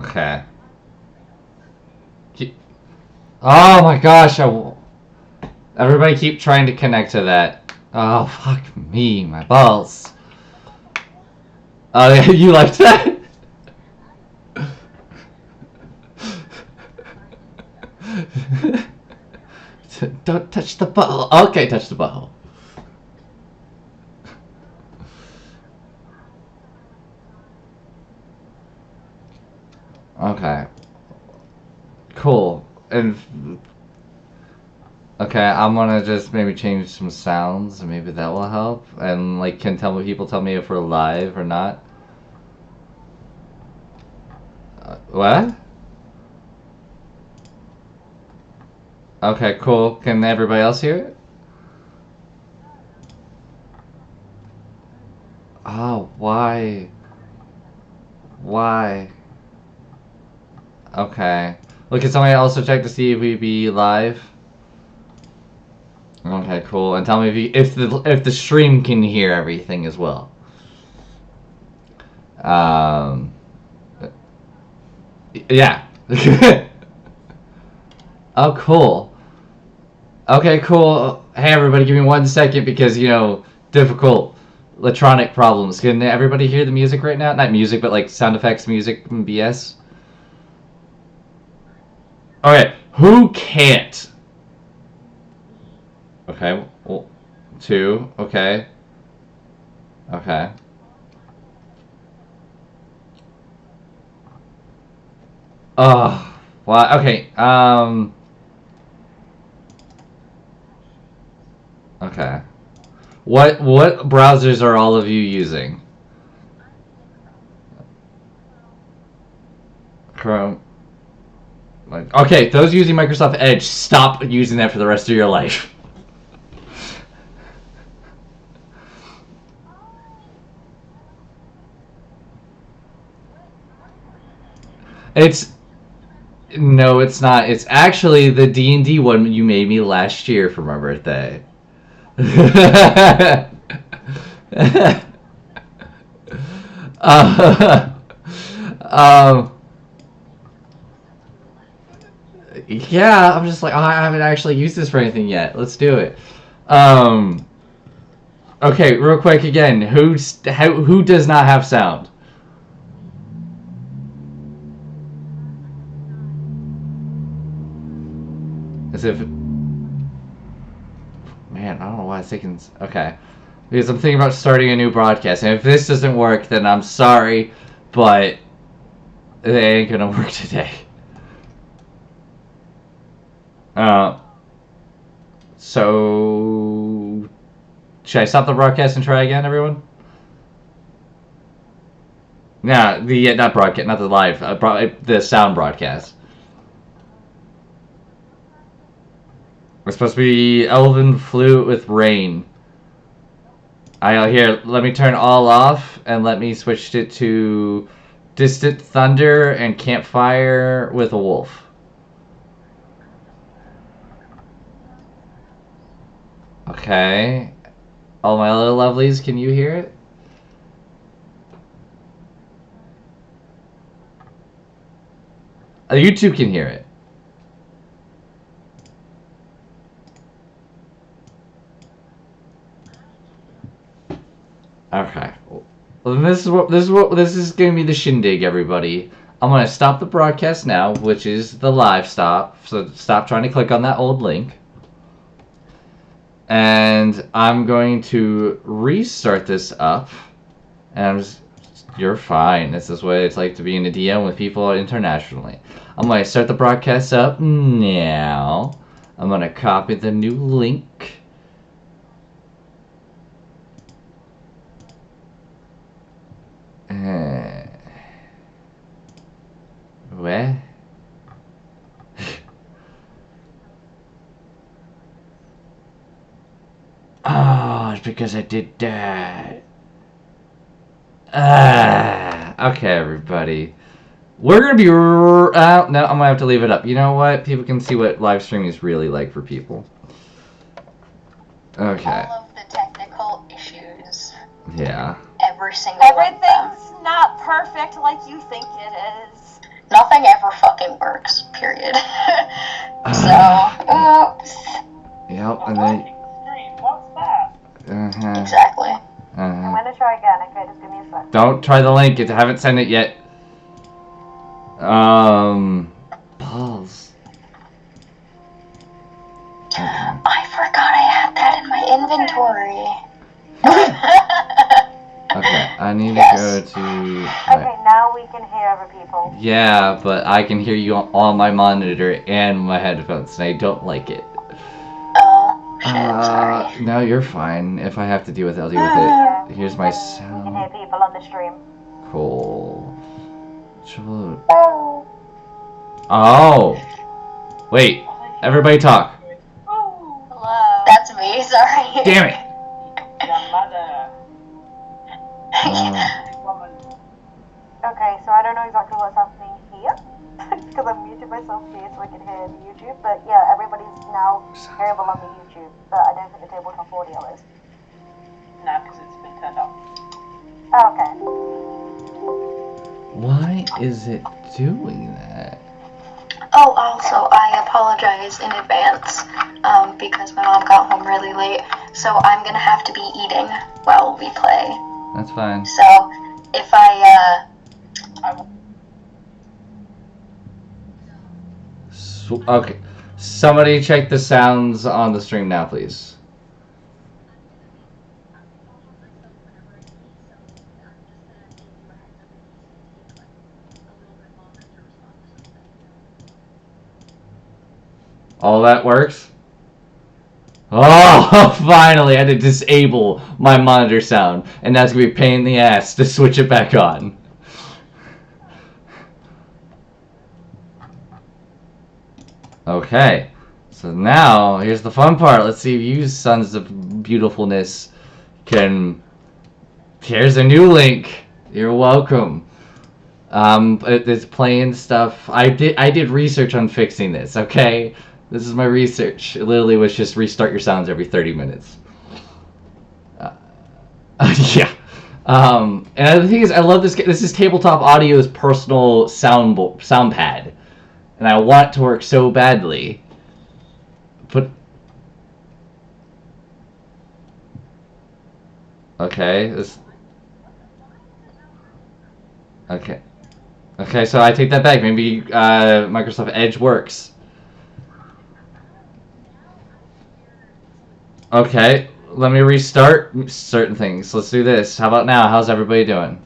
Okay. Oh my gosh, everybody keep trying to connect to that. Oh, fuck me, my balls. Oh, yeah, you like that? Don't touch the butthole. Okay, touch the butthole. Okay. Cool. And okay, I'm gonna just maybe change some sounds, and maybe that will help. And like, can people tell me if we're live or not? What? Okay, cool. Can everybody else hear it? Oh, why? Why? Okay. Well, can somebody also check to see if we be live? Okay, cool. And tell me if the stream can hear everything as well. Yeah. Oh, cool. Okay, cool. Hey, everybody, give me 1 second because, you know, difficult electronic problems. Can everybody hear the music right now? Not music, but like sound effects, music, and BS. Okay, who can't? Okay, well, 2. Okay. Okay. Oh, well, okay. Okay. What browsers are all of you using? Chrome. Like, okay, those using Microsoft Edge, stop using that for the rest of your life. No, it's not. It's actually the D&D one you made me last year for my birthday. uh, um, yeah, I'm just like, oh, I haven't actually used this for anything yet. Let's do it. Okay, real quick again. Who does not have sound? As if, man, I don't know why it's taking. Okay, because I'm thinking about starting a new broadcast, and if this doesn't work, then I'm sorry, but it ain't gonna work today. So should I stop the broadcast and try again, everyone? Nah, not broadcast, not the live, the sound broadcast. It's supposed to be Elven Flute with Rain. Here, let me turn all off and let me switch it to Distant Thunder and Campfire with a Wolf. Okay. All my little lovelies, can you hear it? YouTube can hear it. Okay. Well, then this is gonna be the shindig, everybody. I'm gonna stop the broadcast now, which is the live stop. So stop trying to click on that old link. And I'm going to restart this up. And you're fine. This is what it's like to be in a DM with people internationally. I'm going to start the broadcast up now. I'm going to copy the new link. Where? Oh, it's because I did that. Okay, everybody. We're gonna be. No, I'm gonna have to leave it up. You know what? People can see what live streaming is really like for people. Okay. All of the technical issues. Yeah. Everything's not perfect like you think it is. Nothing ever fucking works, period. So, oops. Yep, and then... What's that? Exactly. I'm gonna try again, okay? Just give me a sec. Don't try the link. I haven't sent it yet. Balls. I forgot I had that in my inventory. Okay, I need Yes. to go to... Okay, now we can hear other people. Yeah, but I can hear you on my monitor and my headphones, and I don't like it. Oh, shit, sorry. No, you're fine. If I have to deal with it, I'll deal with it. Here's my We can hear sound. people on the stream. Cool. Oh! Wait, everybody talk. Hello. That's me, sorry. Damn it! Okay, so I don't know exactly what's happening here. Because I'm muted myself here so I can hear the YouTube. But yeah, everybody's now hearable on the YouTube. But I don't think the tabletop audio is. No, because it's been turned off. Oh, okay. Why is it doing that? Oh, also, I apologize in advance, because my mom got home really late, so I'm gonna have to be eating while we play. That's fine. So, if I Okay. Somebody check the sounds on the stream now, please. All that works? Oh, finally! I had to disable my monitor sound, and that's gonna be a pain in the ass to switch it back on. Okay, so now here's the fun part. Let's see if you sons of beautifulness can... Here's a new link. You're welcome. It's playing stuff. I did research on fixing this, okay? This is my research. It literally was just restart your sounds every 30 minutes. Yeah. And the thing is, I love this. This is Tabletop Audio's personal sound pad, and I want it to work so badly. But okay, this. Okay. Okay, so I take that back. Maybe Microsoft Edge works. Okay, let me restart certain things. Let's do this. How about now? How's everybody doing?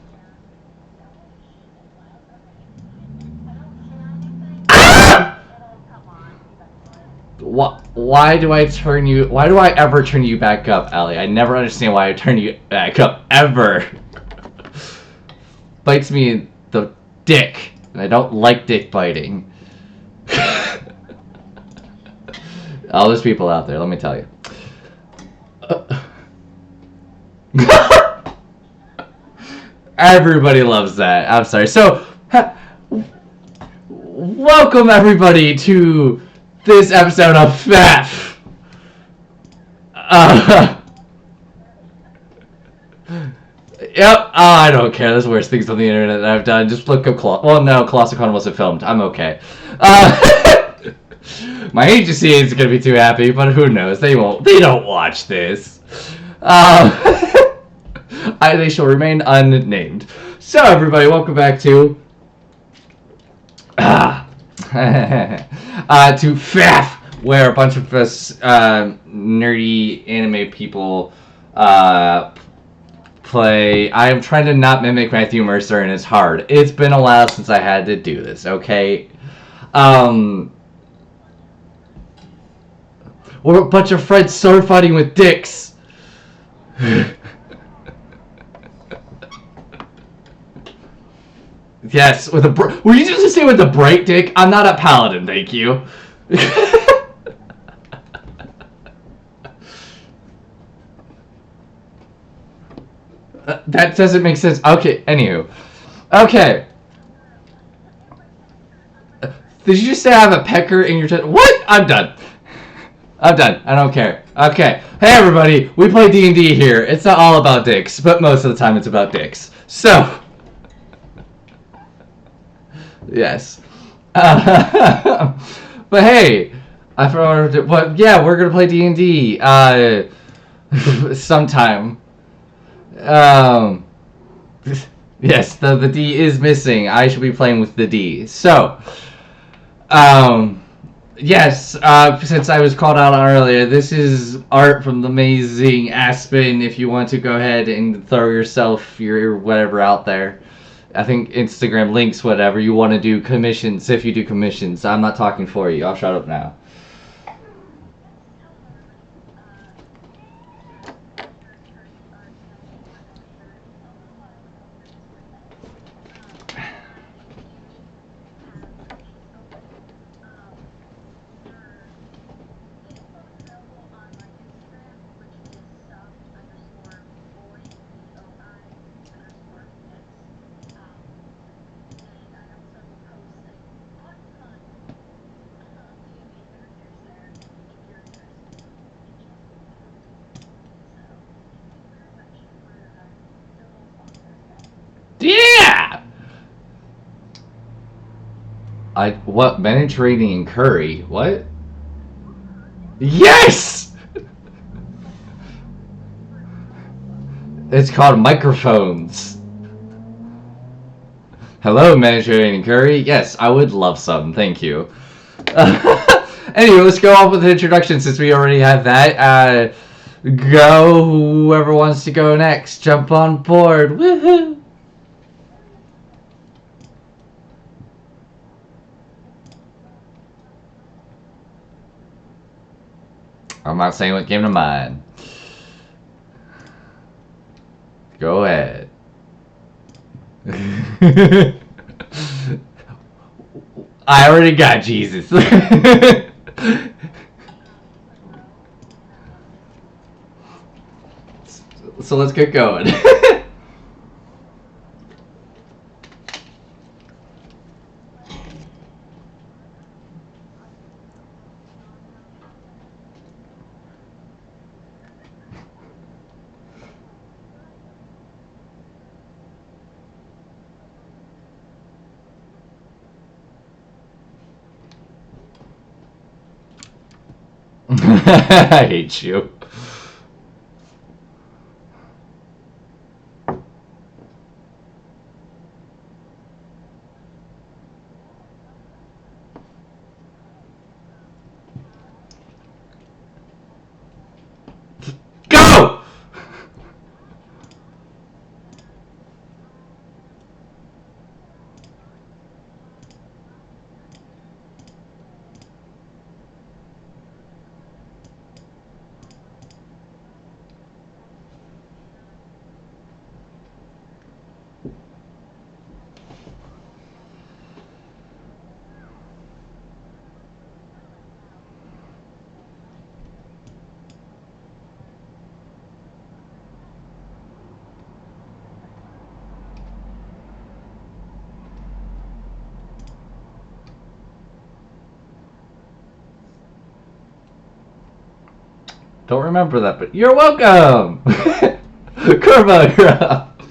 Why do I turn you... Why do I ever turn you back up, Allie? I never understand why I turn you back up, ever. Bites me in the dick, and I don't like dick biting. Oh, there's people out there, let me tell you. Everybody loves that. I'm sorry. So, welcome everybody to this episode of FAF. Yep. I don't care. There's worse things on the internet that I've done. Just look up well, no, Colossicon wasn't filmed. I'm okay. My agency isn't gonna be too happy, but who knows? They won't. They don't watch this. They shall remain unnamed. So everybody, welcome back to to FAF, where a bunch of us nerdy anime people play. I am trying to not mimic Matthew Mercer, and it's hard. It's been a while since I had to do this. Okay. We're a bunch of friends sword fighting with dicks. Yes, with a were you just say with a bright dick? I'm not a paladin, thank you. That doesn't make sense. Okay, anywho. Okay. Did you just say I have a pecker in your chest? What? I'm done. I'm done. I don't care. Okay. Hey everybody, we play D&D here. It's not all about dicks, but most of the time it's about dicks. So... Yes. But hey, I forgot. But yeah, we're gonna play D&D. Sometime. Um. Yes, the D is missing. I should be playing with the D. So, yes, since I was called out earlier, this is art from the amazing Aspen. If you want to go ahead and throw yourself your whatever out there. I think Instagram links, whatever you want to do, commissions. If you do commissions, I'm not talking for you. I'll shut up now. Yeah! What? Mediterranean curry? What? Yes! It's called microphones. Hello, Mediterranean curry. Yes, I would love some. Thank you. Anyway, let's go on with the introduction since we already have that. Go, whoever wants to go next. Jump on board. Woohoo! I'm not saying what came to mind. Go ahead. I already got Jesus. So let's get going. I hate you. Go! Don't remember that, but you're welcome! Kurva, you're up!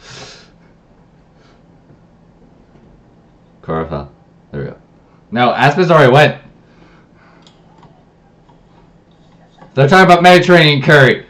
Kurva. There we go. No, Aspen's already went. They're talking about Mediterranean curry.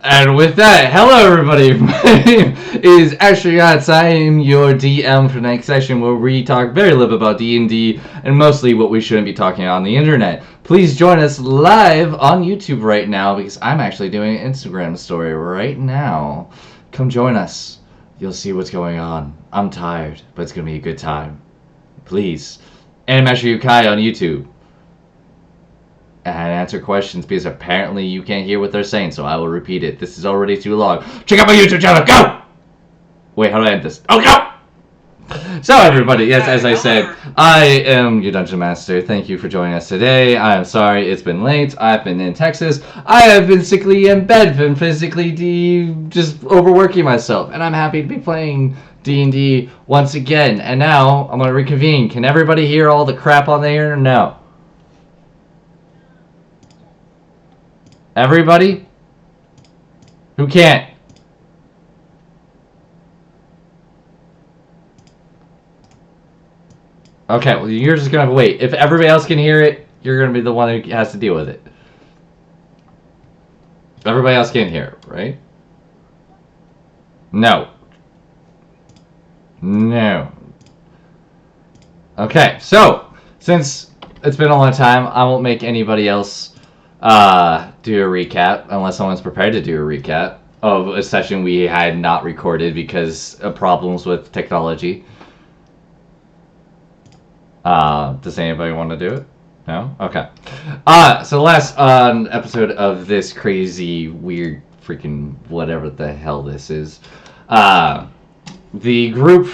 And with that, hello everybody, my name is Astroyachts. I am your DM for the next session where we talk very little about D&D and mostly what we shouldn't be talking on the internet. Please join us live on YouTube right now because I'm actually doing an Instagram story right now. Come join us. You'll see what's going on. I'm tired, but it's going to be a good time. Please. And Master Yukai on YouTube. And answer questions because apparently you can't hear what they're saying, so I will repeat it. This is already too long. Check out my YouTube channel. Go! Wait, how do I end this? Oh, go! So everybody, yes, as I said, I am your Dungeon Master. Thank you for joining us today. I am sorry it's been late. I've been in Texas. I have been sickly in bed, been physically just overworking myself, and I'm happy to be playing D&D once again. And now I'm gonna reconvene. Can everybody hear all the crap on there or no? Everybody? Who can't? Okay, well, you're just gonna have to wait. If everybody else can hear it, you're gonna be the one who has to deal with it. Everybody else can't hear it, right? No. No. Okay, so, since it's been a long time, I won't make anybody else do a recap, unless someone's prepared to do a recap of a session we had not recorded because of problems with technology. Does anybody want to do it? No? Okay. So last episode of this crazy, weird, freaking whatever the hell this is, the group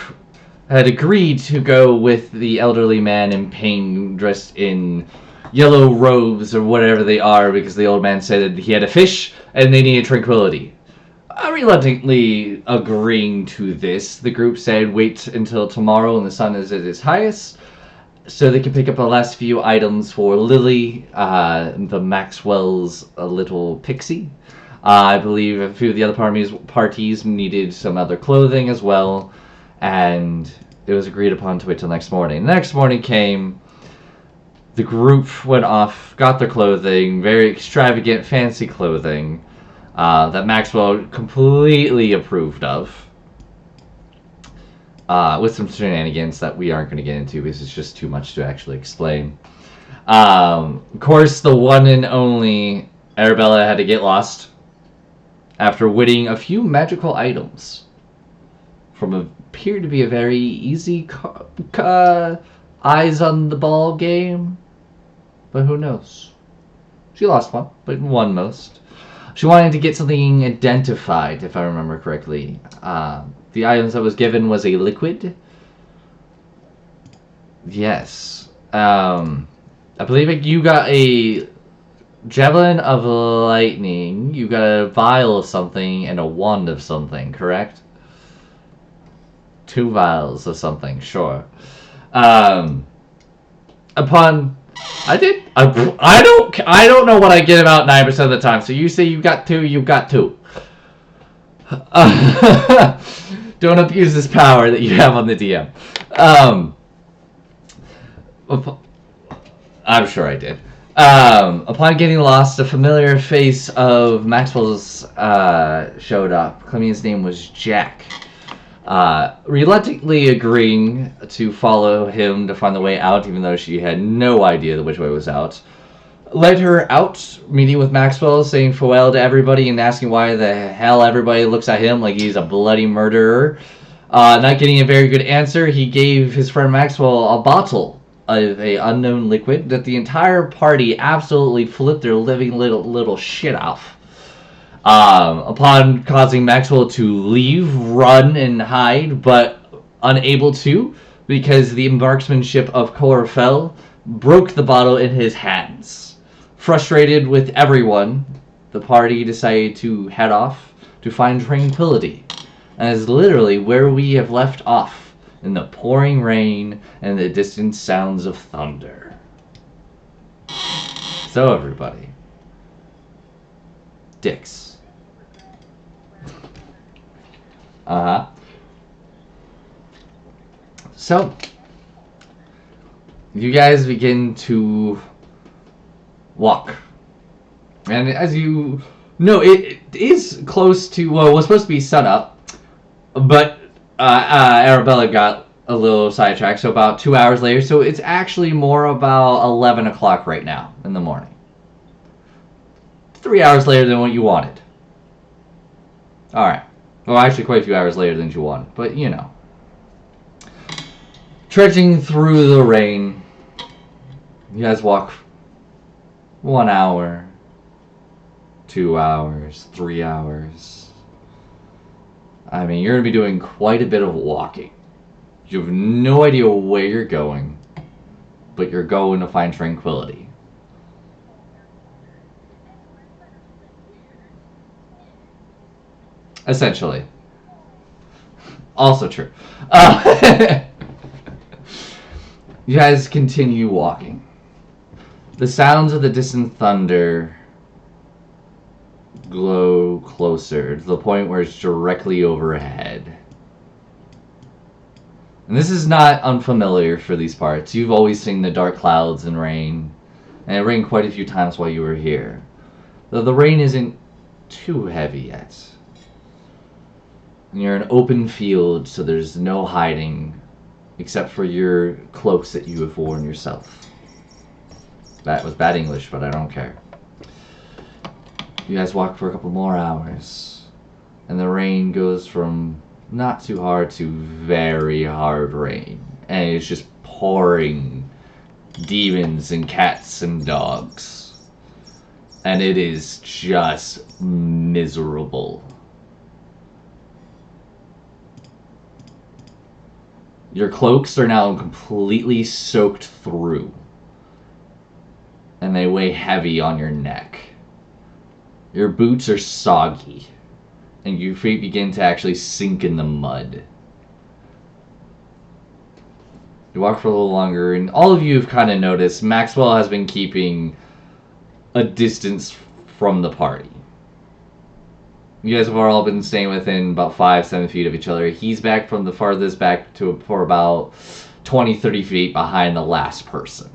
had agreed to go with the elderly man in pain dressed in yellow robes or whatever they are because the old man said he had a fish and they needed tranquility. Reluctantly agreeing to this, the group said wait until tomorrow when the sun is at its highest so they can pick up the last few items for Lily, the Maxwell's little pixie. I believe a few of the other parties needed some other clothing as well, and it was agreed upon to wait till next morning. The next morning came, the group went off, got their clothing, very extravagant, fancy clothing, that Maxwell completely approved of. With some shenanigans that we aren't going to get into because it's just too much to actually explain. Of course, the one and only Arabella had to get lost after winning a few magical items from what appeared to be a very easy eyes on the ball game. But who knows? She lost one, but won most. She wanted to get something identified, if I remember correctly. The items that was given was a liquid. Yes. I believe you got a javelin of lightning, you got a vial of something, and a wand of something, correct? 2 vials of something, sure. I don't know what I get about 9% of the time. So you say you got 2, you got 2. Don't abuse this power that you have on the DM. I'm sure I did. Upon getting lost, a familiar face of Maxwell's showed up. Claiming his name was Jack. Reluctantly agreeing to follow him to find the way out, even though she had no idea which way was out. Led her out, meeting with Maxwell, saying farewell to everybody and asking why the hell everybody looks at him like he's a bloody murderer. Not getting a very good answer, he gave his friend Maxwell a bottle of a unknown liquid that the entire party absolutely flipped their living little shit off. Upon causing Maxwell to leave, run, and hide, but unable to, because the marksmanship of Corfell broke the bottle in his hands. Frustrated with everyone, the party decided to head off to find Tranquility. And is literally where we have left off, in the pouring rain and the distant sounds of thunder. So everybody, dicks. So, you guys begin to walk. And as you know, it is close to, well, it was supposed to be sunup, but Arabella got a little sidetracked, so about 2 hours later, so it's actually more about 11 o'clock right now in the morning. 3 hours later than what you wanted. Alright. Well, actually quite a few hours later than you wanted, but you know. Trudging through the rain, you guys walk 1 hour, 2 hours, 3 hours. I mean, you're going to be doing quite a bit of walking. You have no idea where you're going, but you're going to find Tranquility. Essentially. Also true. You guys continue walking. The sounds of the distant thunder glow closer to the point where it's directly overhead. And this is not unfamiliar for these parts. You've always seen the dark clouds and rain. And it rained quite a few times while you were here. Though the rain isn't too heavy yet. And you're in an open field, so there's no hiding except for your cloaks that you have worn yourself. That was bad English, but I don't care. You guys walk for a couple more hours, and the rain goes from not too hard to very hard rain. And it's just pouring demons and cats and dogs. And it is just miserable. Your cloaks are now completely soaked through. And they weigh heavy on your neck. Your boots are soggy. And your feet begin to actually sink in the mud. You walk for a little longer, and all of you have kind of noticed Maxwell has been keeping a distance from the party. You guys have all been staying within about 5-7 feet of each other. He's back from the farthest back for about 20-30 feet behind the last person.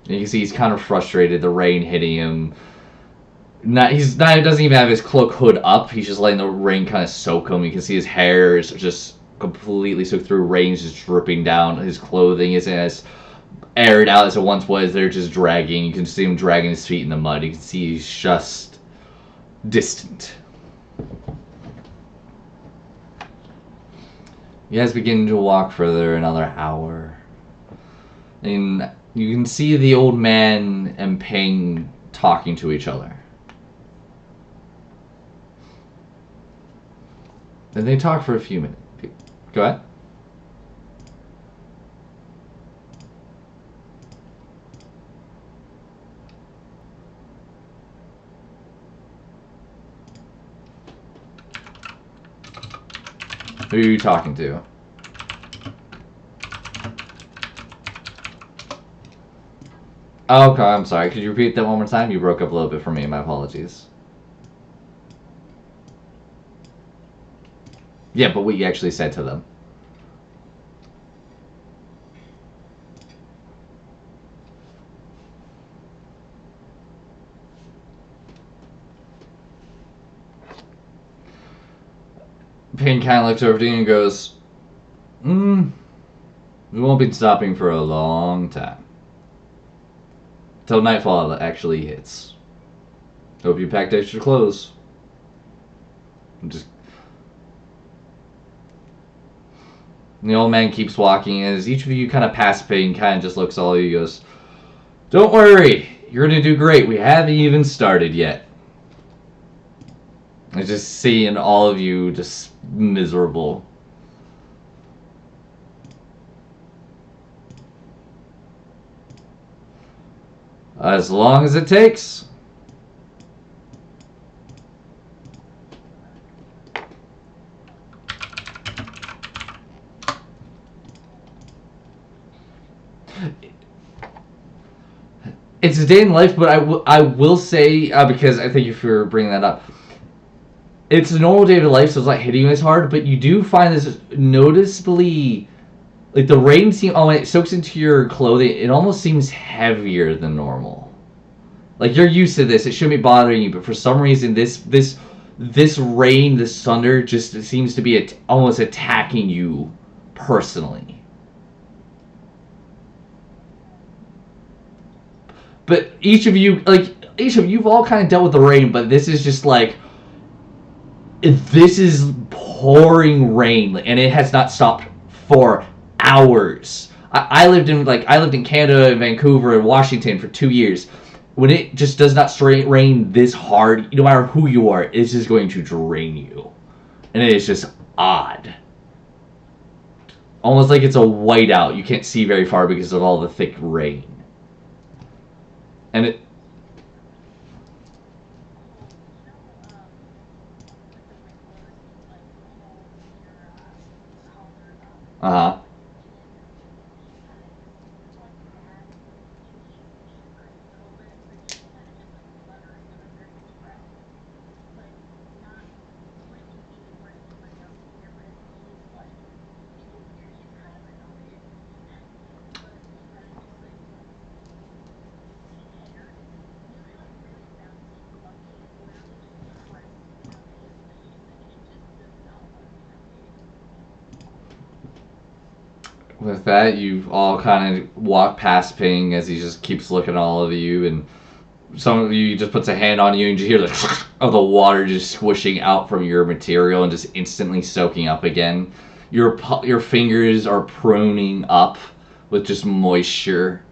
And you can see he's kind of frustrated, the rain hitting him. He doesn't even have his cloak hood up. He's just letting the rain kind of soak him. You can see his hair is just completely soaked through. Rain's just dripping down. His clothing isn't as aired out as it once was. They're just dragging. You can see him dragging his feet in the mud. You can see he's just distant. You guys begin to walk further another hour. And you can see the old man and Ping talking to each other. And they talk for a few minutes. Go ahead. Who are you talking to? Oh, okay, I'm sorry. Could you repeat that one more time? You broke up a little bit for me. My apologies. Yeah, but what you actually said to them. Payne kind of looks over to you and goes, we won't be stopping for a long time. Till nightfall actually hits. Hope you packed extra clothes. And the old man keeps walking, and as each of you kind of pass Payne, kind of just looks at all of you and goes, don't worry, you're going to do great. We haven't even started yet. I just seeing all of you just miserable. As long as it takes. It's a day in life, but I will say, because I thank you for bringing that up. It's a normal day of life, so it's not hitting you as hard, but you do find this noticeably, like the rain when it soaks into your clothing, it almost seems heavier than normal. Like you're used to this, it shouldn't be bothering you, but for some reason this rain, this thunder, just seems to be almost attacking you personally. But each of you've all kind of dealt with the rain, but this is just like, this is pouring rain, and it has not stopped for hours. I lived in Canada, and Vancouver, and Washington for 2 years. When it just does not rain this hard, no matter who you are, it's just going to drain you, and it is just odd. almost like it's a whiteout. You can't see very far because of all the thick rain. And it... Uh-huh. With that, you all kind of walk past Ping as he just keeps looking at all of you, and some of you just puts a hand on you, and you hear the of the water just squishing out from your material and just instantly soaking up again. Your fingers are pruning up with just moisture.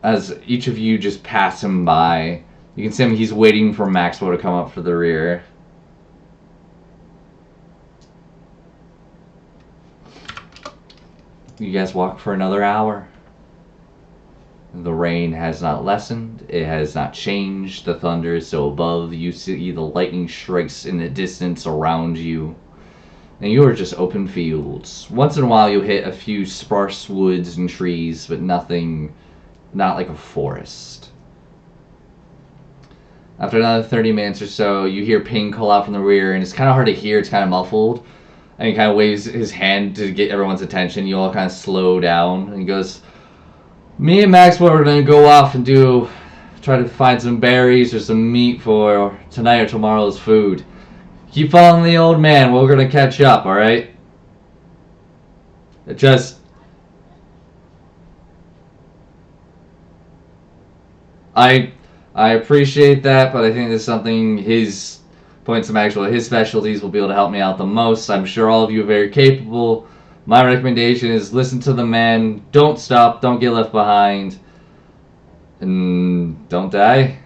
As each of you just pass him by, you can see him. He's waiting for Maxwell to come up for the rear. You guys walk for another hour. The rain has not lessened. It has not changed. The thunder is still above. You see the lightning strikes in the distance around you. And you are just open fields. Once in a while you hit a few sparse woods and trees, but nothing, not like a forest. After another 30 minutes or so, you hear Ping call out from the rear, and it's kind of hard to hear. It's kind of muffled. And he kind of waves his hand to get everyone's attention. You all kind of slow down. And he goes, me and Maxwell are going to go off and try to find some berries or some meat for tonight or tomorrow's food. Keep following the old man. We're going to catch up, alright? I appreciate that, but I think there's something his points to Maxwell. His specialties will be able to help me out the most. I'm sure all of you are very capable. My recommendation is listen to the man. Don't stop. Don't get left behind. And don't die.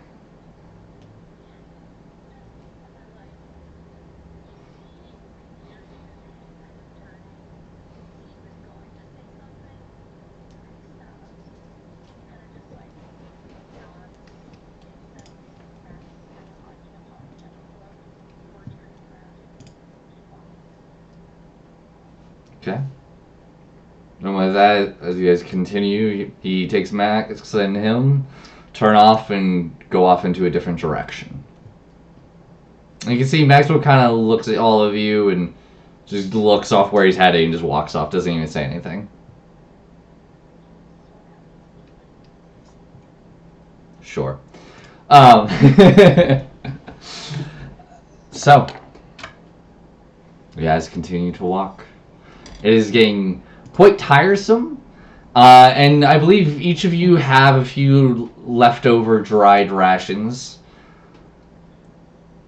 Okay. And with that, as you guys continue, he takes Max and him, turn off, and go off into a different direction. And you can see Maxwell kind of looks at all of you and just looks off where he's heading and just walks off, doesn't even say anything. Sure. So, you guys continue to walk. It is getting quite tiresome, and I believe each of you have a few leftover dried rations.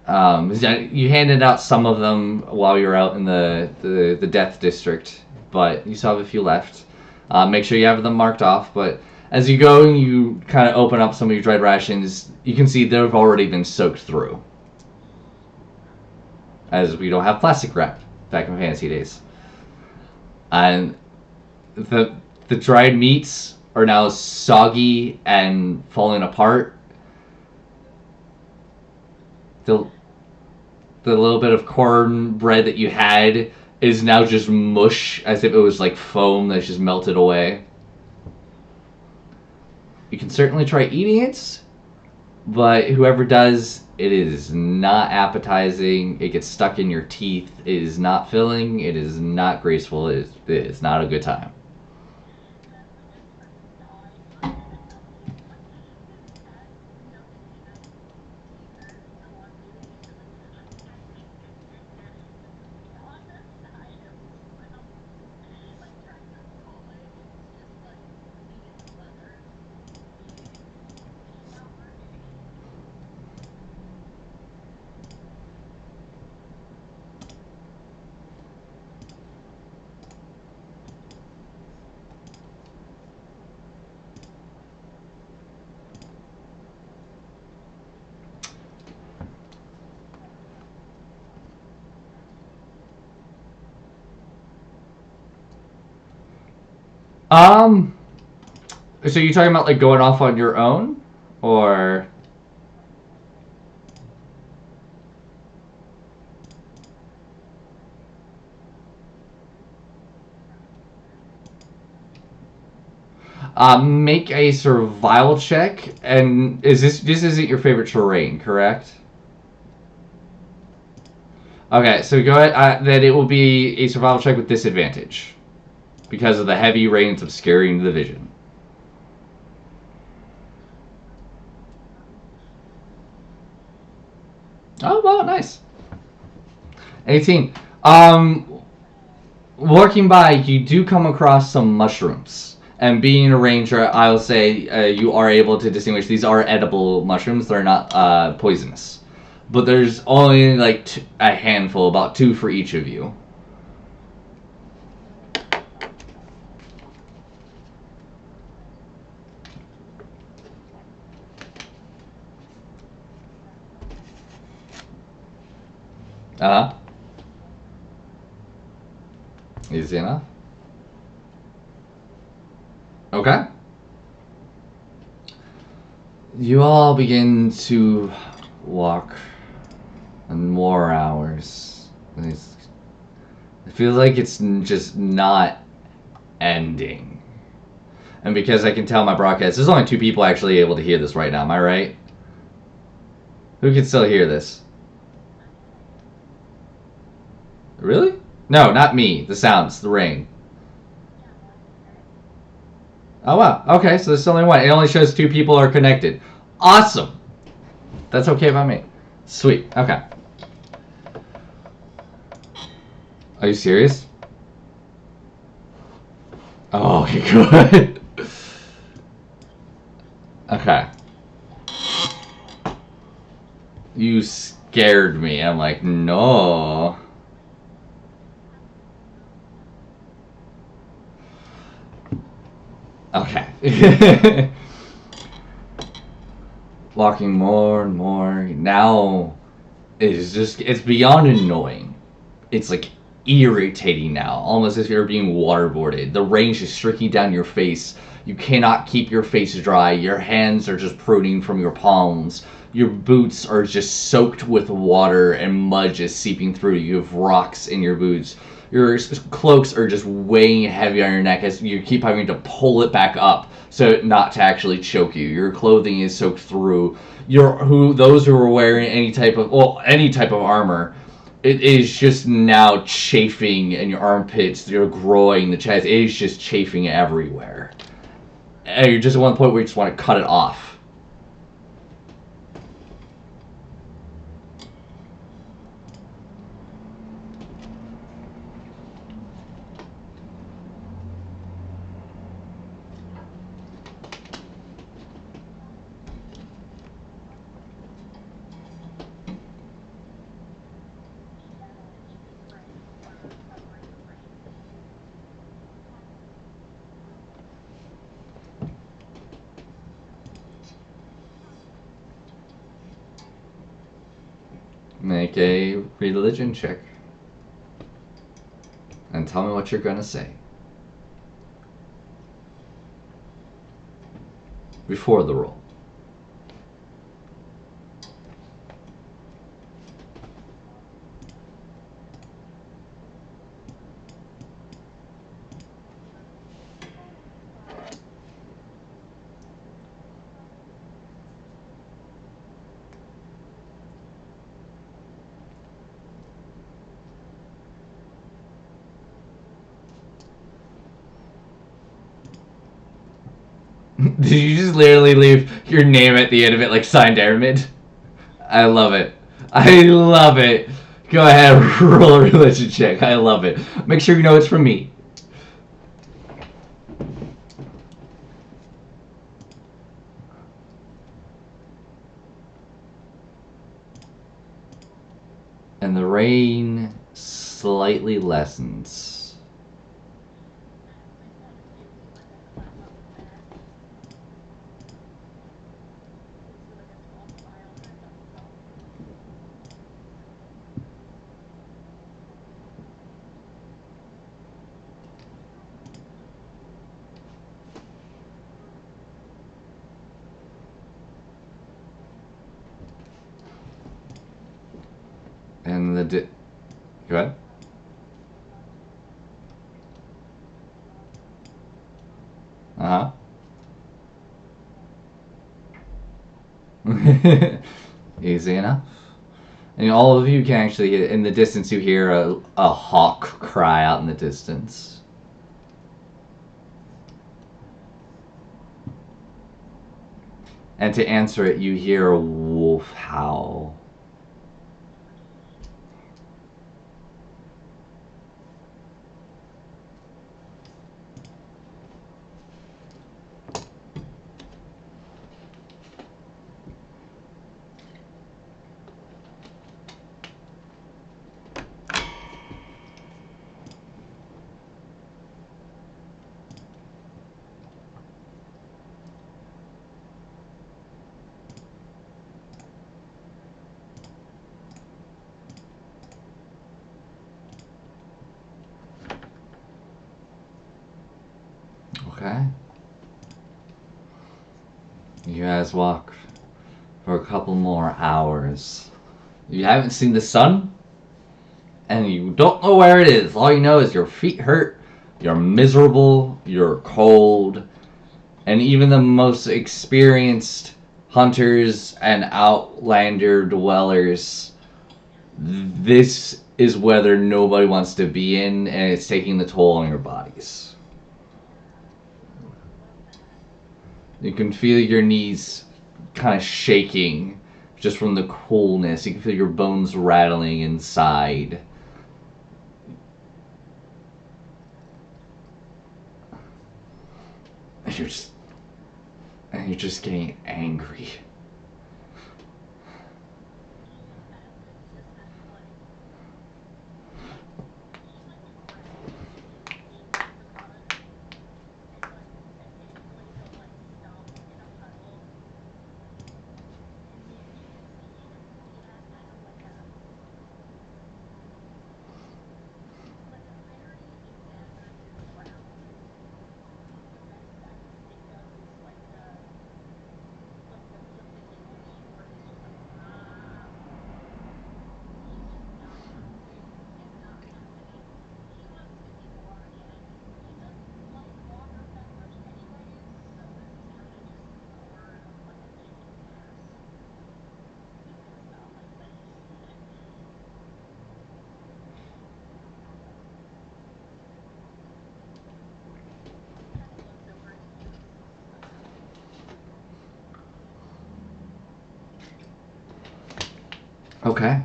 You handed out some of them while you were out in the Death District, but you still have a few left. Make sure you have them marked off, but as you go and you kind of open up some of your dried rations, you can see they've already been soaked through. As we don't have plastic wrap back in fantasy days. And the dried meats are now soggy and falling apart. The little bit of cornbread that you had is now just mush, as if it was like foam that's just melted away. You can certainly try eating it, but whoever does, it is not appetizing. It gets stuck in your teeth. It is not filling. It is not graceful. It is not a good time. Um. So you talking about like going off on your own, or? Make a survival check, and this isn't your favorite terrain, correct? Okay, so go ahead. Then it will be a survival check with disadvantage because of the heavy rains obscuring the vision. Oh, well, nice. 18. Walking by, you do come across some mushrooms. And being a ranger, I will say you are able to distinguish these are edible mushrooms. They're not poisonous. But there's only like a handful, about 2 for each of you. Uh-huh. Easy enough. Okay. You all begin to walk on more hours. It feels like it's just not ending. And because I can tell my broadcast, there's only 2 people actually able to hear this right now. Am I right? Who can still hear this? Really? No, not me. The sounds, the rain. Oh, wow. Okay, so there's only one. It only shows 2 people are connected. Awesome. That's okay by me. Sweet. Okay. Are you serious? Oh, good. Okay. You scared me. I'm like, no. Okay. Walking more and more. Now, it's beyond annoying. It's like irritating now. Almost as if you're being waterboarded. The rain's just streaking down your face. You cannot keep your face dry. Your hands are just pruning from your palms. Your boots are just soaked with water and mud just seeping through. You have rocks in your boots. Your cloaks are just weighing heavy on your neck as you keep having to pull it back up so not to actually choke you. Your clothing is soaked through. Those who are wearing any type of armor, it is just now chafing in your armpits, your groin, the chest. It is just chafing everywhere. And you're just at one point where you just want to cut it off. Make a religion check. And tell me what you're gonna say. Before the roll. Did you just literally leave your name at the end of it like signed Airmid? I love it. I love it. Go ahead, roll a religion check. I love it. Make sure you know it's from me. And the rain slightly lessens. in the go ahead. Easy enough. And all of you can actually, in the distance, you hear a hawk cry out in the distance. And to answer it, you hear a wolf howl. Okay. You guys walk for a couple more hours. You haven't seen the sun, and you don't know where it is. All you know is your feet hurt, you're miserable, you're cold, and even the most experienced hunters and outlander dwellers, this is weather nobody wants to be in, and it's taking the toll on your bodies. You can feel your knees kind of shaking just from the coolness. You can feel your bones rattling inside. And you're just getting angry. Okay.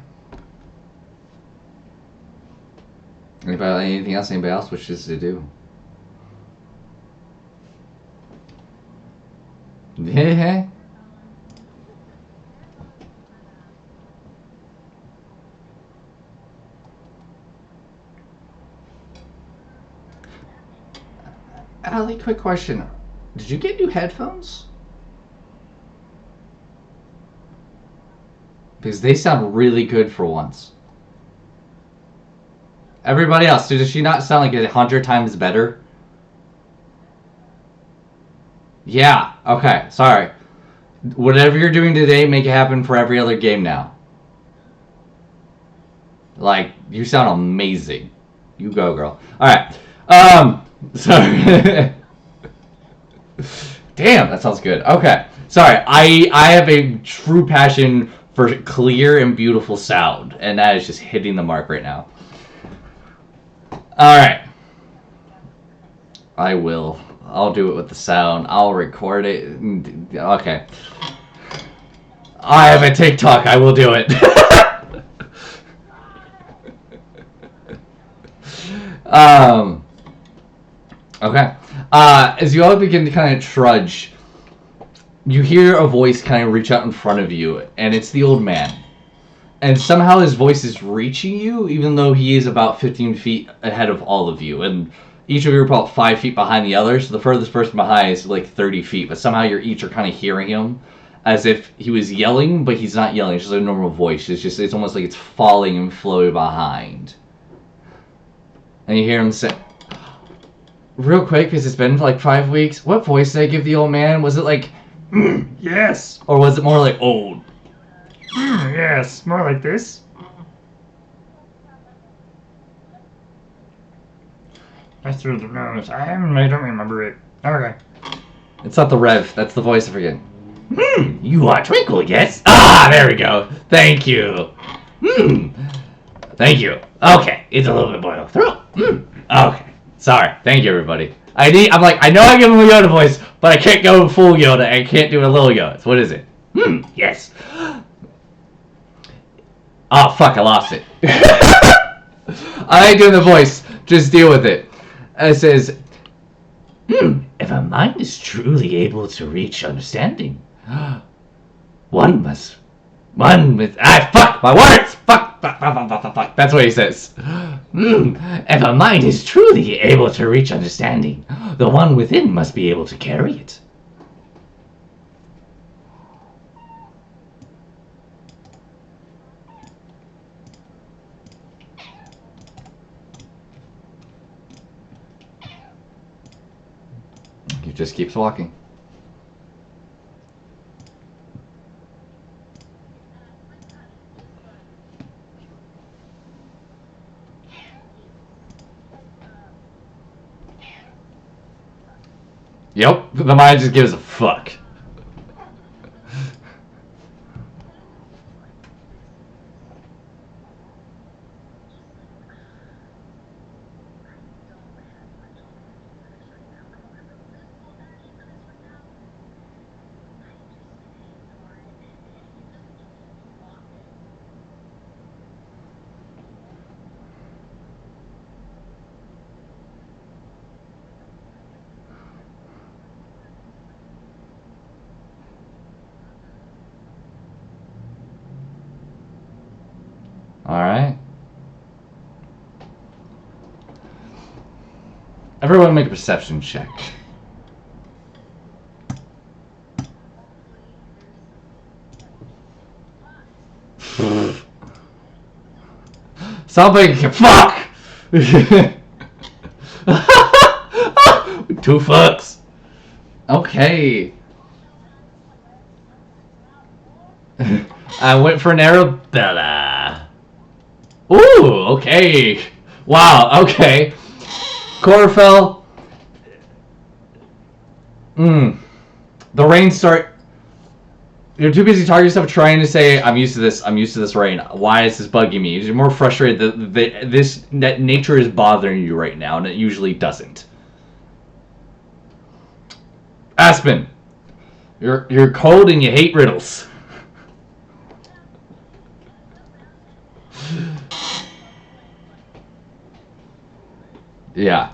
Anything else anybody else wishes to do? Yeah. Allie, quick question. Did you get new headphones? Because they sound really good for once. Everybody else, does she not sound like 100 times better? Yeah, okay, sorry. Whatever you're doing today, make it happen for every other game now. Like, you sound amazing. You go, girl. Alright. Sorry. Damn, that sounds good. Okay. Sorry, I have a true passion for clear and beautiful sound, and that is just hitting the mark right now. Alright. I will. I'll do it with the sound. I'll record it. Okay. I have a TikTok. I will do it. Okay. As you all begin to kind of trudge, you hear a voice kind of reach out in front of you, and it's the old man. And somehow his voice is reaching you, even though he is about 15 feet ahead of all of you. And each of you are about 5 feet behind the others. So the furthest person behind is like 30 feet. But somehow you're each are kind of hearing him as if he was yelling, but he's not yelling. It's just a normal voice. It's almost like it's falling and flowing behind. And you hear him say, real quick, because it's been like 5 weeks, what voice did I give the old man? Was it like, yes? Or was it more like, oh, yes, more like this? That's through the nose. I don't remember it. Okay. It's not the Rev. That's the voice. I forget. You are Twinkle, yes? Ah, there we go. Thank you. Thank you. Okay, it's a little bit boiled through. Okay. Sorry. Thank you, everybody. I know I give him a Yoda voice, but I can't go full Yoda. I can't do a little Yoda. So what is it? Yes. Oh, fuck. I lost it. I ain't doing the voice. Just deal with it. It says, If a mind is truly able to reach understanding, one with fuck, my words! Fuck. That's what he says. If a mind is truly able to reach understanding, the one within must be able to carry it. He just keeps walking. Yep, the mind just gives a fuck. Alright. Everyone make a perception check. Somebody can fuck! Two fucks. Okay. I went for an Arabella. Ooh, okay. Wow, okay. Corfell. The rain start. You're too busy talking yourself trying to say, I'm used to this rain. Why is this bugging me? You're more frustrated that nature is bothering you right now, and it usually doesn't. Aspen. You're cold and you hate riddles. Yeah.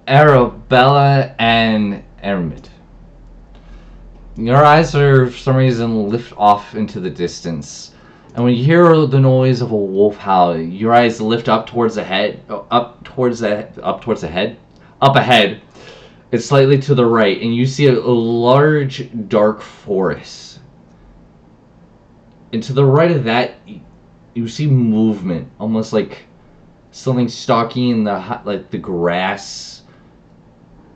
Arabella and Ermid. Your eyes are, for some reason, lift off into the distance. And when you hear the noise of a wolf howl, your eyes lift up towards the head, up ahead. It's slightly to the right, and you see a large, dark forest. And to the right of that, you see movement, almost like something stalking in the grass,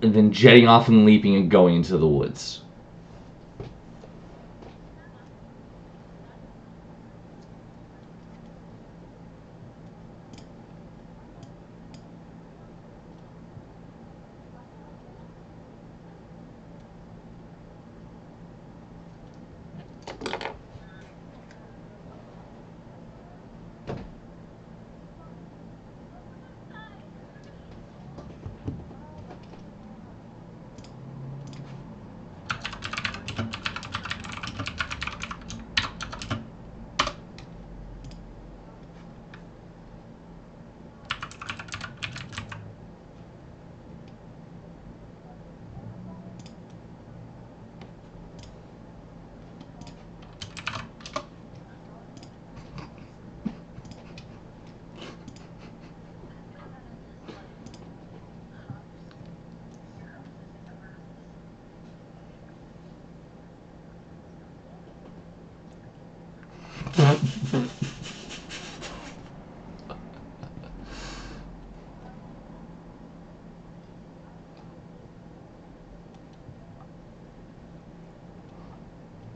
and then jetting off and leaping and going into the woods.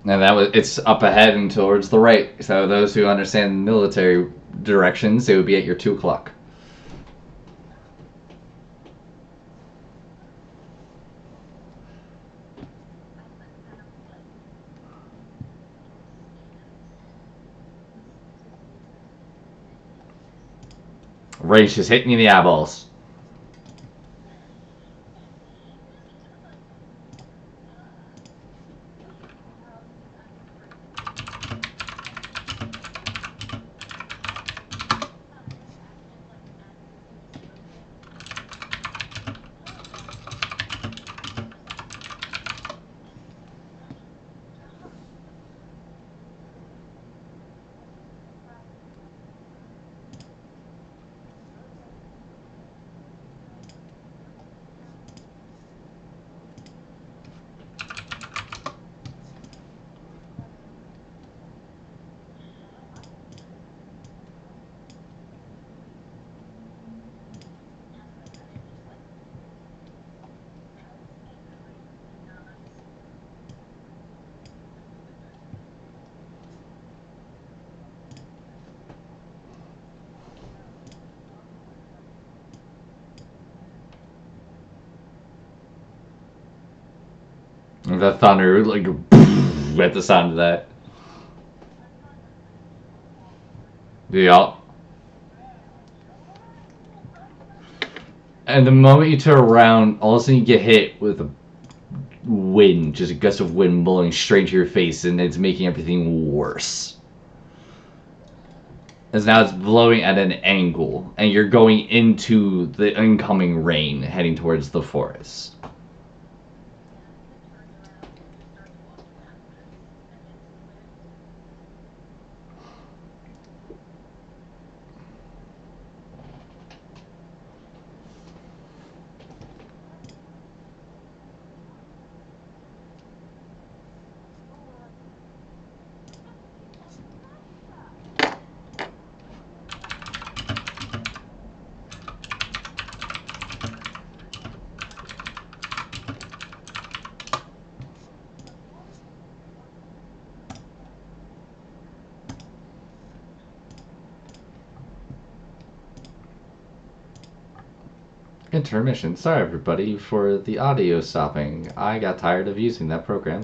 And it's up ahead and towards the right. So those who understand military directions, it would be at your 2 o'clock. Range just hit me in the eyeballs. And the thunder, like, at the sound of that. Yeah. And the moment you turn around, all of a sudden you get hit with a wind, just a gust of wind blowing straight into your face, and it's making everything worse. As now it's blowing at an angle, and you're going into the incoming rain, heading towards the forest. Intermission. Sorry, everybody, for the audio stopping. I got tired of using that program.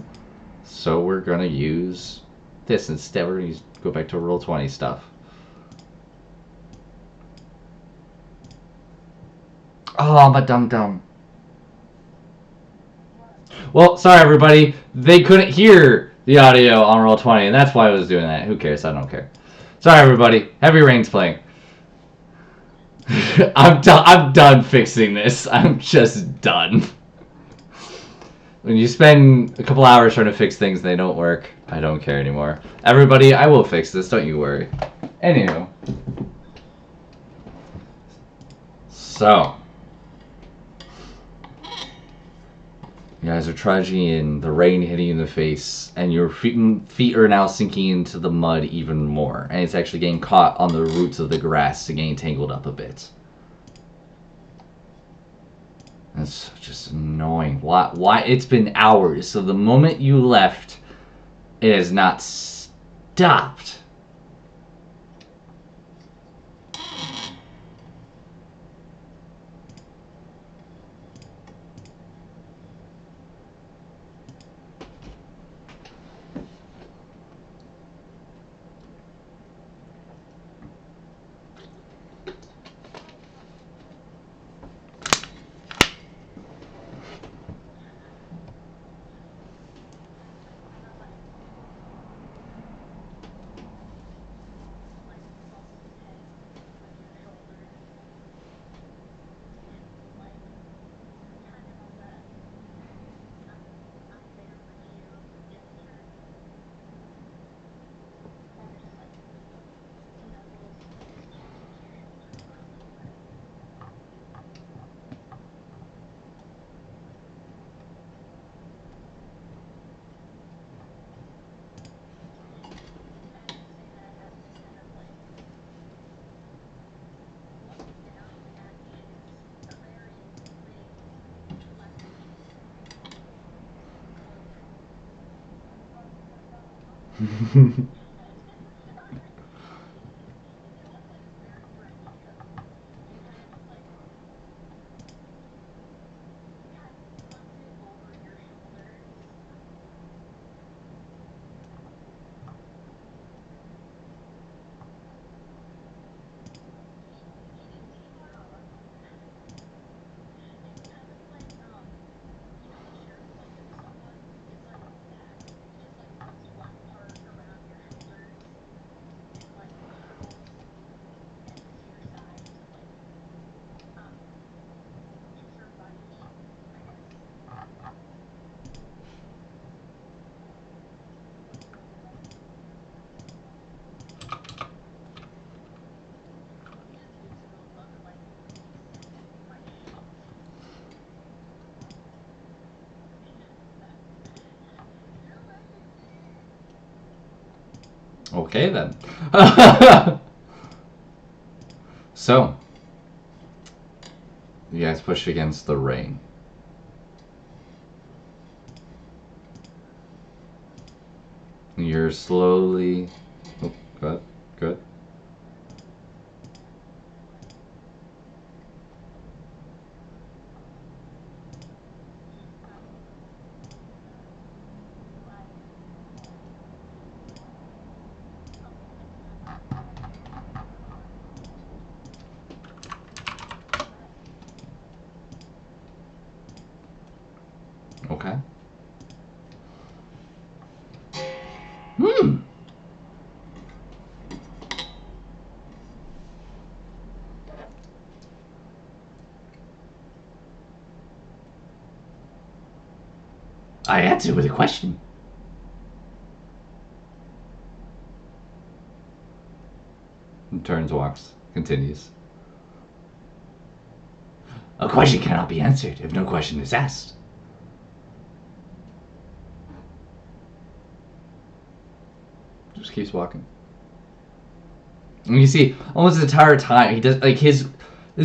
So we're going to use this instead. We're going to go back to Roll20 stuff. Oh, I'm a dum-dum. Well, sorry, everybody. They couldn't hear the audio on Roll20, and that's why I was doing that. Who cares? I don't care. Sorry, everybody. Heavy Rain's playing. I'm done fixing this. I'm just done. When you spend a couple hours trying to fix things and they don't work, I don't care anymore. Everybody, I will fix this, don't you worry. Anywho. So. You guys are trudging in, the rain hitting you in the face, and your feet are now sinking into the mud even more. And it's actually getting caught on the roots of the grass and getting tangled up a bit. That's just annoying. Why? It's been hours, so the moment you left, it has not stopped. Okay then. So, you guys push against the rain. You're slowly. Oh, good, good. Okay. Hmm. I answered with a question. Turns, walks, continues. A question cannot be answered if no question is asked. Just keeps walking. And you see, almost the entire time, he does like his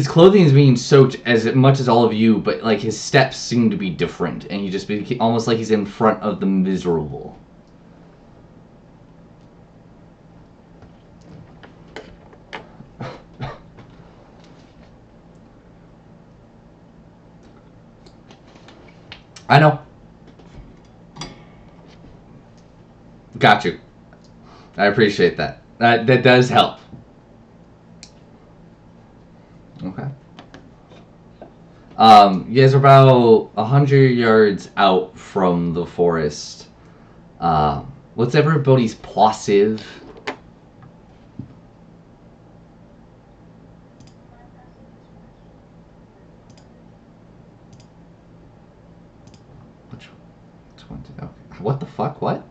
clothing is being soaked as much as all of you, but like his steps seem to be different, and he just almost like he's in front of the miserable. I know. Got you. I appreciate that. That does help. Okay. You guys are about 100 yards out from the forest. What's everybody's plosive? Which 20? Okay. What the fuck? What?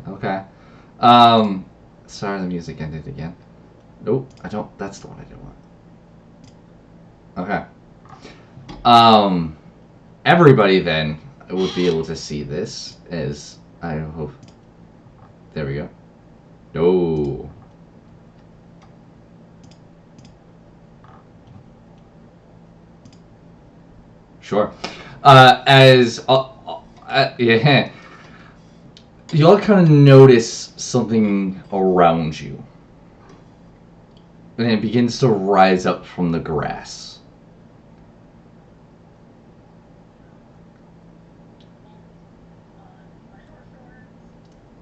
Okay. Sorry, the music ended again. Nope, I don't. That's the one I didn't want. Okay. Everybody then would be able to see this as I hope. There we go. No. Sure. Yeah, you all kind of notice something around you, and it begins to rise up from the grass.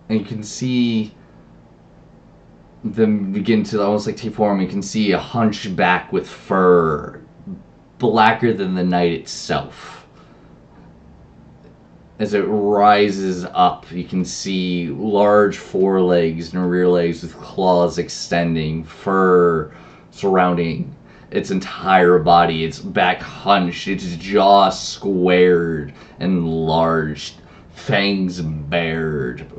And you can see them begin to almost like take form. You can see a hunchback with fur, blacker than the night itself. As it rises up, you can see large forelegs and rear legs with claws extending, fur surrounding its entire body, its back hunched, its jaw squared and large, fangs bared,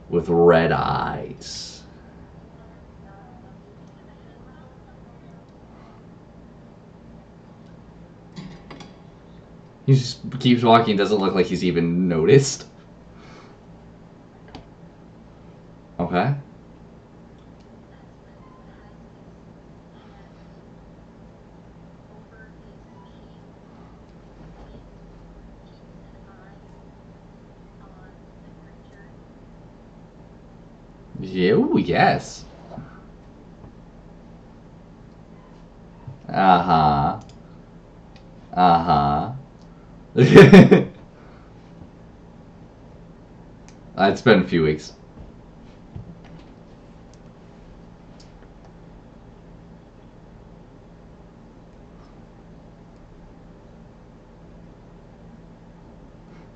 with red eyes. He just keeps walking, doesn't look like he's even noticed. Okay. You, yes. Uh-huh. Uh-huh. It's been a few weeks.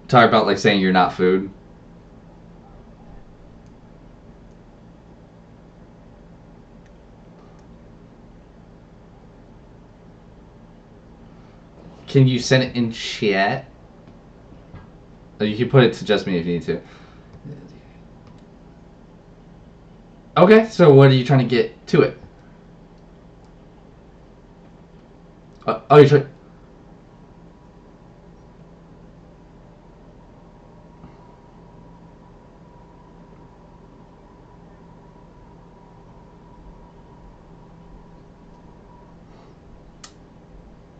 Talk about like saying you're not food. Can you send it in chat? Or you can put it to just me if you need to. Okay, so what are you trying to get to it? Oh, you're trying.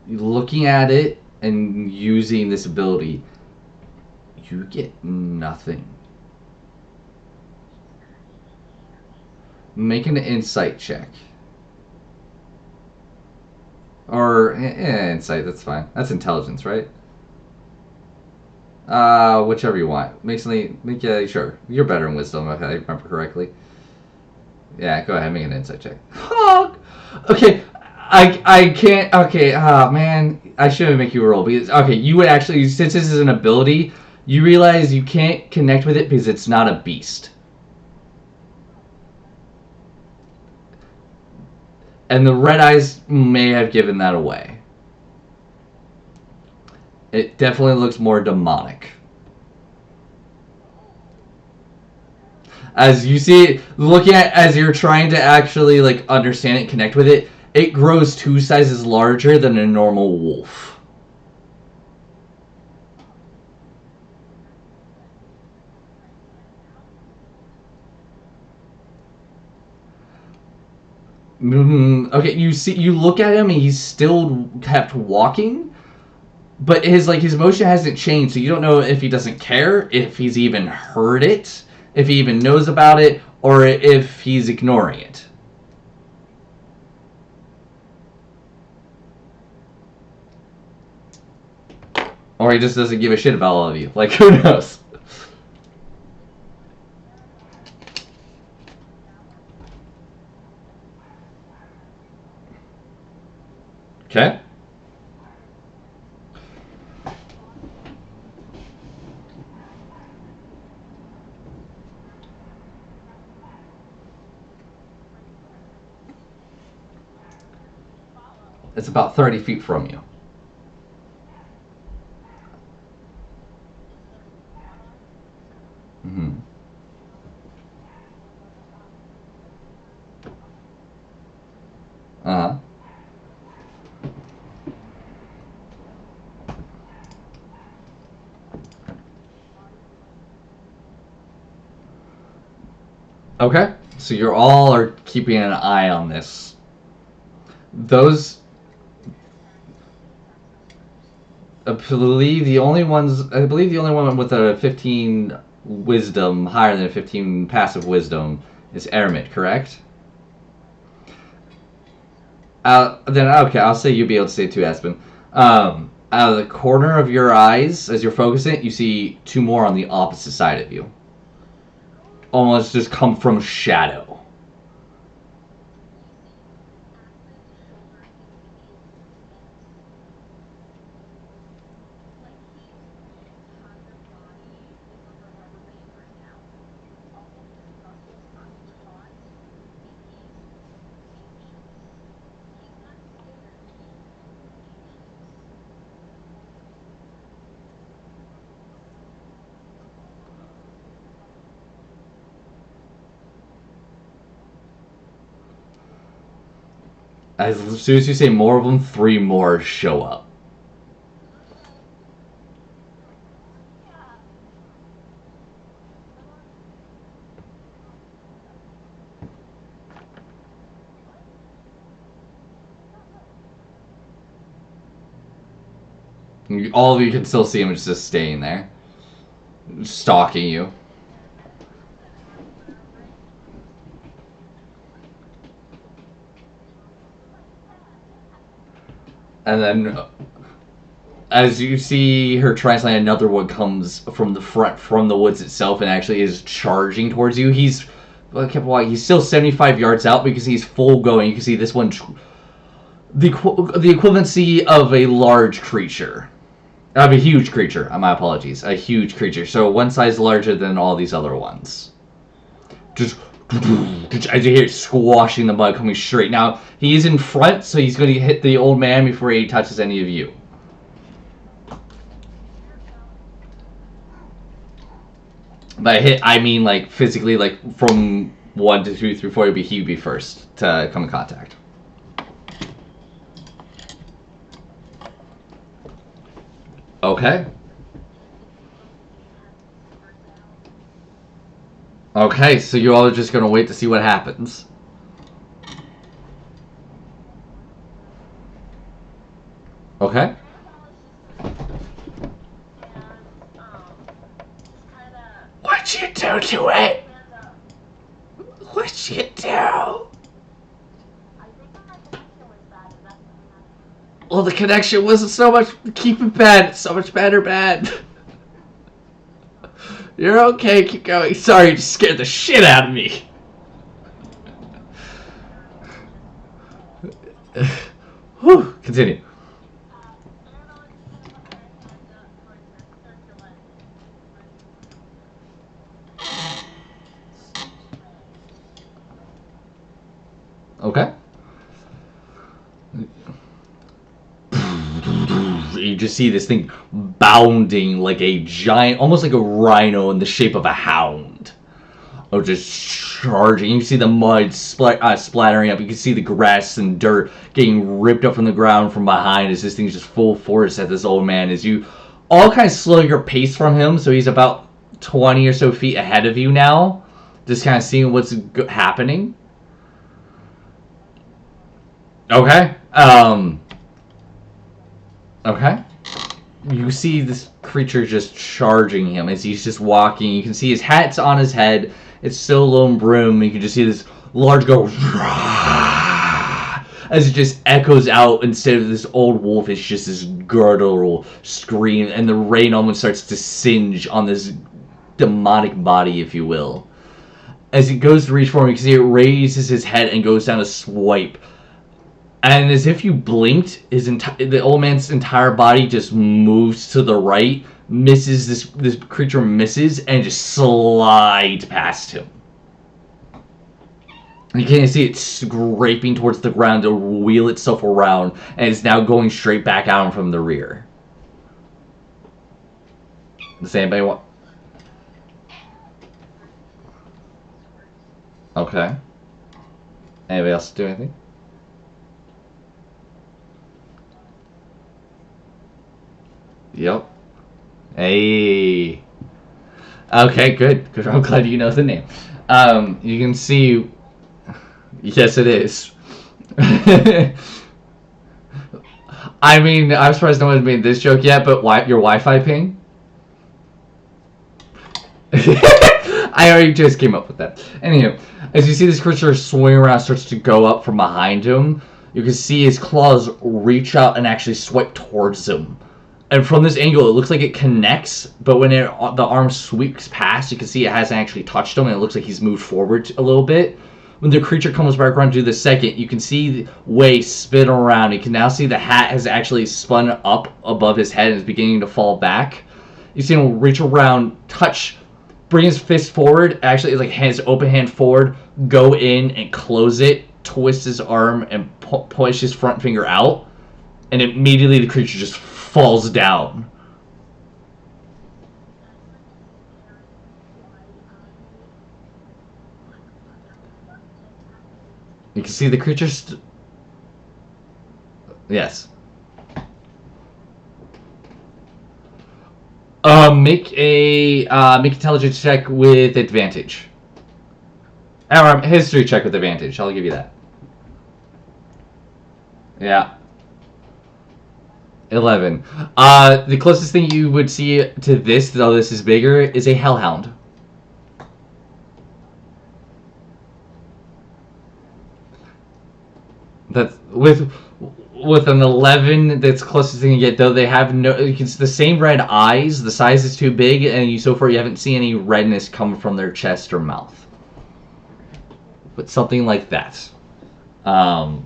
Looking at it and using this ability, you get nothing. Make an insight check. Or insight, that's fine. That's intelligence, right? Whichever you want. Sure. You're better in wisdom, if I remember correctly. Yeah, go ahead, make an insight check. Okay, I can't. Okay, man, I shouldn't make you roll because you would actually, since this is an ability, you realize you can't connect with it because it's not a beast. And the red eyes may have given that away. It definitely looks more demonic. As you see it, looking at as you're trying to actually like understand it, connect with it, it grows 2 sizes larger than a normal wolf. Okay, you look at him and he's still kept walking, but his motion hasn't changed, so you don't know if he doesn't care, if he's even heard it, if he even knows about it, or if he's ignoring it. Or he just doesn't give a shit about all of you. Like, who knows? Okay. It's about 30 feet from you. Mm-hmm. Uh-huh. Okay. So you're all are keeping an eye on this. Those... I believe the only one with a 15 wisdom, higher than 15 passive wisdom, is Eremit, correct? Then okay, I'll say you'll be able to say 2, Aspen. Out of the corner of your eyes, as you're focusing, you see 2 more on the opposite side of you. Almost just come from shadow. As soon as you say more of them, 3 more show up. All of you can still see him just staying there, stalking you. And then, as you see her translate, another one comes from the front, from the woods itself, and actually is charging towards you. He's still 75 yards out because he's full going. You can see this one, the equivalency of a large creature. Of a huge creature. My apologies. A huge creature. So one size larger than all these other ones. Just as you hear it squashing the mud coming straight. Now, he is in front, so he's going to hit the old man before he touches any of you. By hit, I mean like physically, like from 1 to 2 through 4, he'd be first to come in contact. Okay. Okay, so you all are just gonna wait to see what happens. Okay. What'd you do to it? What'd you do? Well, the connection wasn't so much keep it bad, it's so much better bad. You're okay, keep going. Sorry, you just scared the shit out of me. Whew, continue. Okay. You just see this thing bounding like a giant, almost like a rhino in the shape of a hound. Oh, just charging. You see the mud splattering up. You can see the grass and dirt getting ripped up from the ground from behind as this thing's just full force at this old man. As you all kind of slow your pace from him, so he's about 20 or so feet ahead of you now. Just kind of seeing what's happening. Okay. Okay. You see this creature just charging him as he's just walking. You can see his hat's on his head. It's still low and broom. You can just see this large go as it just echoes out. Instead of this old wolf, it's just this guttural scream, and the rain almost starts to singe on this demonic body, if you will. As it goes to reach for him, you can see it raises his head and goes down to swipe. And as if you blinked, the old man's entire body just moves to the right, misses this creature misses, and just slides past him. You can see it scraping towards the ground to wheel itself around, and it's now going straight back out from the rear. Does anybody want? Okay. Anybody else do anything? Yep. Hey. Okay, good. Good. I'm glad you know the name. You can see. Yes, it is. I mean, I'm surprised no one's made this joke yet, but your Wi-Fi ping? I already just came up with that. Anywho, as you see this creature swing around, starts to go up from behind him, you can see his claws reach out and actually swipe towards him. And from this angle, it looks like it connects, but when the arm sweeps past, you can see it hasn't actually touched him, and it looks like he's moved forward a little bit. When the creature comes back around to the second, you can see the way spin around. You can now see the hat has actually spun up above his head and is beginning to fall back. You see him reach around, touch, bring his fist forward, actually like his open hand forward, go in and close it, twist his arm and push his front finger out, and immediately the creature just falls down. You can see the creature yes. Make intelligence check with advantage. Or history check with advantage. I'll give you that. Yeah. 11. The closest thing you would see to this, though this is bigger, is a hellhound. That's with with an 11, that's closest thing you get. Though they have no, it's the same red eyes. The size is too big, and you so far you haven't seen any redness come from their chest or mouth. But something like that,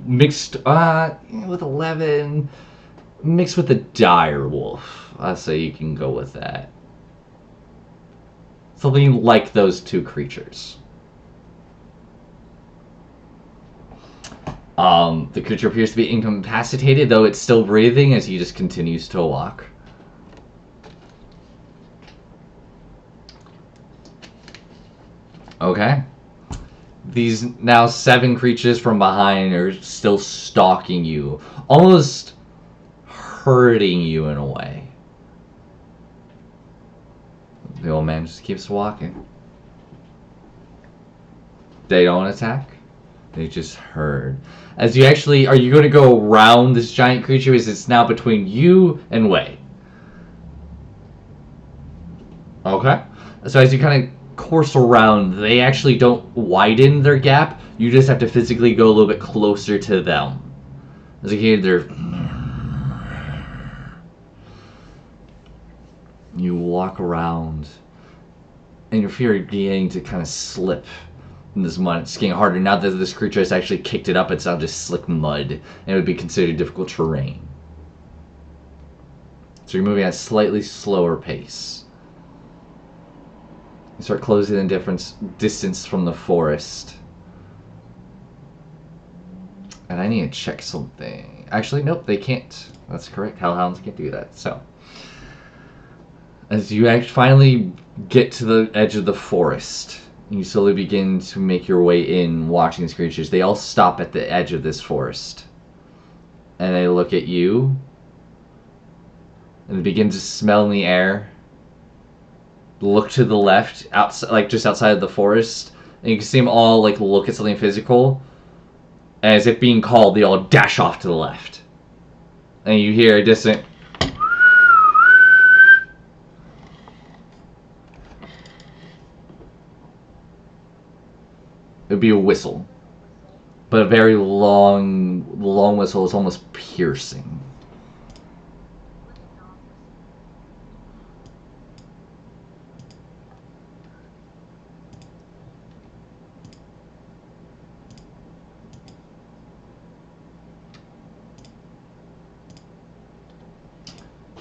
mixed with 11, mixed with a dire wolf. I say you can go with that. Something like those two creatures. The creature appears to be incapacitated, though it's still breathing as he just continues to walk. Okay. These now 7 creatures from behind are still stalking you, almost hurting you in a way. The old man just keeps walking. They don't attack. They just herd. As you actually, are you going to go around this giant creature? Is it's now between you and Wei? Okay. So as you kind of course around, they actually don't widen their gap. You just have to physically go a little bit closer to them. As you hear their... You walk around, and your fear beginning to kind of slip in this mud. It's getting harder now that this creature has actually kicked it up. It's now just slick mud, and it would be considered difficult terrain. So you're moving at a slightly slower pace. You start closing the distance from the forest. And I need to check something. Actually, nope, they can't. That's correct. Hellhounds can't do that. So, as you finally get to the edge of the forest, you slowly begin to make your way in, watching these creatures. They all stop at the edge of this forest. And they look at you. And they begin to smell in the air. Look to the left, outside, like just outside of the forest. And you can see them all like look at something physical. And as if being called, they all dash off to the left. And you hear a distant... It would be a whistle. But a very long whistle is almost piercing.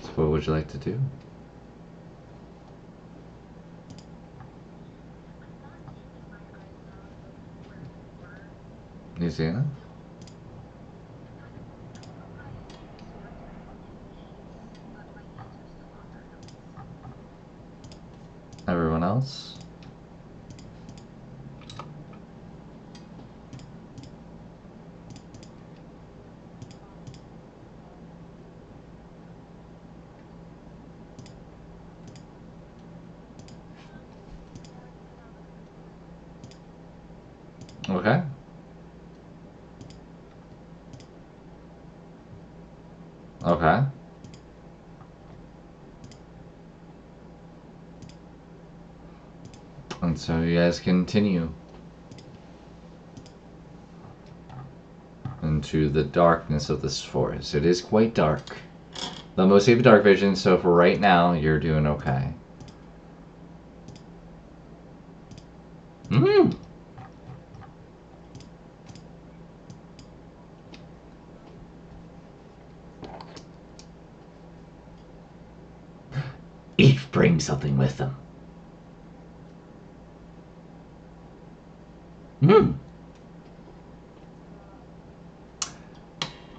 So what would you like to do? Louisiana? Everyone else? Okay. Okay. And so you guys continue into the darkness of this forest. It is quite dark. Though most of you have dark vision, so for right now, you're doing okay. Each brings something with them.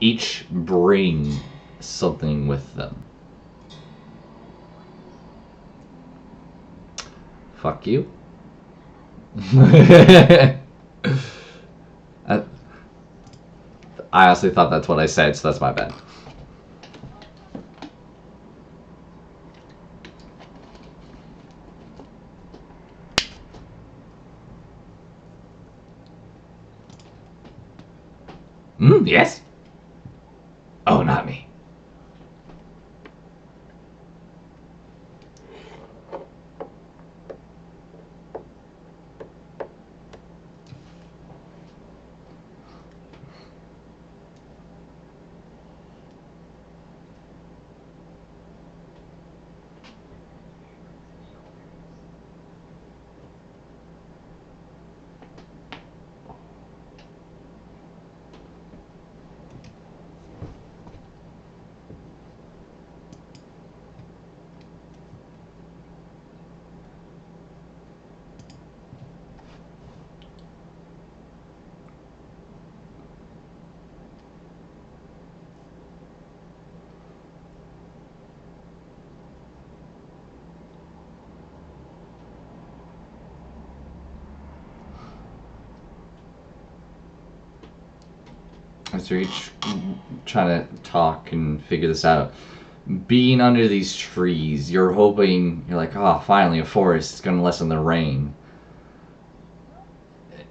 Each bring something with them. Fuck you. I honestly thought that's what I said, so that's my bad. Yes? Oh, not me. as you're each trying to talk and figure this out, being under these trees, you're hoping, you're like, oh, finally a forest is going to lessen the rain.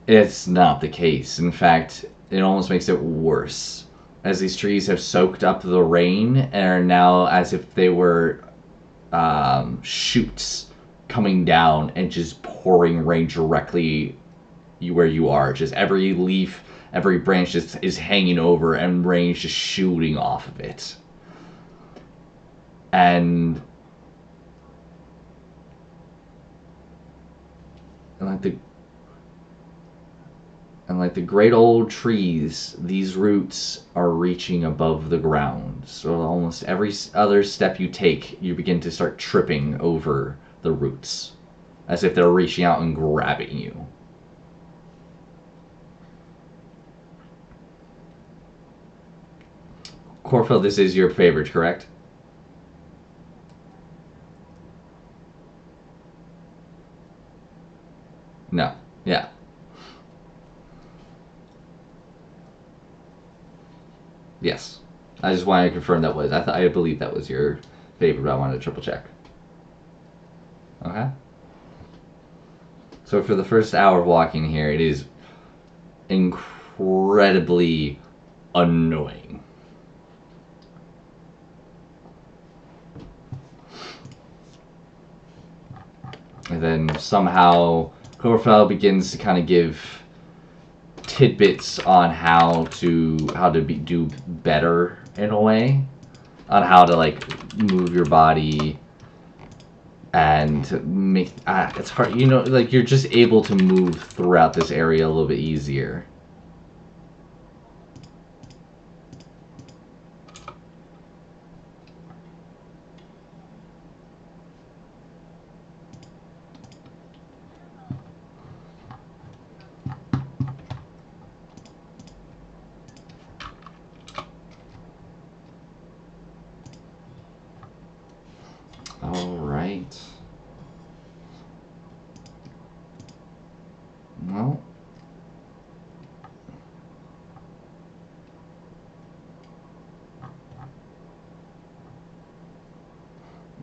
It's not the case. In fact, it almost makes it worse, as these trees have soaked up the rain and are now as if they were shoots coming down and just pouring rain directly where you are. Just every leaf, every branch just is hanging over and rain's just shooting off of it. And like the great old trees, these roots are reaching above the ground. So almost every other step you take, you begin to start tripping over the roots, as if they're reaching out and grabbing you. Corfield, this is your favorite, correct? No. Yeah. Yes. I just wanted to confirm that was. I believe that was your favorite, but I wanted to triple check. Okay. So for the first hour of walking here, it is incredibly annoying. And then somehow Corfell begins to kind of give tidbits on how to do better in a way, on how to like move your body and make it's hard, you know, like you're just able to move throughout this area a little bit easier. All right. Well,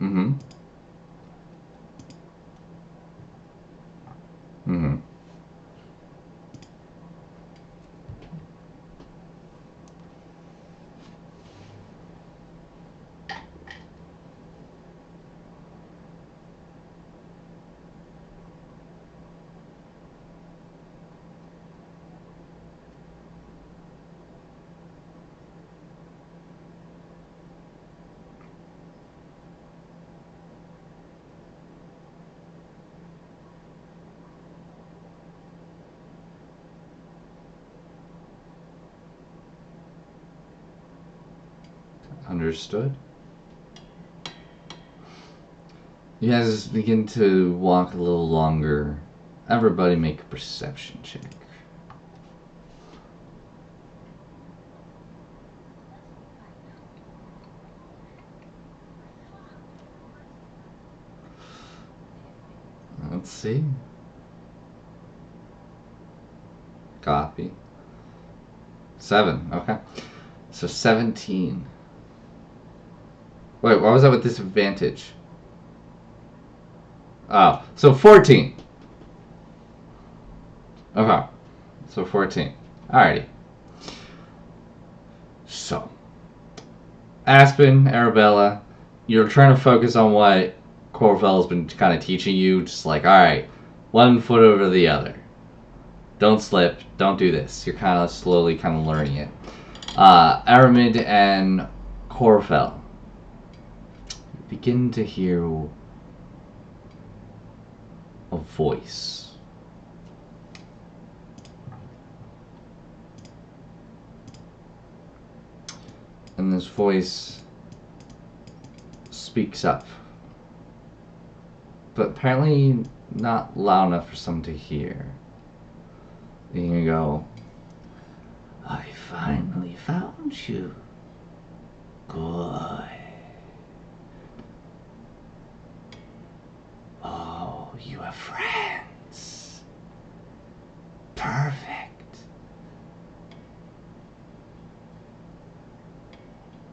mm-hmm. Mm-hmm. Understood. You guys begin to walk a little longer. Everybody make a perception check. Let's see. Copy. 7. Okay. So 17. Wait, why was that with disadvantage? Oh, so 14. Okay. So 14. Alrighty. So, Aspen, Arabella, you're trying to focus on what Corvell's been kind of teaching you. Just like, alright, one foot over the other. Don't slip. Don't do this. You're kind of slowly kind of learning it. Aramid and Corfell, you begin to hear a voice. And this voice speaks up. But apparently not loud enough for someone to hear. And you go, I finally found you. Good. Oh, you have friends. Perfect.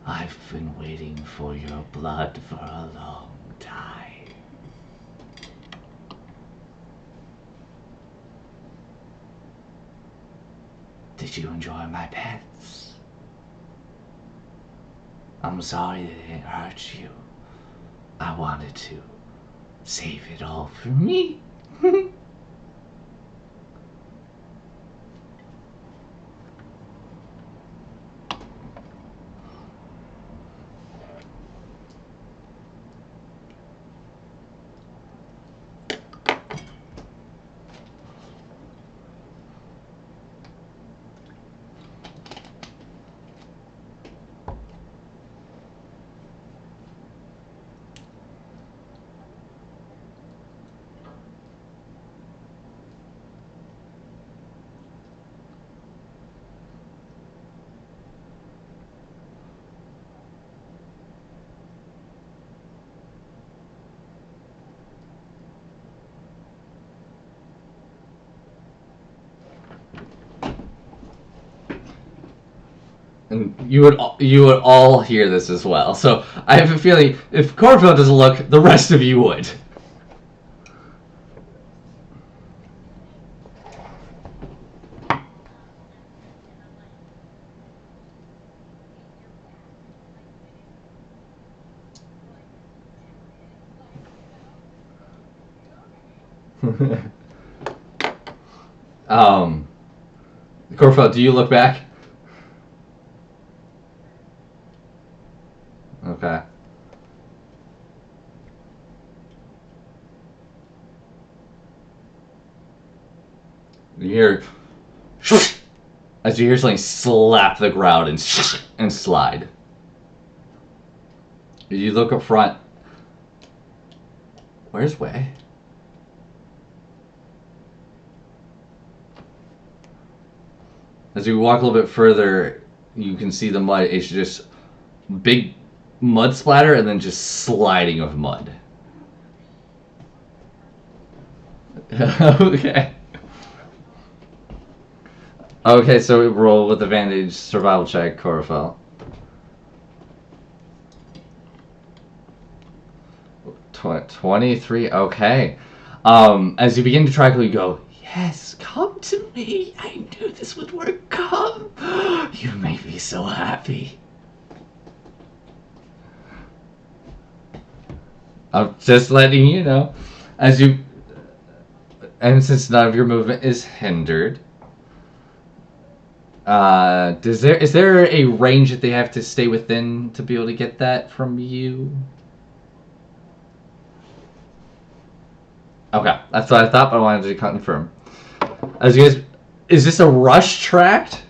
I've been waiting for your blood for a long time. Did you enjoy my pets? I'm sorry that it hurt you. I wanted to save it all for me. And you would all hear this as well. So I have a feeling if Corfield doesn't look, the rest of you would. Corfield, do you look back? Okay. You hear as you hear something slap the ground and slide. You look up front. Where's Way? As you walk a little bit further, you can see the mud. It's just big mud splatter and then just sliding of mud. Okay. Okay, so we roll with advantage survival check, Corafel. 23, okay. As you begin to tranquilly go, yes, come to me. I knew this would work. Come. You make me so happy. I'm just letting you know. As you... And since none of your movement is hindered, is there a range that they have to stay within to be able to get that from you? Okay, that's what I thought, but I wanted to confirm. As you guys, is this a rush tract?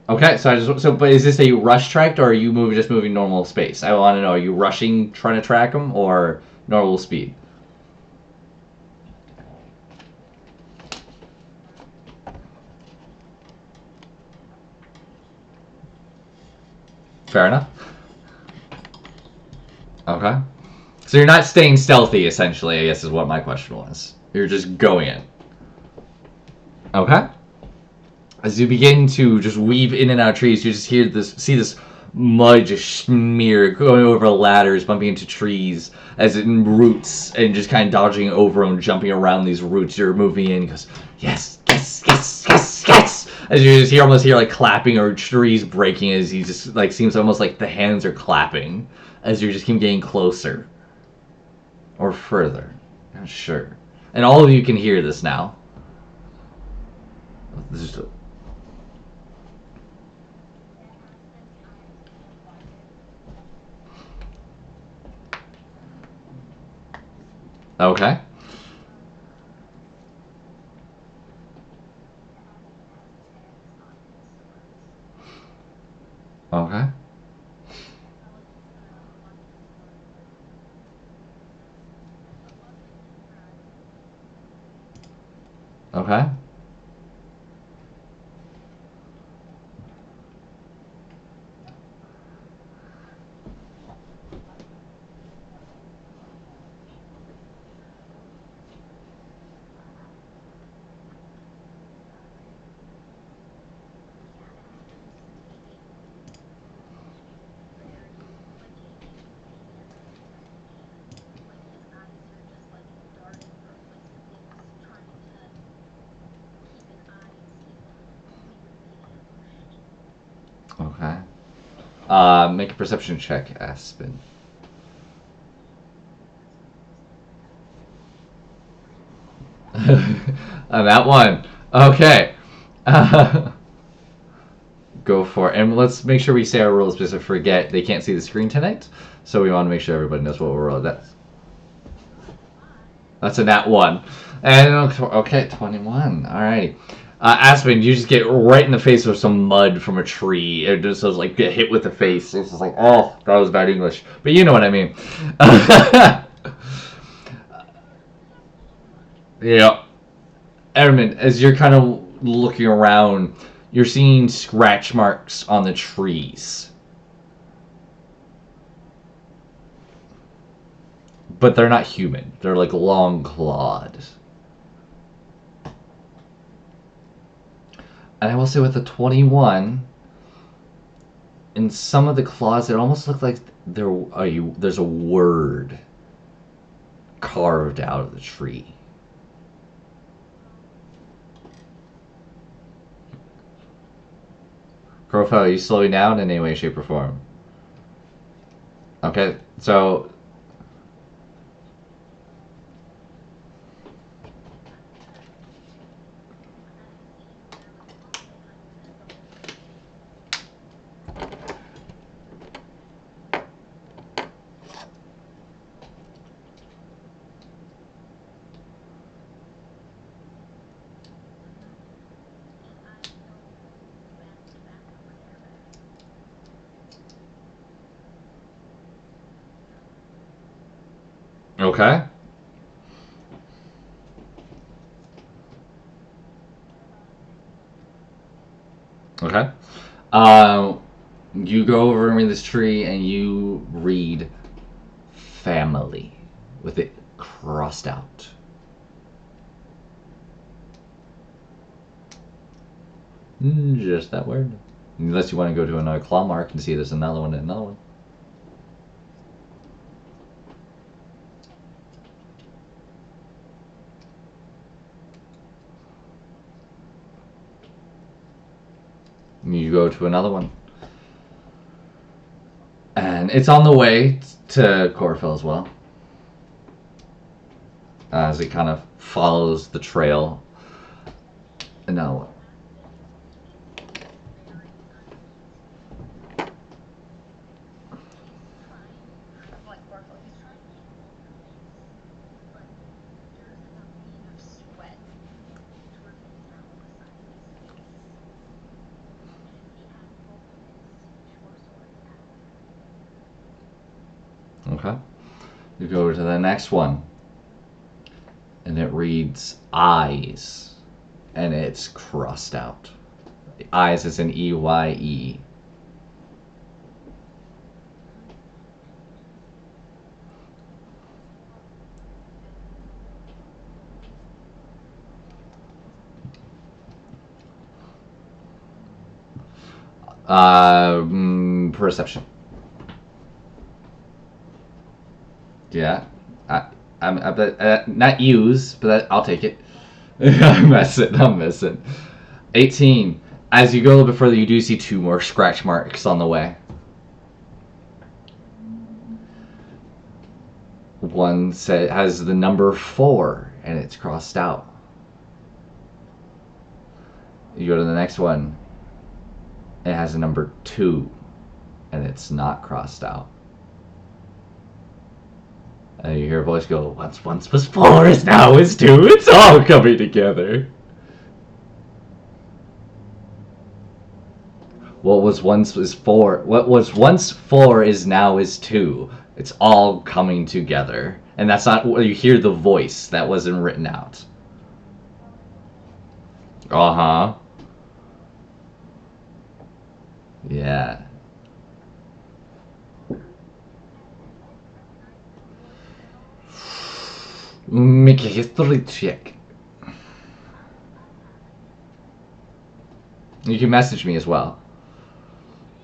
Okay, but is this a rush tract, or are you just moving normal space? I want to know, are you rushing, trying to track them, or normal speed? Fair enough. Okay. So you're not staying stealthy, essentially, I guess is what my question was. You're just going in. Okay. As you begin to just weave in and out of trees, you just see this mud just smear going over ladders, bumping into trees, as it roots, and just kind of dodging over them, jumping around these roots. You're moving in, goes, yes, yes, yes, yes, yes. As you just almost hear like clapping or trees breaking, as he just like seems almost like the hands are clapping, as you just keep getting closer or further. Not sure. And all of you can hear this now. This is okay. Okay. Okay. Okay. Make a perception check, Aspen. On that one. Okay. Go for it. And let's make sure we say our rules because I forget they can't see the screen tonight. So we want to make sure everybody knows what we're rolling. That's a nat 1. And okay, 21. Alrighty. Aspen, you just get right in the face with some mud from a tree. It just was like get hit with the face. It's just like, oh, that was bad English. But you know what I mean. Yeah. Ermin, as you're kind of looking around, you're seeing scratch marks on the trees. But they're not human. They're like long clawed. And I will say with the 21, in some of the claws, it almost looked like there's a word carved out of the tree. Crowfell, are you slowing down in any way, shape, or form? Okay, so... Okay. Okay. You go over in this tree and you read family with it crossed out. Just that word. Unless you want to go to another claw mark and see there's another one and another one. You go to another one. And it's on the way to Corfell as well. As it kind of follows the trail. Another one. Okay. You go over to the next one. And it reads eyes. And it's crossed out. Eyes is an EYE. Perception. Yeah. I'm not use, but I'll take it. I'm messing. 18. As you go a little bit further, you do see 2 more scratch marks on the way. One has the number 4, and it's crossed out. You go to the next one. It has a number 2, and it's not crossed out. And you hear a voice go, once was 4 is now is 2. It's all coming together. What was once 4 is now is 2. It's all coming together. And that's not what you hear, the voice that wasn't written out. Uh-huh. Yeah. Make a history check. You can message me as well.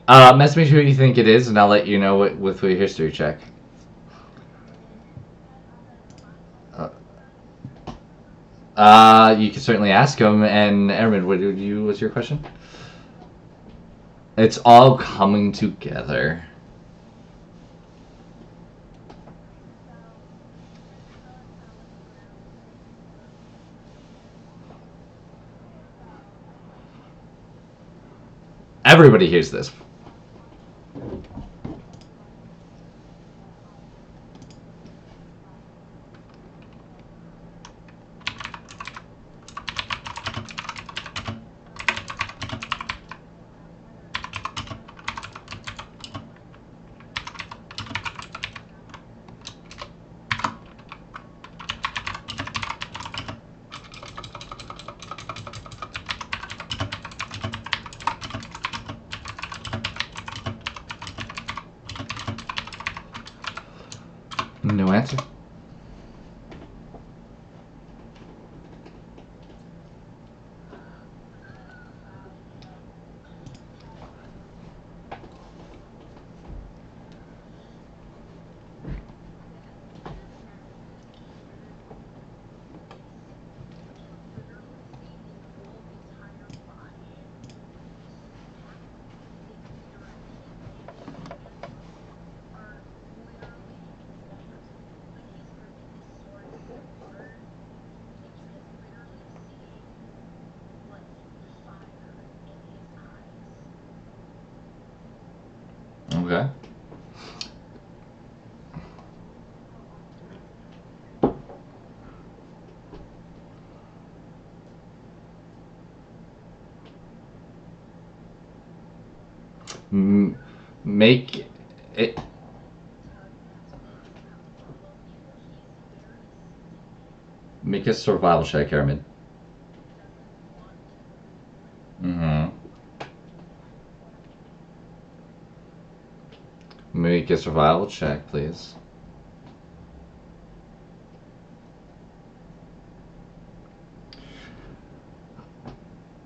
Message me who you think it is, and I'll let you know with your history check. You can certainly ask him. And Ermin, what's your question? It's all coming together. Everybody hears this. No answer. Okay. Make it. Make a survival check, Airman. Mm-hmm. Make a survival check, please.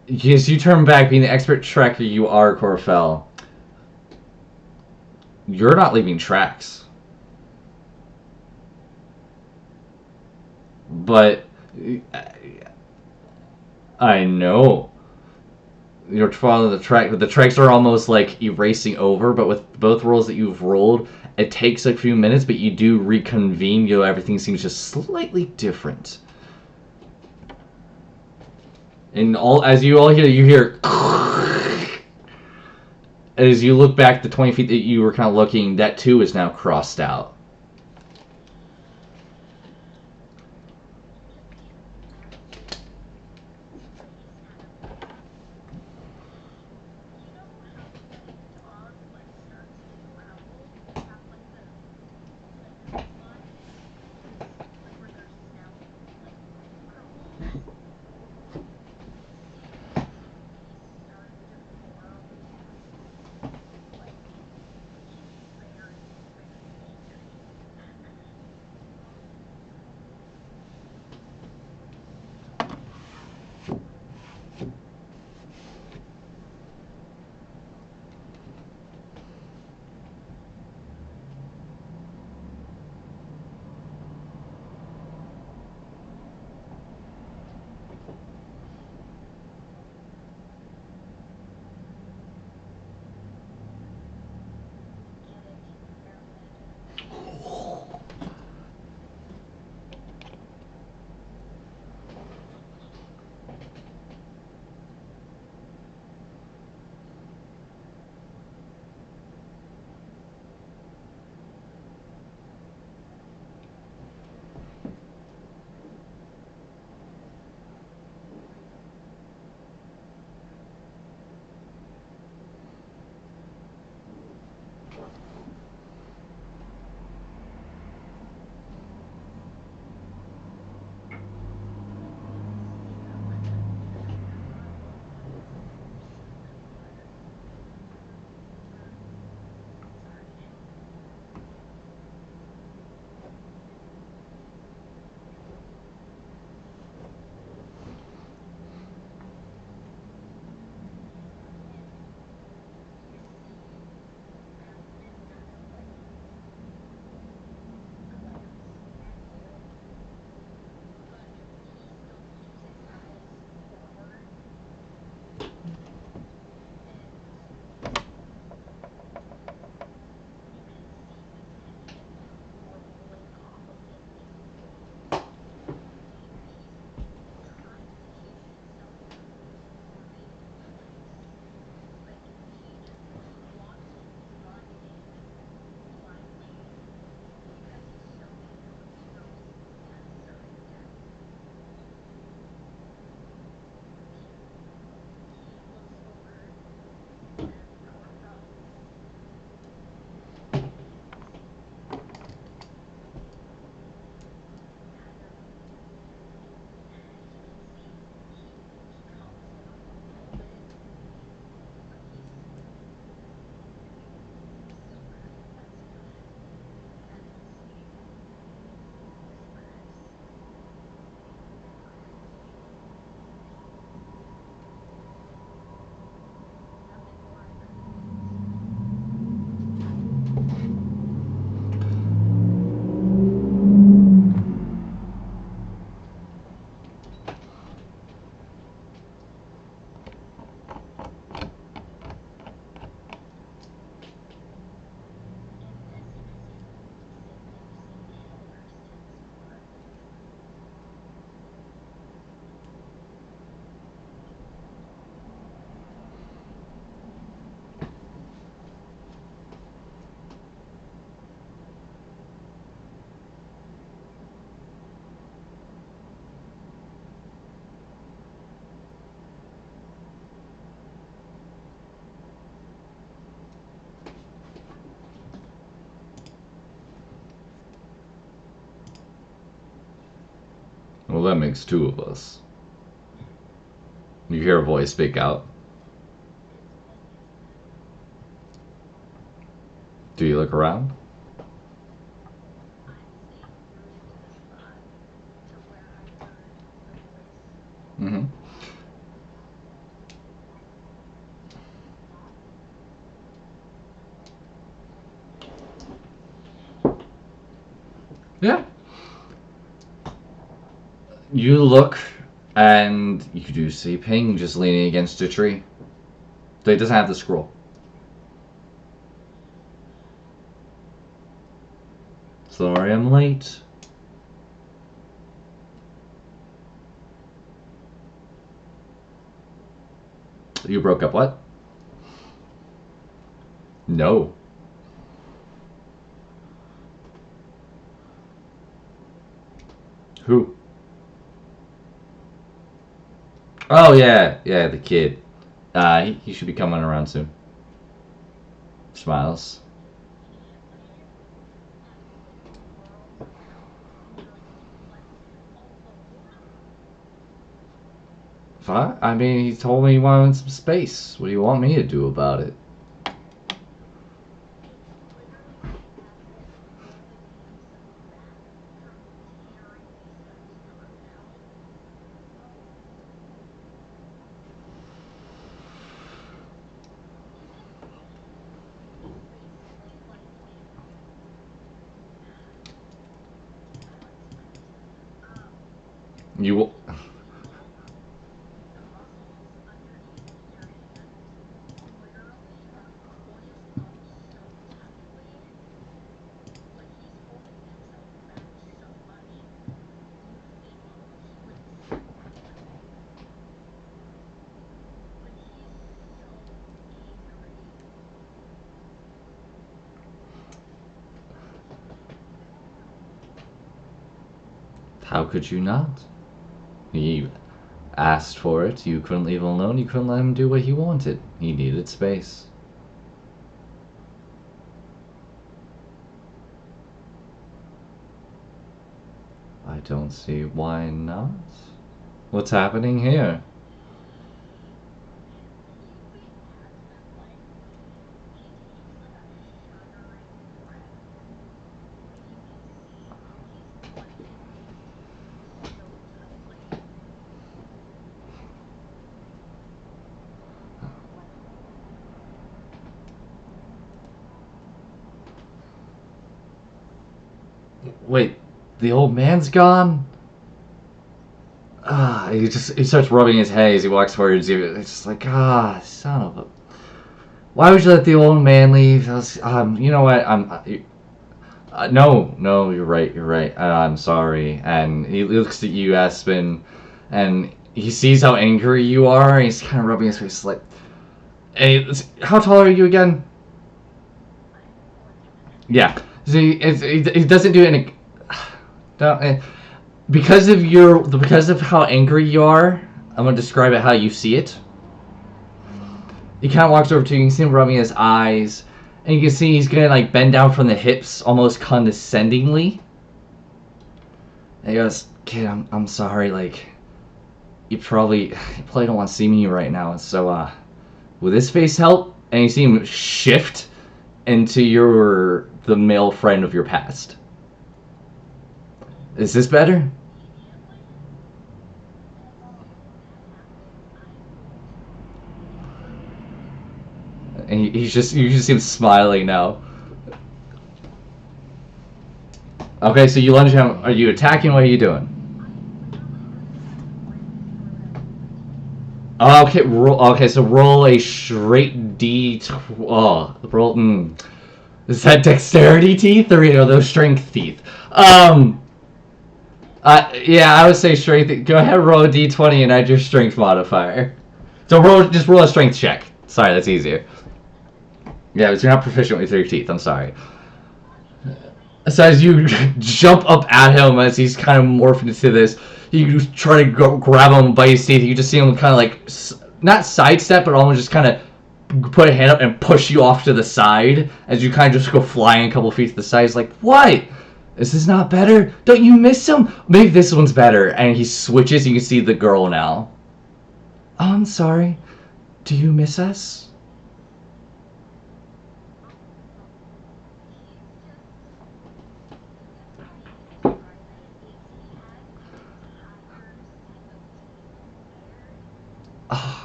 As you turn back, being the expert tracker you are, Corfel, you're not leaving tracks. But I know you're following the track, but the tracks are almost like erasing over. But with both rolls that you've rolled, it takes a few minutes, but you do reconvene. You know, everything seems just slightly different. And all as you all hear, you hear as you look back the 20 feet that you were kind of looking. That too is now crossed out. Well, that makes two of us. You hear a voice speak out. Do you look around? Mm-hmm. Yeah. You look, and you do see Ping just leaning against a tree. So he doesn't have the scroll. Sorry I'm late. You broke up what? No. Who? Oh yeah, the kid. He should be coming around soon. Smiles. Fine. I mean, he told me he wanted some space. What do you want me to do about it? You. How could you not? He asked for it. You couldn't leave him alone. You couldn't let him do what he wanted. He needed space. I don't see why not. What's happening here? Wait, the old man's gone? He starts rubbing his head as he walks towards you. It's just like, son of a. Why would you let the old man leave? You know what? No, you're right. I'm sorry. And he looks at you, Aspen, and he sees how angry you are, and he's kind of rubbing his face like, hey, how tall are you again? Yeah. So he doesn't do it in a. Because of how angry you are, I'm gonna describe it how you see it. He kind of walks over to you. You can see him rubbing his eyes, and you can see he's gonna like bend down from the hips, almost condescendingly. And he goes, "Kid, I'm sorry. Like, you probably don't want to see me right now. So, will this face help?" And you see him shift into the male friend of your past. Is this better? And you just see him smiling now. Okay, so you lunge him. Are you attacking? What are you doing? Okay, so roll a straight D. Roll. Is that dexterity teeth or are those strength teeth? Yeah, I would say strength. Go ahead, roll a D20 and add your strength modifier. So just roll a strength check. Sorry, that's easier. Yeah, but you're not proficient with your teeth. I'm sorry. So as you jump up at him as he's kind of morphed into this, you try to grab him by his teeth. You just see him kind of like not sidestep, but almost just kind of put a hand up and push you off to the side as you kind of just go flying a couple feet to the side. He's like, "What? Is this not better? Don't you miss him? Maybe this one's better. And he switches. You can see the girl now. Oh, I'm sorry. Do you miss us?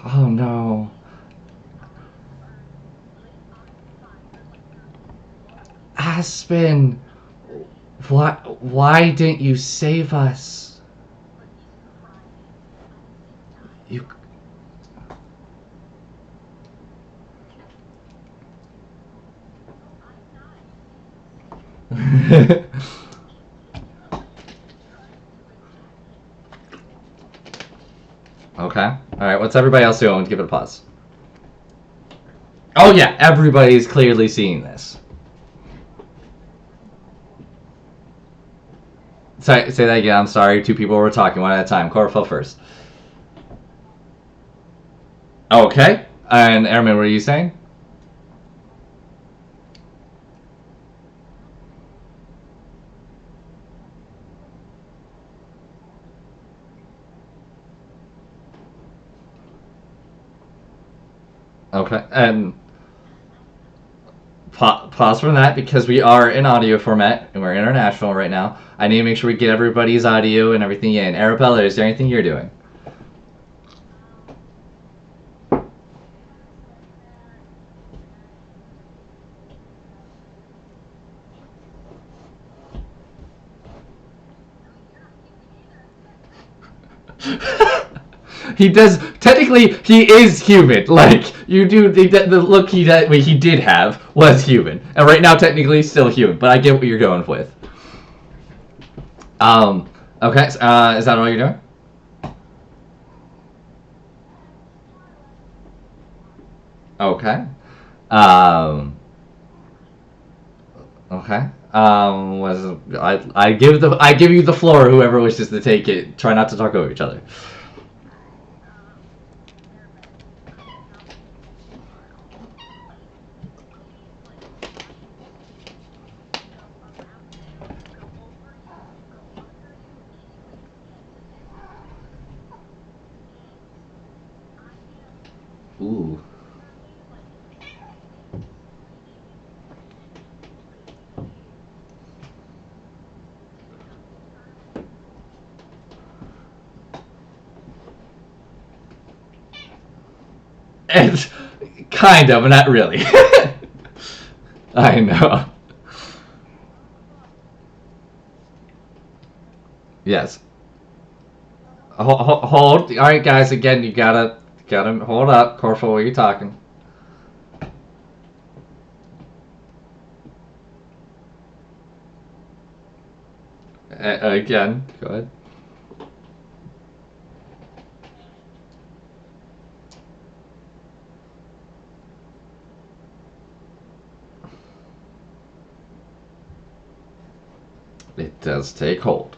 Oh no. Aspen, why didn't you save us? You Okay. Alright, what's everybody else doing? Give it a pause. Oh yeah, everybody's clearly seeing this. Say that again, I'm sorry. Two people were talking one at a time. Cora fell first. Okay. And Airman, what are you saying? Okay. And pause from that because we are in audio format and we're international right now. I need to make sure we get everybody's audio and everything in. Arabella, is there anything you're doing? He does. Technically, he is human. Like you do, the look he did have was human, and right now, technically, he's still human. But I get what you're going with. Okay. Is that all you're doing? Okay. Okay. I give you the floor. Whoever wishes to take it. Try not to talk over each other. Ooh. It's kind of, but not really. I know. Yes. Hold. All right, guys. Again, you gotta hold up. Corfu, what are you talking? Again, go ahead. It does take hold.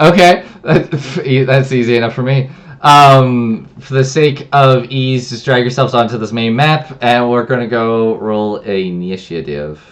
Okay, that's easy enough for me. For the sake of ease, just drag yourselves onto this main map, and we're gonna go roll initiative.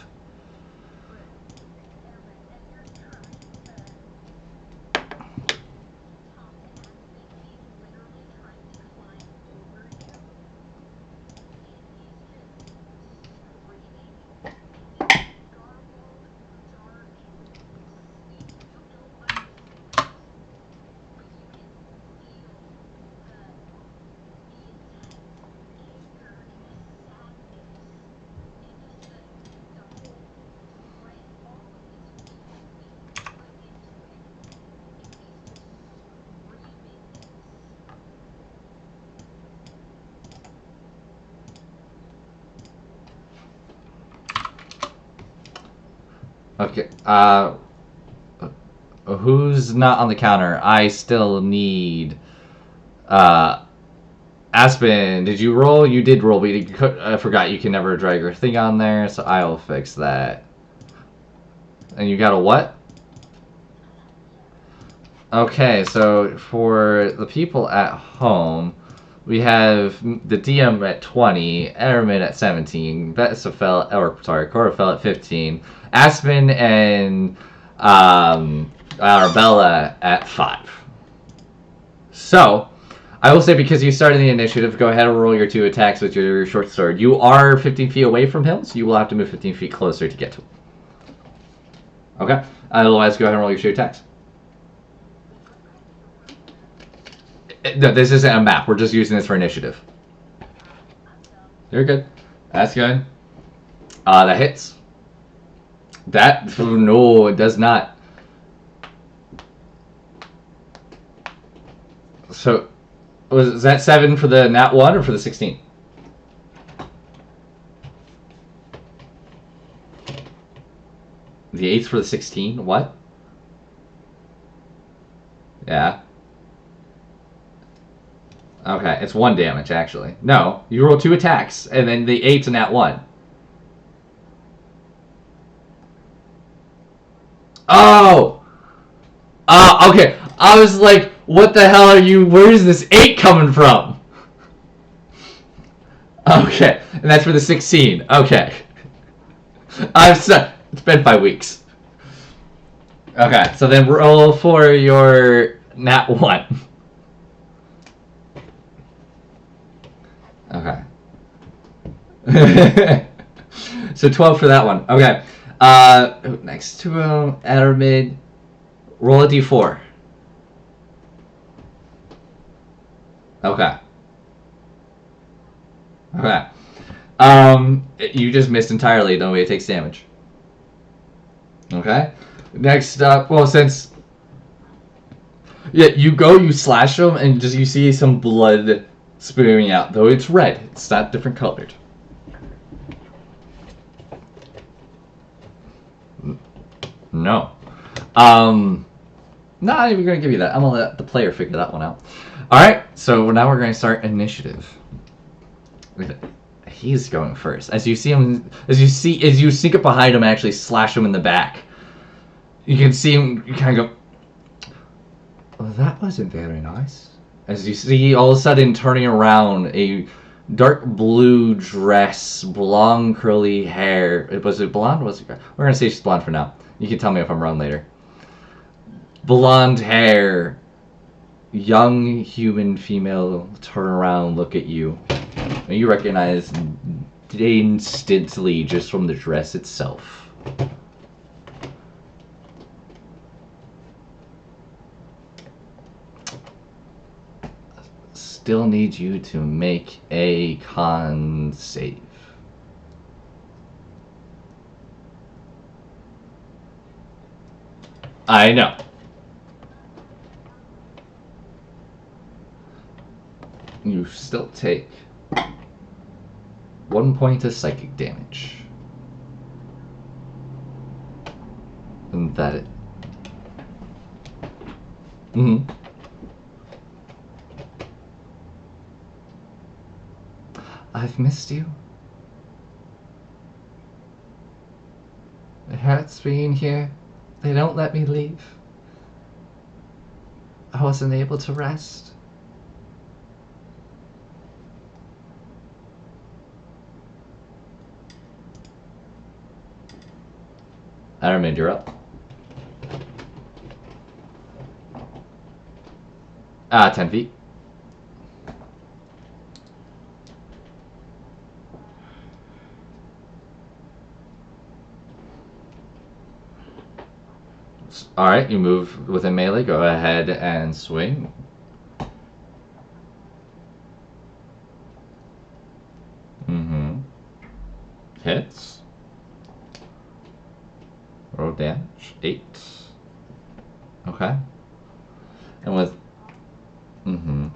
Okay. Who's not on the counter? I still need. Aspen, did you roll? You did roll, but I forgot you can never drag your thing on there, so I'll fix that. And you got a what? Okay, so for the people at home, we have the DM at 20, Ermin at 17, Cora fell at 15, Aspen and Arbella at 5. So, I will say because you started the initiative, go ahead and roll your 2 attacks with your short sword. You are 15 feet away from him, so you will have to move 15 feet closer to get to him. Okay? Otherwise, go ahead and roll your 2 attacks. No, this isn't a map. We're just using this for initiative. You're good. That's good. That hits. That, no, it does not. So, was that 7 for the nat 1 or for the 16? The 8's for the 16? What? Yeah. Okay, it's 1 damage, actually. No, you roll 2 attacks, and then the 8's a nat 1. Oh! Okay. I was like, what the hell are you... Where is this 8 coming from? Okay, and that's for the 16. Okay. It's been 5 weeks. Okay, so then roll for your nat 1. Okay. So 12 for that one. Okay. Next to Addermid, roll a d4. Okay. Okay. You just missed entirely. Nobody takes damage. Okay. Next up, well, since you slash them, and you see some blood spewing out. Though it's red, it's not different colored. No. Not even gonna give you that. I'm gonna let the player figure that one out. All right. So now we're gonna start initiative. He's going first. As you sneak up behind him and actually slash him in the back, you can see him kind of go, well, that wasn't very nice. As you see all of a sudden turning around, a dark blue dress, blonde curly hair. Was it blonde? We're going to say she's blonde for now. You can tell me if I'm wrong later. Blonde hair, young human female, turn around, look at you. And you recognize instantly just from the dress itself. Still need you to make a con save. I know. You still take 1 point of psychic damage. And that it. Mm-hmm. I've missed you. It hurts being here. They don't let me leave. I wasn't able to rest. Aramin, you're up. 10 feet. Alright, you move within melee. Go ahead and swing. Mm-hmm. Hits. Roll damage. 8. Okay. And with... Mm-hmm.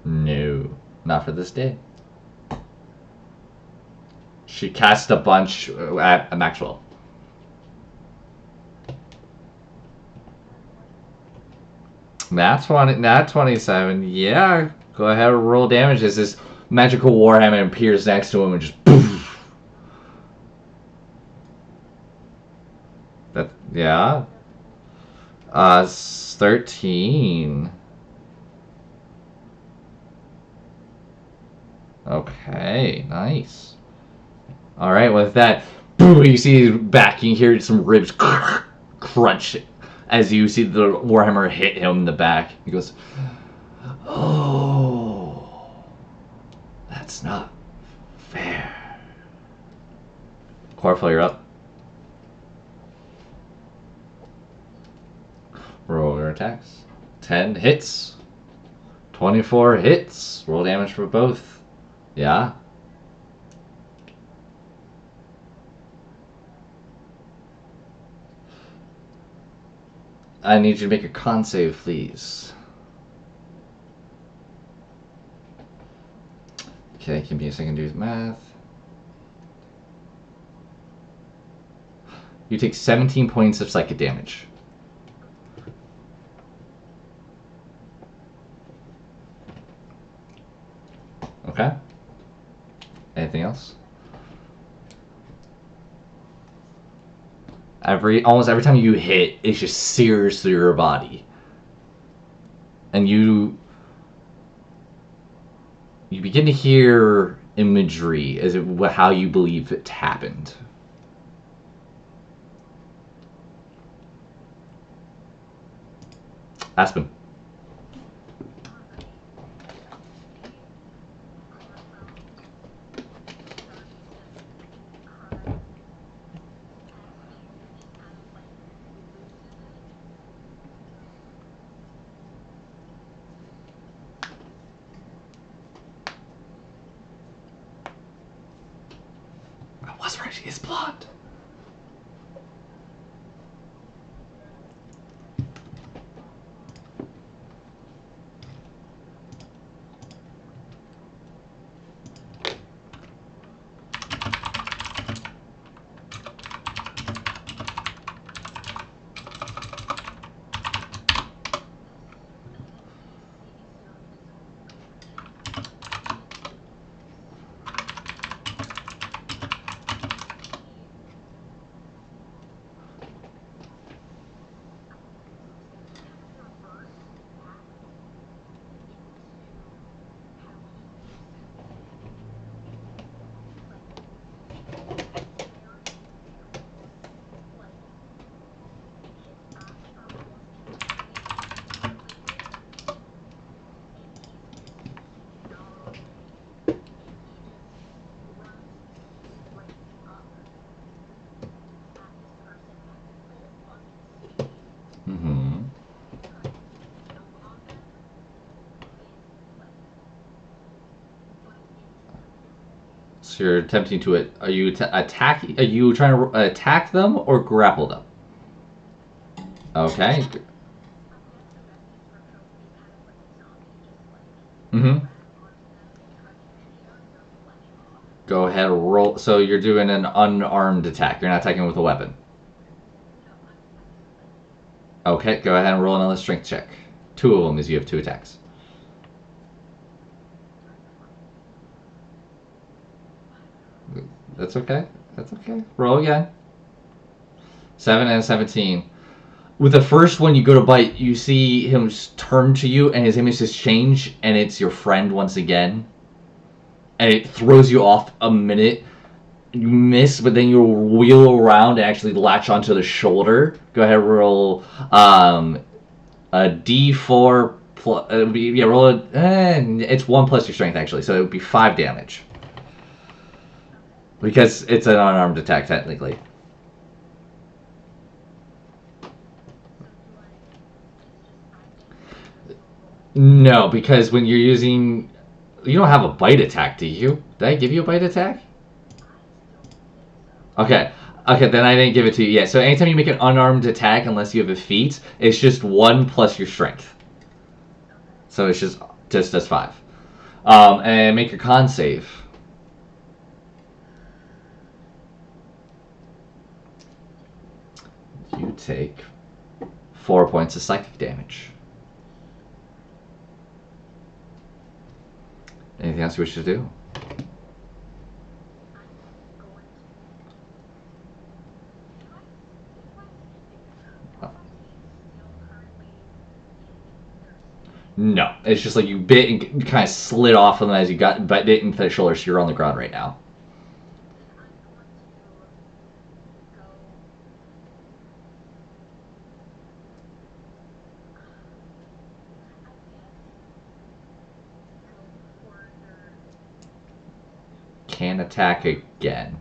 No. Not for this day. She cast a bunch at Maxwell. Nat 27. Yeah, go ahead and roll damage as this magical warhammer appears next to him and just poof. Yeah. 13. Okay, nice. All right, with that, boom, you see his back. You hear some ribs crunch as you see the warhammer hit him in the back. He goes, "Oh, that's not fair." Corfo, you're up. Roll your attacks. 10 hits. 24 hits. Roll damage for both. Yeah. I need you to make a con save, please. Okay, give me a second to do math. You take 17 points of psychic damage. Okay. Anything else? Almost every time you hit, it just sears through your body. And you begin to hear imagery as how you believe it happened. Aspen. I was right, he is blonde. Mm-hmm. So you're attempting to are you attack? Are you trying to attack them or grapple them? Okay. Mm-hmm. Go ahead, roll. So you're doing an unarmed attack. You're not attacking with a weapon. Okay, go ahead and roll another strength check. 2 of them as you have 2 attacks. That's okay. That's okay. Roll again. 7 and 17. With the first one, you go to bite, you see him turn to you, and his image has changed, and it's your friend once again. And it throws you off a minute. You miss, but then you wheel around and actually latch onto the shoulder. Go ahead, roll a D4 plus. Yeah, roll it. It's 1 plus your strength actually, so it would be 5 damage because it's an unarmed attack technically. No, because when you're using, you don't have a bite attack, do you? Did I give you a bite attack? Okay. Okay, then I didn't give it to you yet. So anytime you make an unarmed attack, unless you have a feat, it's just 1 plus your strength. So it's just does 5. And make your con save. You take 4 points of psychic damage. Anything else you wish to do? No, it's just like you bit and kind of slid off of them as you got bit into the shoulder, so you're on the ground right now. Can attack again.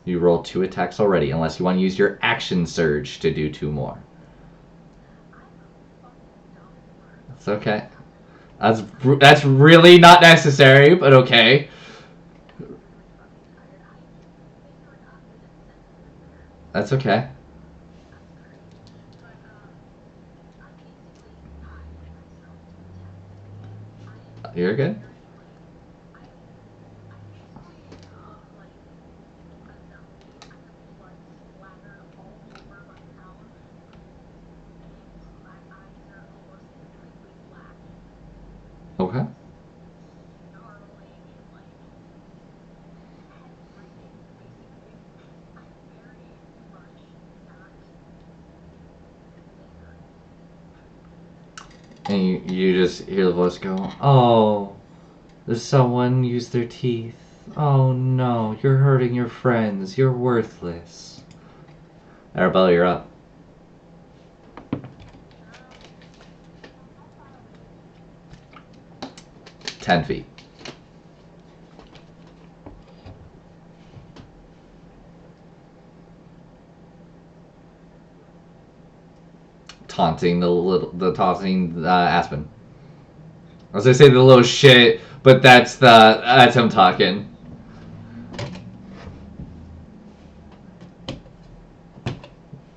You rolled 2 attacks already, unless you want to use your action surge to do 2 more. That's okay. That's really not necessary, but okay. That's okay. You're good. Okay. And you just hear the voice go, "Oh, does someone use their teeth? Oh no, you're hurting your friends. You're worthless." Arabella, you're up. 10 feet. Taunting Aspen. I was gonna say the little shit, but that's him talking.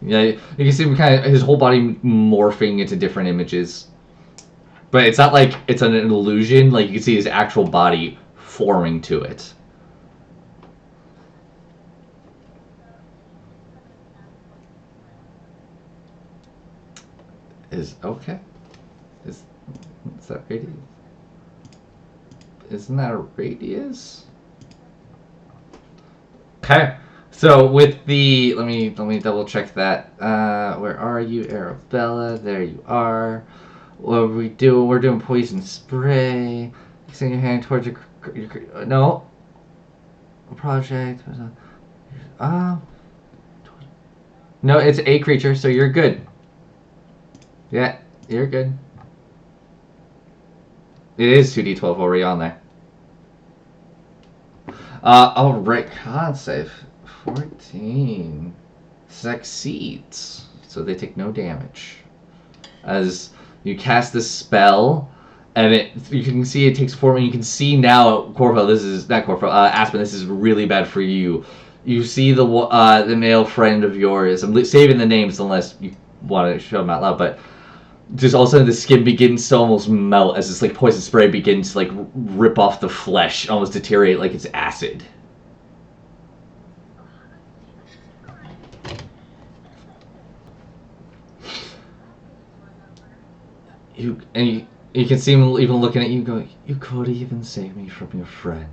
Yeah, you can see him his whole body morphing into different images. But it's not like it's an illusion, like you can see his actual body forming to it. Is that radius? Isn't that a radius? Okay. So with the let me double check that. Where are you, Arabella? There you are. What are we doing? We're doing poison spray. Extend your hand towards your no project. No, it's a creature, so you're good. Yeah, you're good. It is 2d12 already on there. Alright, con save. 14. Succeeds. So they take no damage. As you cast this spell, and you can see it takes form, and you can see now, Corvo, this is, not Corvo, Aspen, this is really bad for you. You see the male friend of yours, I'm saving the names unless you want to show them out loud, but just all of a sudden the skin begins to almost melt as this like poison spray begins to like rip off the flesh, almost deteriorate like it's acid. You can see him even looking at you going, "You could even save me from your friend."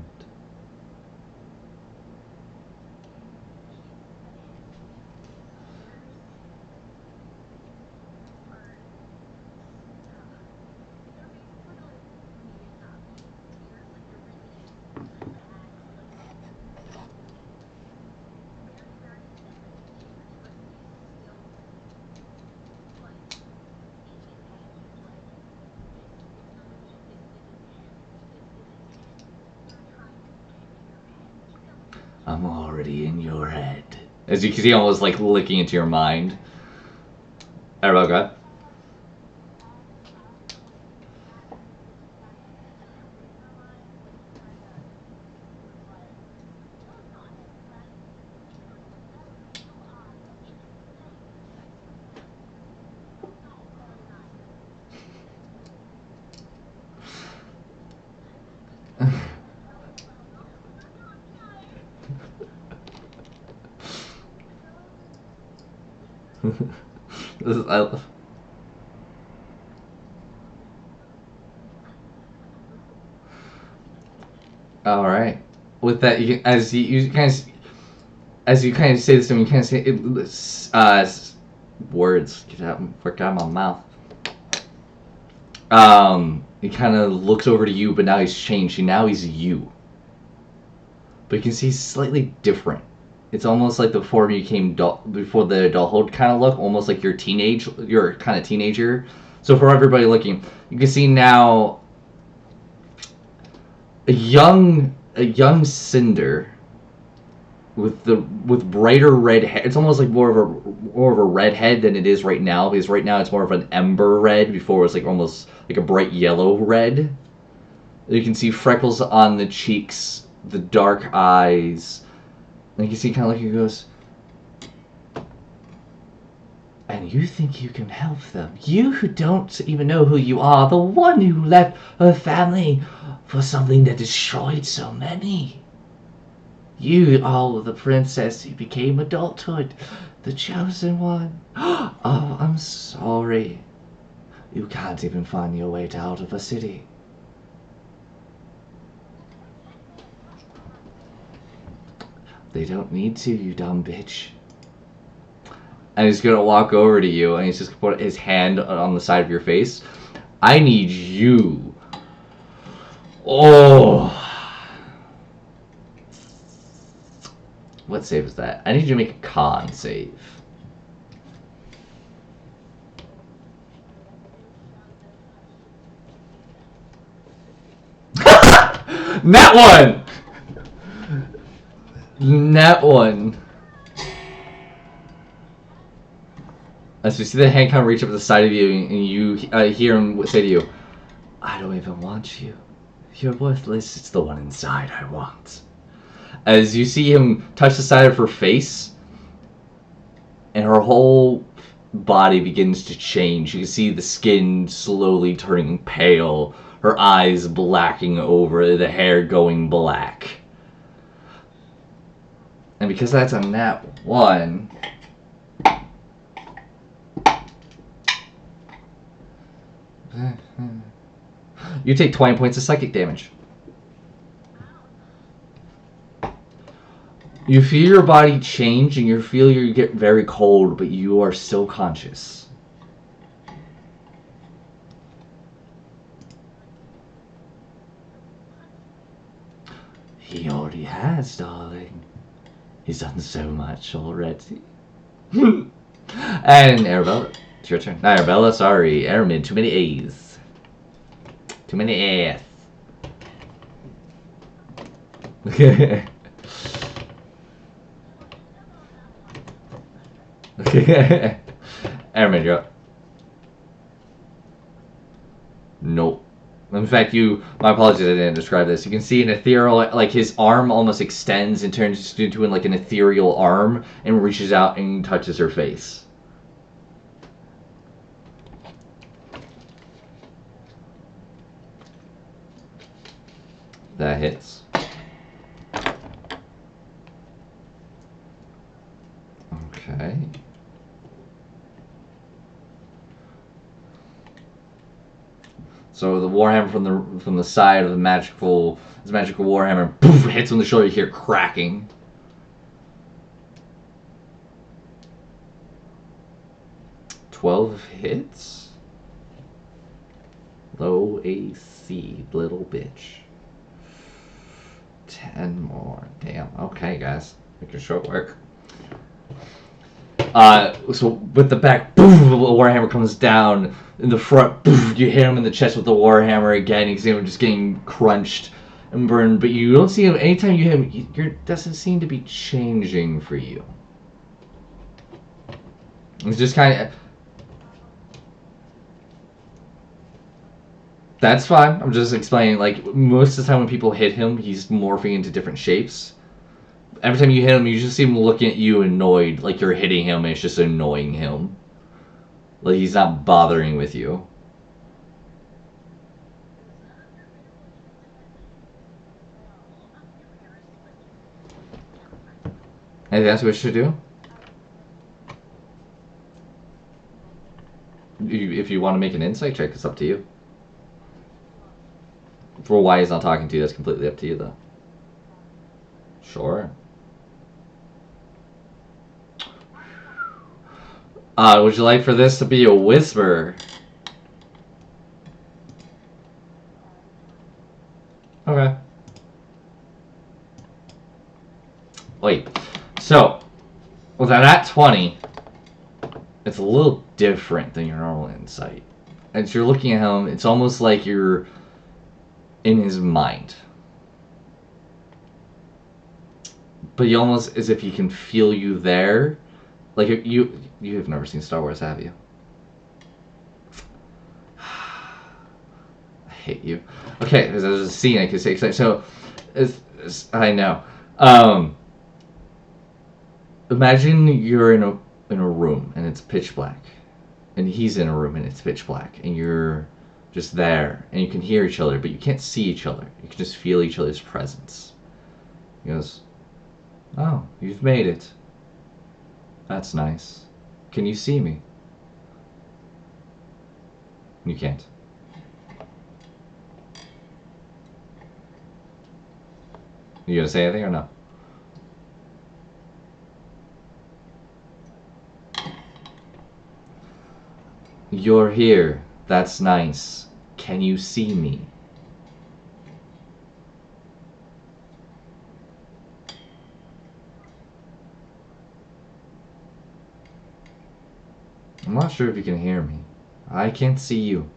I'm already in your head. As you can see, almost like licking into your mind. Everybody, go ahead. This is, all right. With that, you can, as you kind of say this to me, you kind of say words get out my mouth. He kind of looks over to you, but now he's changed. Now he's you. But you can see he's slightly different. It's almost like the form you came before the adulthood kind of look, almost like you're kind of teenager. So for everybody looking, you can see now a young Cinder with brighter red hair. It's almost like more of a red head than it is right now, because right now it's more of an ember red. Before it was like almost like a bright yellow red. You can see freckles on the cheeks, the dark eyes. And you can see kind of like he goes, and you think you can help them? You who don't even know who you are, the one who left her family for something that destroyed so many. You are the princess who became adulthood, the chosen one. Oh, I'm sorry. You can't even find your way out of a city. They don't need to, you dumb bitch. And he's gonna walk over to you, and he's just gonna put his hand on the side of your face. I need you. Oh. What save is that? I need you to make a con save. That one! That one. As you see the hand kind of reach up to the side of you, and you hear him say to you, I don't even want you. You're worthless. It's the one inside I want. As you see him touch the side of her face, and her whole body begins to change. You can see the skin slowly turning pale, her eyes blacking over, the hair going black. And because that's a nat 1, you take 20 points of psychic damage. You feel your body change, and you feel you get very cold, but you are still conscious. He already has, darling. He's done so much already. And Arabella, it's your turn. Not Arabella, sorry. Airman, too many A's. Too many A's. Airman, you're up. Nope. In fact, my apologies, I didn't describe this. You can see an ethereal, like his arm almost extends and turns into like an ethereal arm and reaches out and touches her face. That hits. Okay. So the warhammer from the side of the magical warhammer poof, hits on the shoulder. You hear cracking. "12 hits. Low AC, little bitch. 10 more. Damn. Okay, guys, making short work. So with the back, boom, the warhammer comes down. In the front, boom, you hit him in the chest with the warhammer again. You see him just getting crunched and burned, but you don't see him. Anytime you hit him, it doesn't seem to be changing for you. It's just kind of... That's fine. I'm just explaining. Like, most of the time when people hit him, he's morphing into different shapes. Every time you hit him, you just see him looking at you annoyed, like you're hitting him, and it's just annoying him. Like he's not bothering with you. Anything else we should do? If you want to make an insight check, it's up to you. For why he's not talking to you, that's completely up to you, though. Sure. Would you like for this to be a whisper? Okay. Wait. So, with that 20, it's a little different than your normal insight. As you're looking at him, it's almost like you're in his mind. But you almost as if he can feel you there. Like you have never seen Star Wars, have you? I hate you. Okay, there's a scene I could say. So, I know. Imagine you're in a room and it's pitch black, and he's in a room and it's pitch black, and you're just there, and you can hear each other, but you can't see each other. You can just feel each other's presence. He goes, "Oh, you've made it. That's nice. Can you see me?" You can't. You gonna say anything or no? You're here. That's nice. Can you see me? I'm not sure if you can hear me. I can't see you.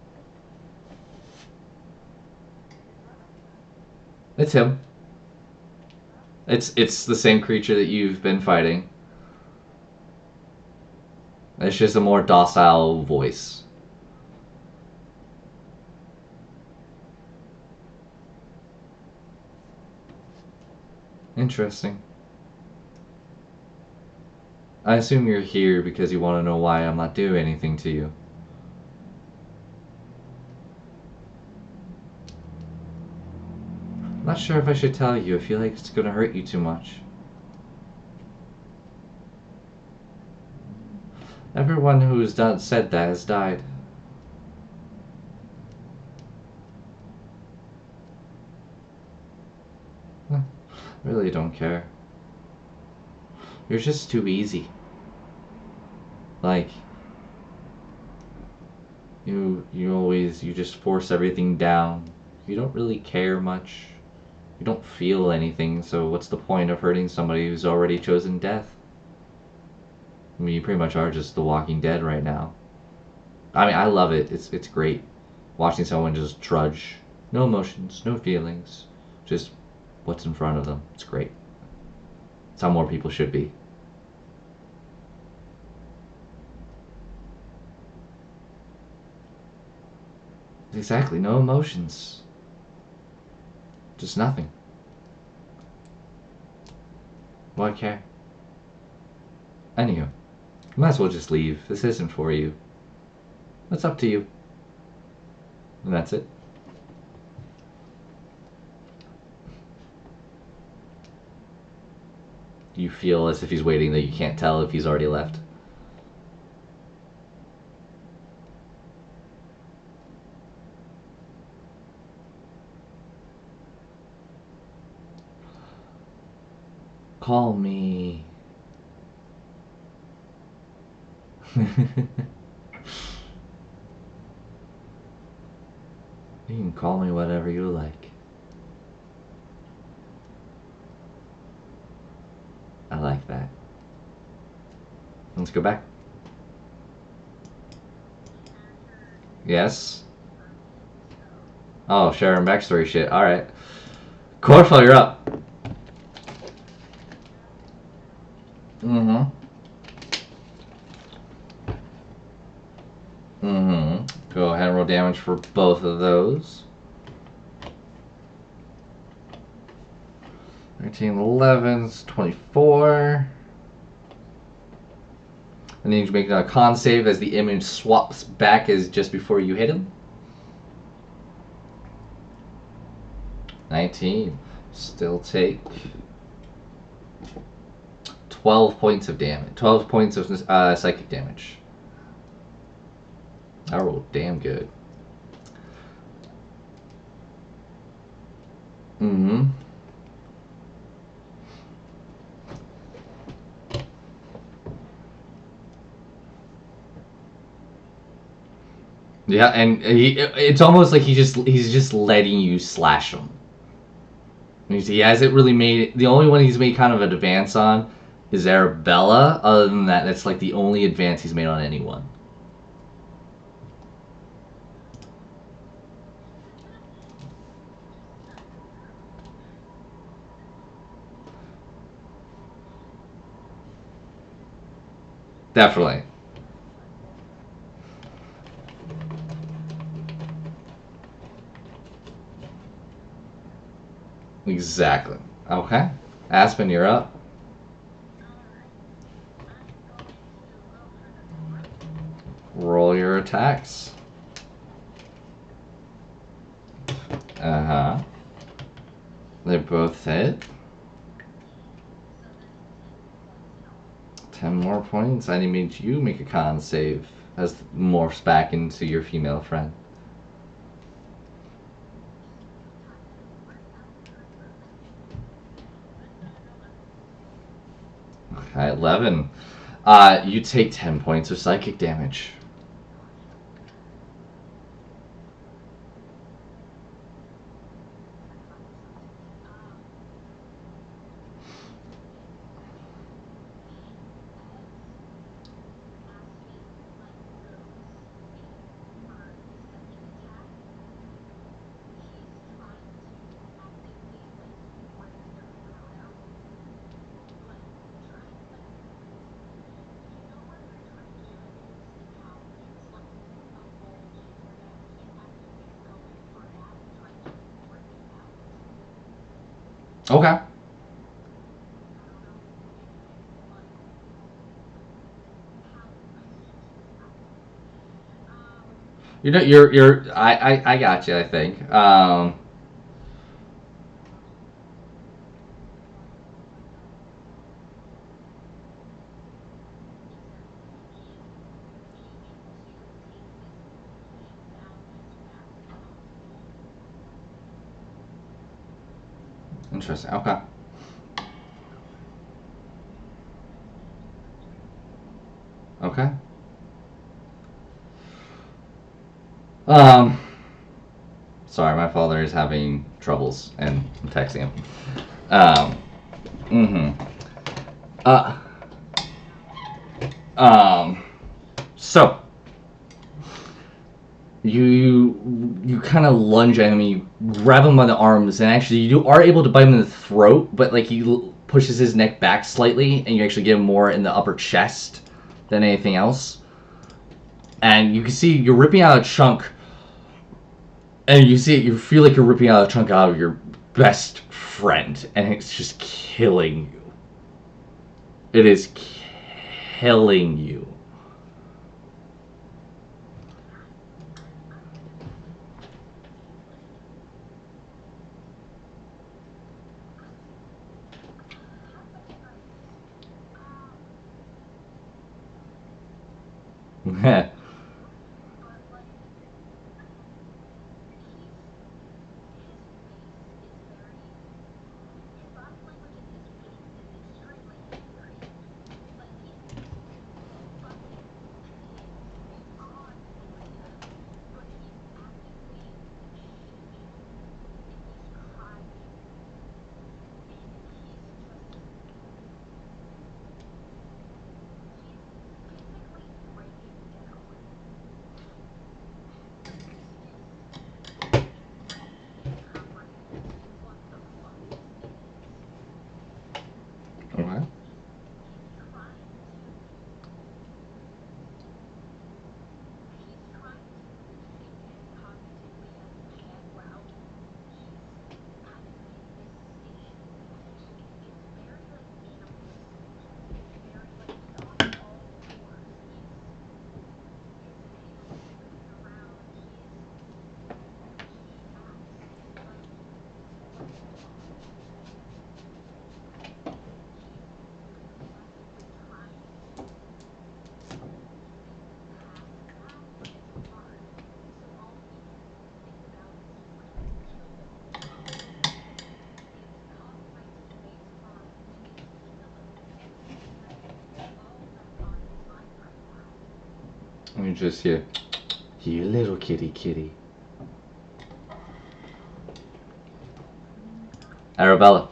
It's him. It's the same creature that you've been fighting. It's just a more docile voice. Interesting. I assume you're here because you want to know why I'm not doing anything to you. I'm not sure if I should tell you. I feel like it's gonna hurt you too much. Everyone who's said that has died. I really don't care. You're just too easy. Like, you just force everything down. You don't really care much. You don't feel anything, so what's the point of hurting somebody who's already chosen death? I mean, you pretty much are just the Walking Dead right now. I mean, I love it. It's great watching someone just trudge. No emotions, no feelings, just what's in front of them. It's great. It's how more people should be. Exactly, no emotions. Just nothing. Why care? Anywho, you might as well just leave. This isn't for you. It's up to you. And that's it. You feel as if he's waiting, that you can't tell if he's already left. Call me. You can call me whatever you like. I like that. Let's go back. Yes? Oh, sharing backstory shit. Alright. Corfel, you're up. Go ahead and roll damage for both of those. 13, 11's 24. And then you make a con save as the image swaps back as just before you hit him. 19. Still take 12 points of damage. 12 points of psychic damage. I rolled damn good. Yeah, and it's almost like he's just letting you slash him. He hasn't really made the only one he's made kind of an advance on is Arabella. Other than that, that's like the only advance he's made on anyone. Definitely. Exactly. Okay. Aspen, you're up. Roll your attacks. Uh-huh. They both hit. 10 more points. I need you make a con save as morphs back into your female friend. Okay, 11. You take 10 points of psychic damage. Okay. You know, I got you, I think. Interesting. Okay. Okay. Um, sorry, my father is having troubles and I'm texting him. Mm-hmm. Uh, um, so you kind of lunge at him, you grab him by the arms, and actually you are able to bite him in the throat, but like he pushes his neck back slightly, and you actually get him more in the upper chest than anything else. And you can see you're ripping out a chunk, and you see it. You feel like you're ripping out a chunk out of your best friend, and it's just killing you. It is killing you. Okay. Let me just hear, you little kitty kitty. Arabella.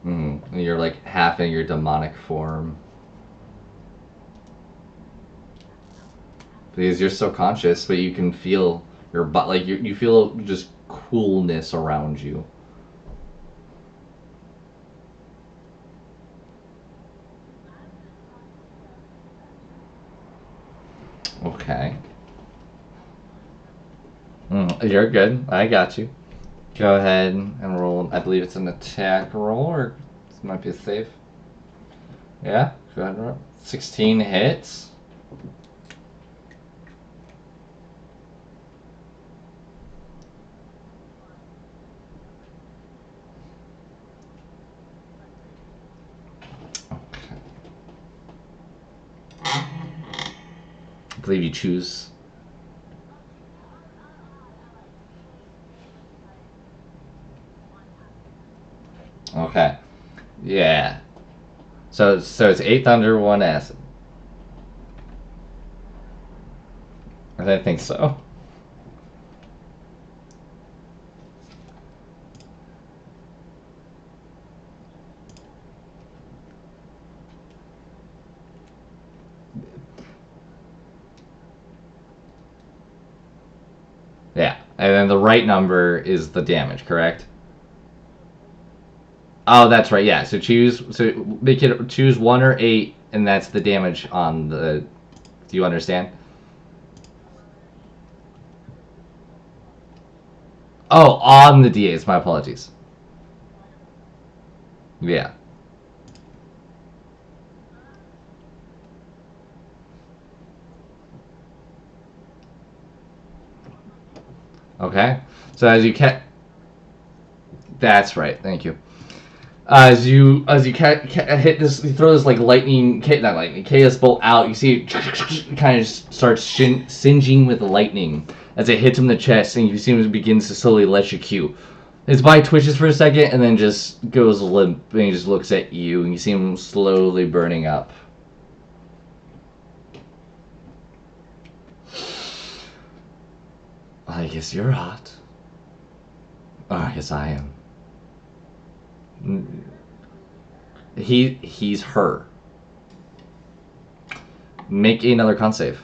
And you're like half in your demonic form. Because you're so conscious, but you can feel your butt, like you feel just coolness around you. Okay. You're good. I got you. Go ahead and roll. I believe it's an attack roll, or this might be a save. Yeah, go ahead and roll. 16 hits. Okay. I believe you choose. Okay. Yeah. So it's 8 thunder, 1 acid. I think so. Yeah. And then the right number is the damage, correct? Oh, that's right. Yeah. So make it choose 1 or 8, and that's the damage on the. Do you understand? Oh, on the D8s. My apologies. Yeah. Okay. So as you that's right. Thank you. As you hit this, you throw this like not lightning, chaos bolt out. You see it kind of starts singeing with lightning as it hits him in the chest, and you see him begins to slowly electrocute. His body twitches for a second, and then just goes limp, and he just looks at you, and you see him slowly burning up. I guess you're hot. Oh, I guess I am. He's her. Make another con save.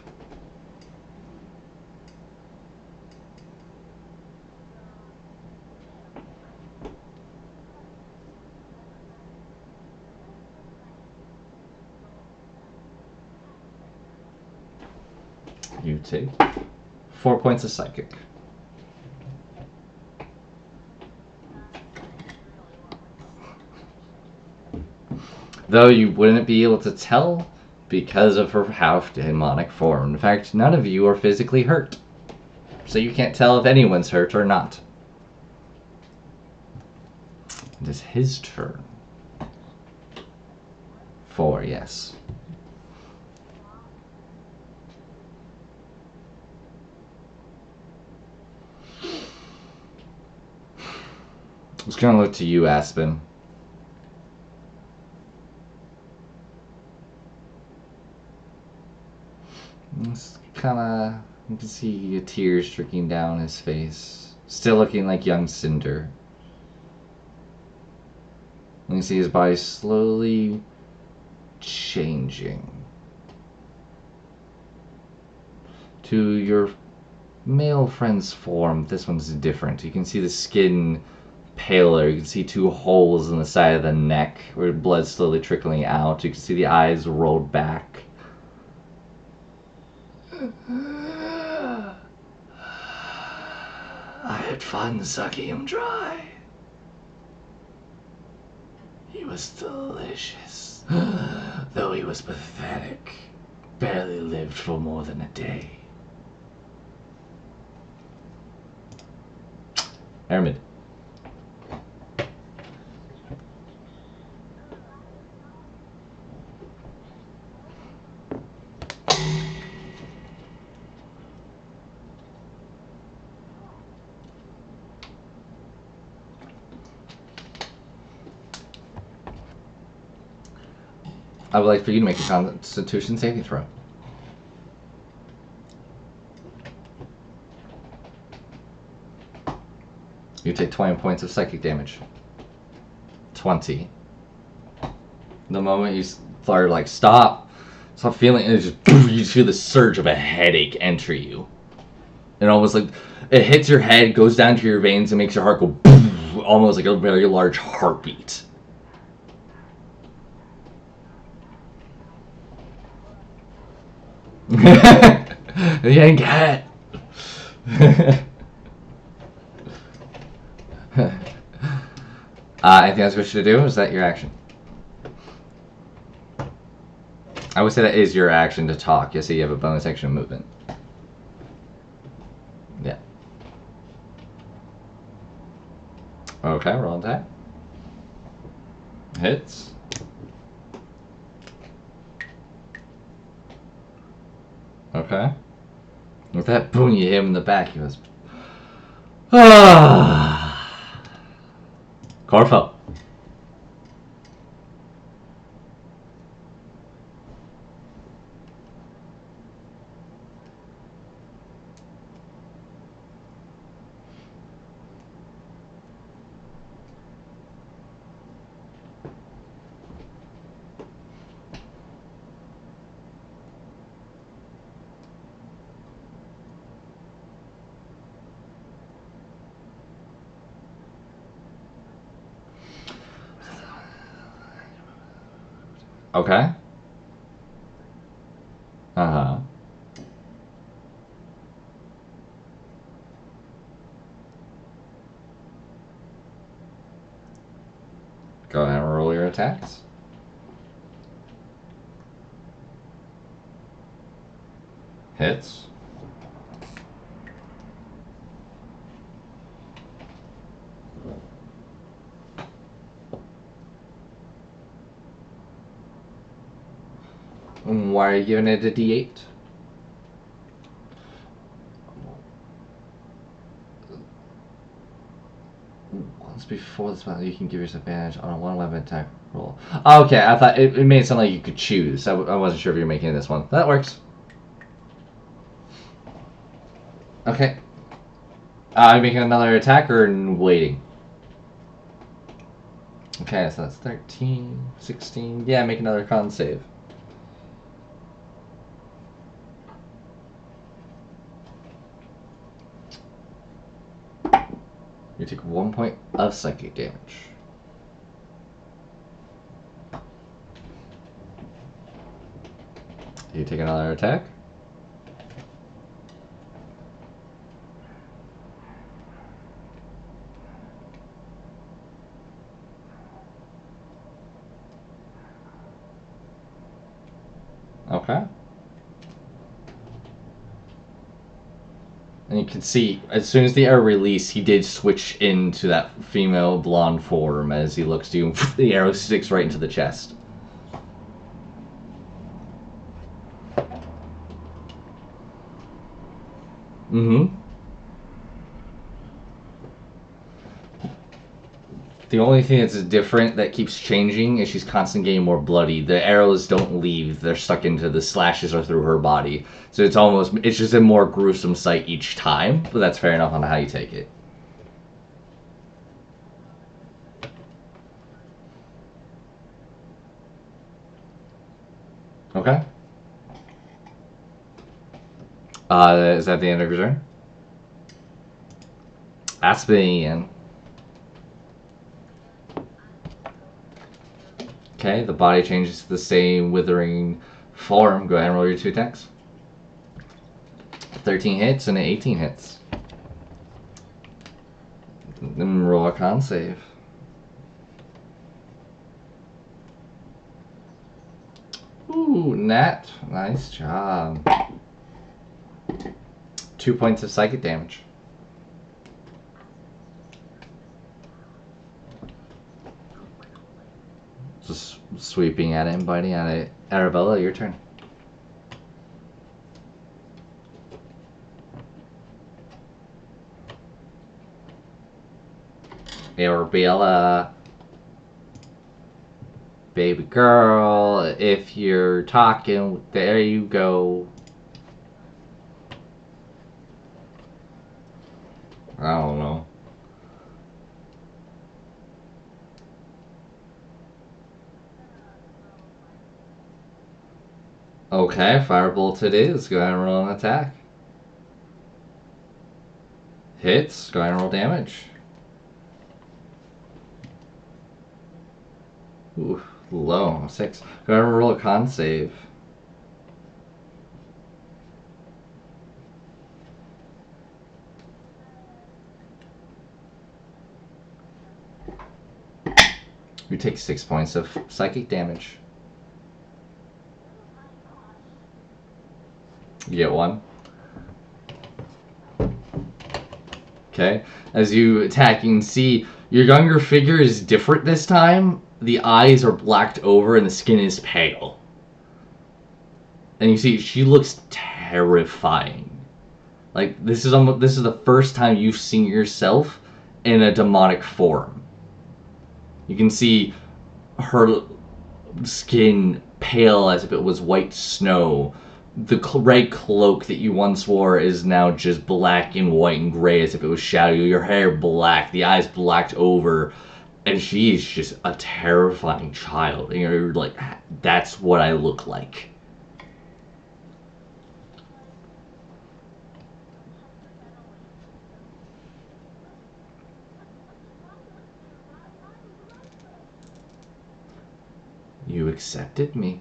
You take 4 points of psychic. Though you wouldn't be able to tell because of her half demonic form. In fact, none of you are physically hurt. So you can't tell if anyone's hurt or not. It is his turn. 4, yes. I was gonna look to you, Aspen. It's kinda, you can see tears trickling down his face. Still looking like young Cinder. You can see his body slowly changing to your male friend's form. This one's different. You can see the skin paler. You can see 2 holes in the side of the neck where blood's slowly trickling out. You can see the eyes rolled back. I had fun sucking him dry. He was delicious, though he was pathetic. Barely lived for more than a day. Hermit. I would like for you to make a Constitution saving throw. You take 20 points of psychic damage. 20. The moment you start like stop feeling it, just you just feel the surge of a headache enter you. And almost like it hits your head, goes down to your veins, and makes your heart go almost like a very large heartbeat. You ain't got it. Anything else we should do? Is that your action? I would say that is your action to talk. You see, you have a bonus action of movement. Yeah. Okay, roll attack. Hits. Okay. With that boom, you hit him in the back. He goes, ah. Corfo. Okay. Uh-huh. Go ahead and roll your attacks. Hits. Why are you giving it a D8? Once before this battle, you can give yourself advantage on a one-weapon attack roll. Okay, I thought it made it sound like you could choose. I wasn't sure if you were making this one. That works. Okay. Are you making another attack or waiting? Okay, so that's 13, 16. Yeah, make another con save. You take 1 point of psychic damage. You take another attack. Okay. And you can see, as soon as the arrow released, he did switch into that female blonde form as he looks to you. The arrow sticks right into the chest. Mm-hmm. The only thing that's different that keeps changing is she's constantly getting more bloody. The arrows don't leave. They're stuck into the slashes or through her body. So it's just a more gruesome sight each time. But that's fair enough on how you take it. Okay. Is that the end of your turn? Aspen. Okay, the body changes to the same withering form. Go ahead and roll your 2 attacks. 13 hits and an 18 hits. Then roll a con save. Ooh, nat. Nice job. 2 points of psychic damage. Just sweeping at it, biting at it. Arabella, your turn. Arabella. baby girl. If you're talking, there you go. I don't know. Okay, firebolt it is. Go ahead and roll an attack. Hits. Go ahead and roll damage. Ooh, low. 6. Go ahead and roll a con save. You take 6 points of psychic damage. You get 1. Okay. As you attack, you can see your younger figure is different this time. The eyes are blacked over and the skin is pale. And you see she looks terrifying. Like this is the first time you've seen yourself in a demonic form. You can see her skin pale as if it was white snow. The red cloak that you once wore is now just black and white and gray as if it was shadowy. Your hair black, the eyes blacked over, and she is just a terrifying child. And you're like, that's what I look like. You accepted me.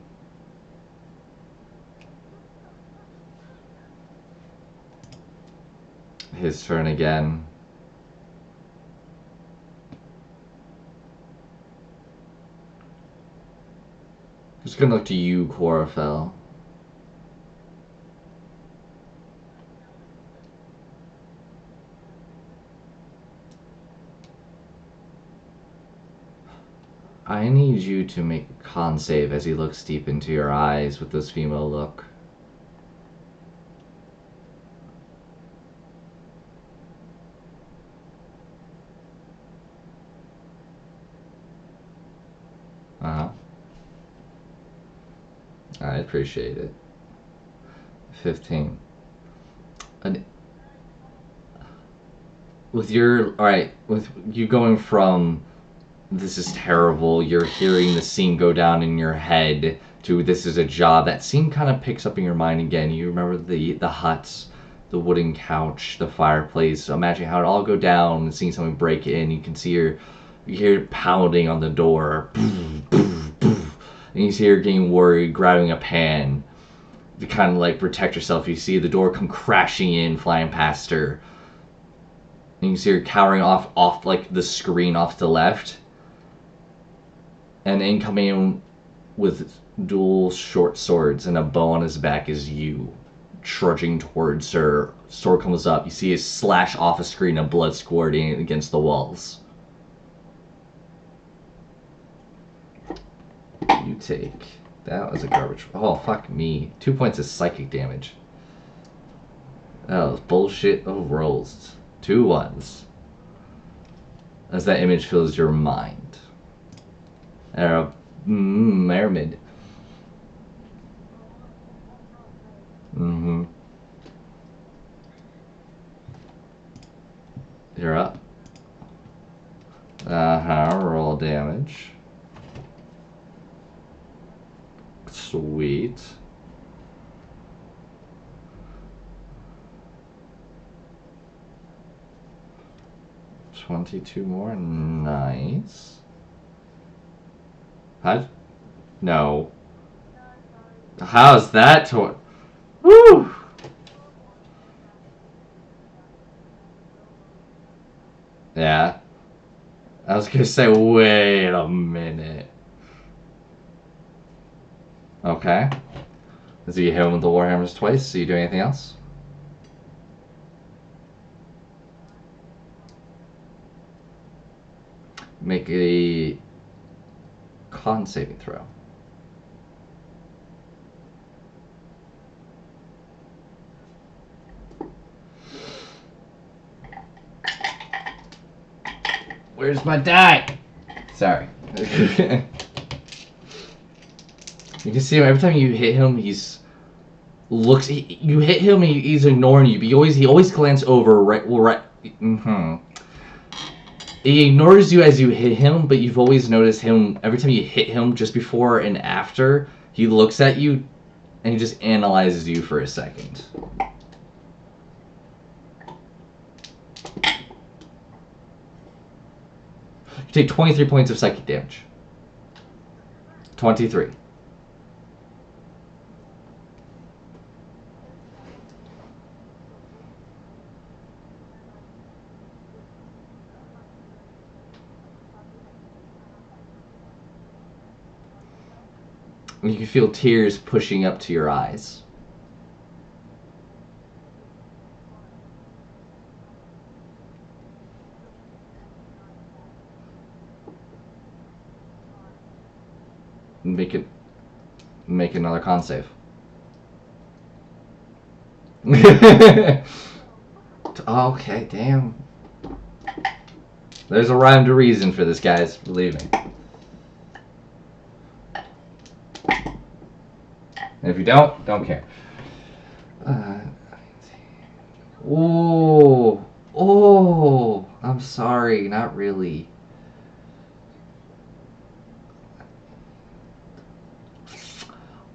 His turn again. Just gonna look to you, Chlorophyll. I need you to make a con save as he looks deep into your eyes with this female look. Uh-huh. I appreciate it. 15. And with your, alright, with you going from this is terrible, you're hearing the scene go down in your head, to this is a job, that scene kind of picks up in your mind again. You remember the huts, the wooden couch, the fireplace. So imagine how it all go down and seeing someone break in. You can see you hear pounding on the door. And you see her getting worried, grabbing a pan to kind of like protect herself. You see the door come crashing in, flying past her. And you see her cowering off like the screen off to the left. And in coming in with dual short swords and a bow on his back is you, trudging towards her. Sword comes up. You see it slash off a screen of blood squirting against the walls. You take... That was a garbage... Oh, fuck me. 2 points of psychic damage. That was bullshit of rolls. 2 1s. As that image fills your mind. Mermaid. Mm-hmm. You're up. Roll damage. Sweet. $22 more. Nice. How? No. How's that to? Woo! Yeah. I was gonna say, wait a minute. Okay. Does he hit him with the Warhammers twice? Do you do anything else? Make a con saving throw. Where's my die? Sorry. You can see him every time you hit him. You hit him. He's ignoring you, but he always glances over right. Well, right. He ignores you as you hit him, but you've always noticed him every time you hit him, just before and after. He looks at you, and he just analyzes you for a second. You take 23 points of psychic damage. 23. You can feel tears pushing up to your eyes. Make another con save. Okay, damn. There's a rhyme to reason for this, guys. Believe me. And if you don't care. Oh, I'm sorry, not really.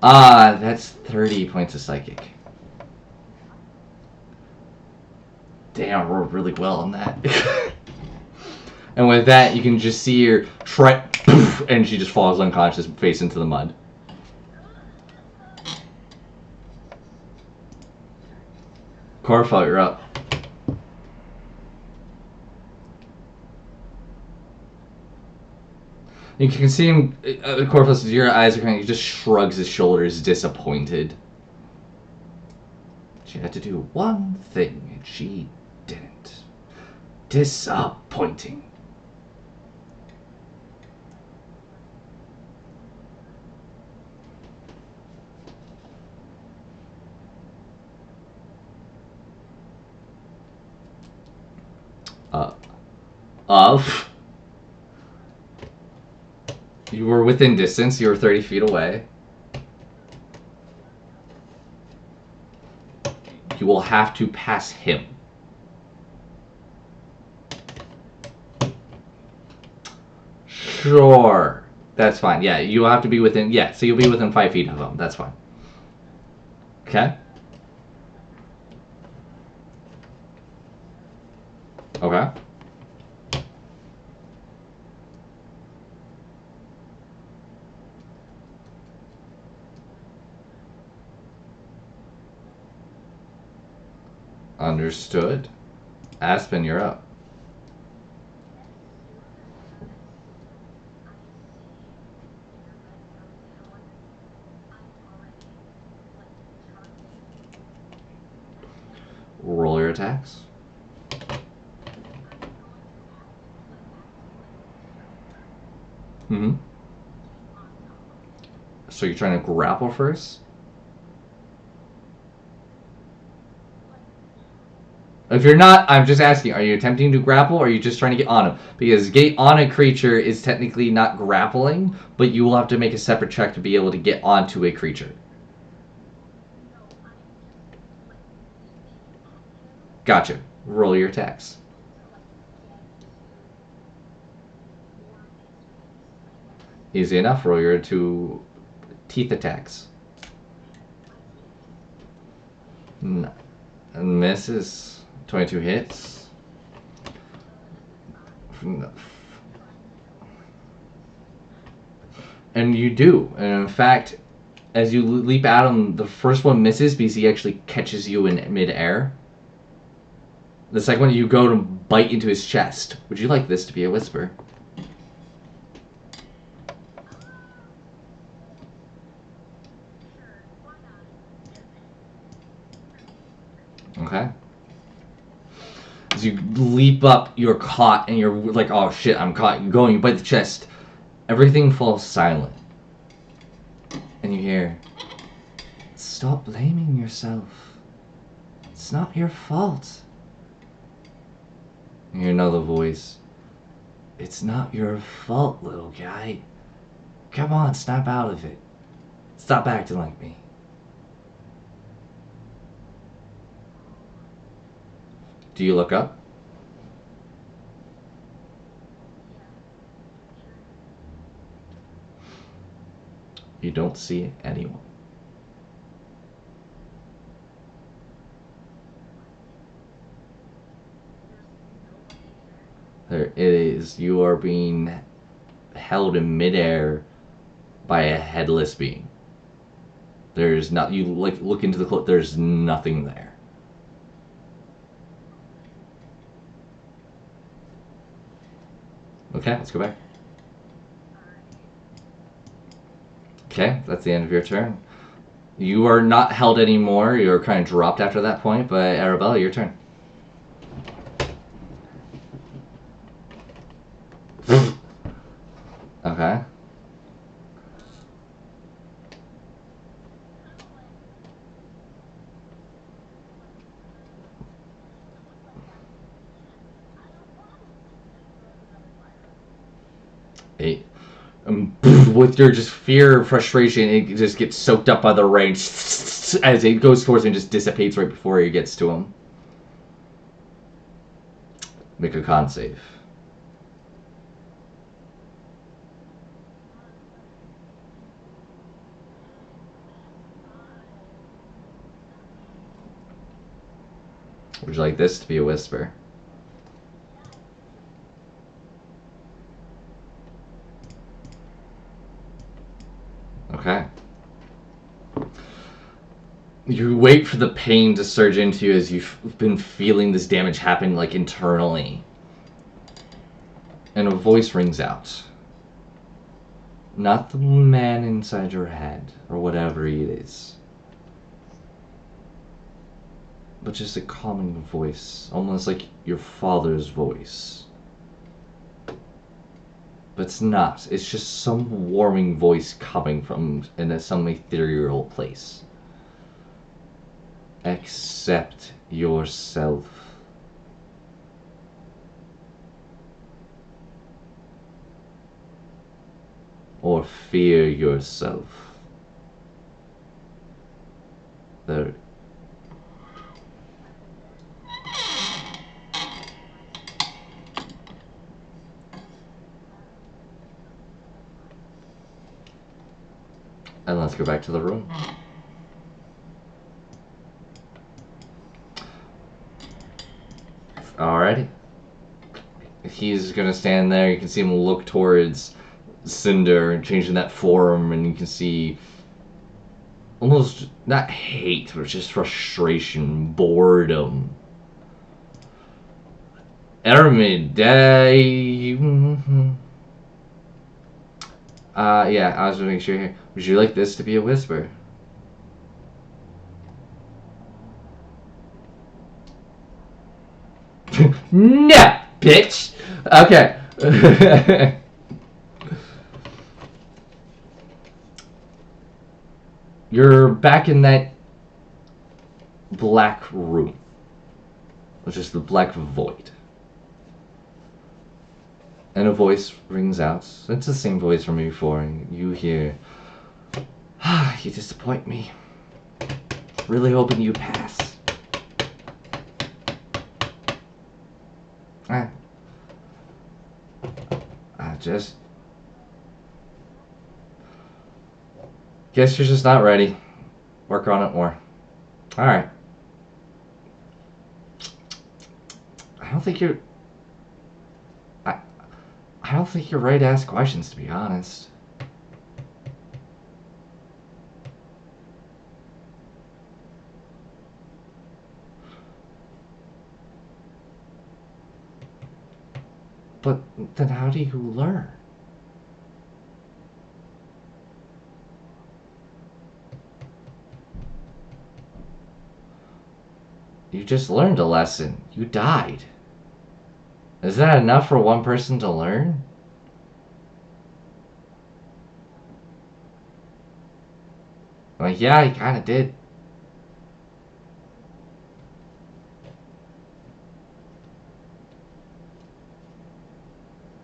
That's 30 points of psychic. Damn, I rolled really well on that. And with that, you can just see her and she just falls unconscious, face into the mud. Corfel, you're up. You can see him, Corfel, your eyes are kind of, he just shrugs his shoulders, disappointed. She had to do one thing, and she didn't. Disappointing. Of. You were within distance. You were 30 feet away. You will have to pass him. Sure. That's fine. Yeah, you'll have to be within... Yeah, so you'll be within 5 feet of him. That's fine. Okay. Okay. Understood. Aspen, you're up. Roll your attacks. Mm-hmm. So you're trying to grapple first? If you're not, I'm just asking, are you attempting to grapple or are you just trying to get on him? Because get on a creature is technically not grappling, but you will have to make a separate check to be able to get onto a creature. Gotcha. Roll your attacks. Easy enough. Roll your 2 teeth attacks. Misses. 22 hits. And you do. And in fact, as you leap at him, the first one misses because he actually catches you in midair. The second one, you go to bite into his chest. Would you like this to be a whisper? Okay. As you leap up, you're caught, and you're like, oh shit, I'm caught. You go and you bite the chest. Everything falls silent. And you hear, stop blaming yourself. It's not your fault. You hear another voice. It's not your fault, little guy. Come on, snap out of it. Stop acting like me. Do you look up? You don't see anyone. There it is. You are being held in midair by a headless being. There's not. You like look into the cloak. There's nothing there. Okay, let's go back. Okay, that's the end of your turn. You are not held anymore. You're kind of dropped after that point. But Arabella, your turn. Okay. Eight. With your just fear and frustration, it just gets soaked up by the rain as it goes towards him and just dissipates right before he gets to him. Make a con save. Would you like this to be a whisper? Okay. You wait for the pain to surge into you as you've been feeling this damage happen, like, internally. And a voice rings out. Not the man inside your head, or whatever it is. But just a calming voice, almost like your father's voice. But it's not. It's just some warming voice coming from some ethereal place. Accept yourself. Or fear yourself. There. And let's go back to the room. Alrighty. He's gonna stand there. You can see him look towards Cinder, changing that form, and you can see almost not hate, but just frustration, boredom. Ermid, yeah, I was making sure here. Would you like this to be a whisper? No, bitch! Okay. You're back in that black room. Which is the black void. And a voice rings out. It's the same voice from before. And you hear, you disappoint me. Really hoping you pass. I just... Guess you're just not ready. Work on it more. Alright. I don't think you're ready to ask questions, to be honest. But then how do you learn? You just learned a lesson. You died. Is that enough for one person to learn? Like, yeah, he kind of did.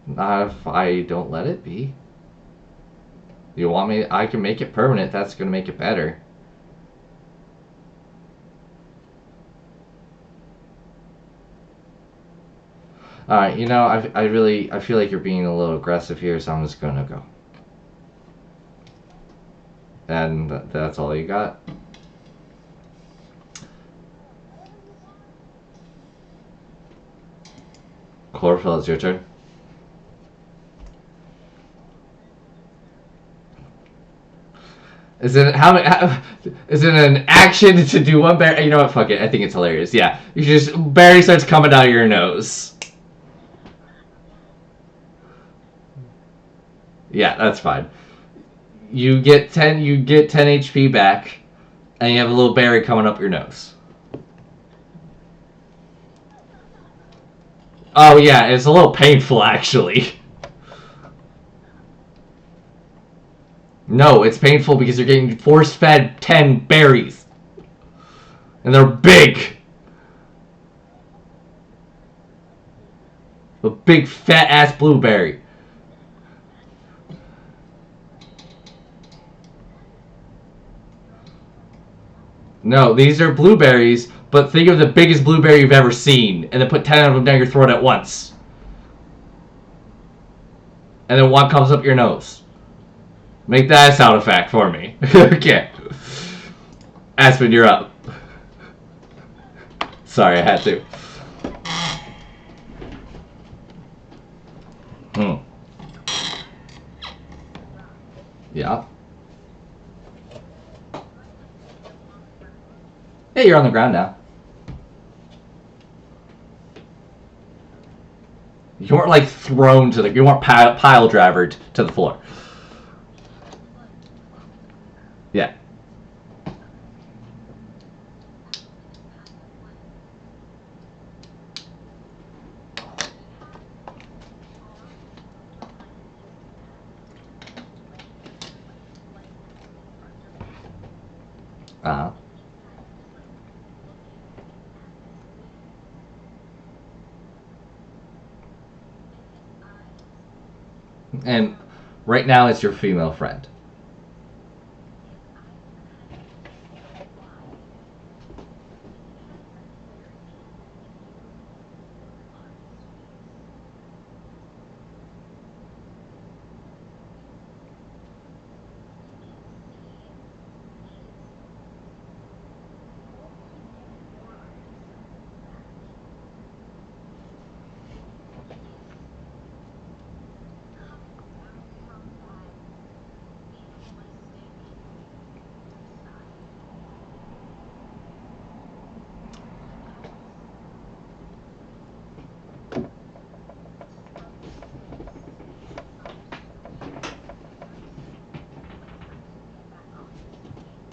Not if I don't let it be. You want me? I can make it permanent. That's gonna make it better. Alright, you know, I feel like you're being a little aggressive here, so I'm just gonna go. And that's all you got? Chlorophyll, it's your turn. Is it is it an action to do one berry? You know what? Fuck it. I think it's hilarious. Yeah, you just berry starts coming out of your nose. Yeah, that's fine. You get 10 HP back, and you have a little berry coming up your nose. Oh yeah, it's a little painful actually. No, it's painful because you're getting force-fed 10 berries. And they're big. A big fat-ass blueberry. No, these are blueberries, but think of the biggest blueberry you've ever seen, and then put 10 of them down your throat at once. And then one comes up your nose. Make that a sound effect for me. Okay. Aspen, you're up. Sorry, I had to. Yeah. Hey, you're on the ground now. You weren't like thrown to the. You weren't pile drivered to the floor. Yeah. Uh-huh. And right now it's your female friend.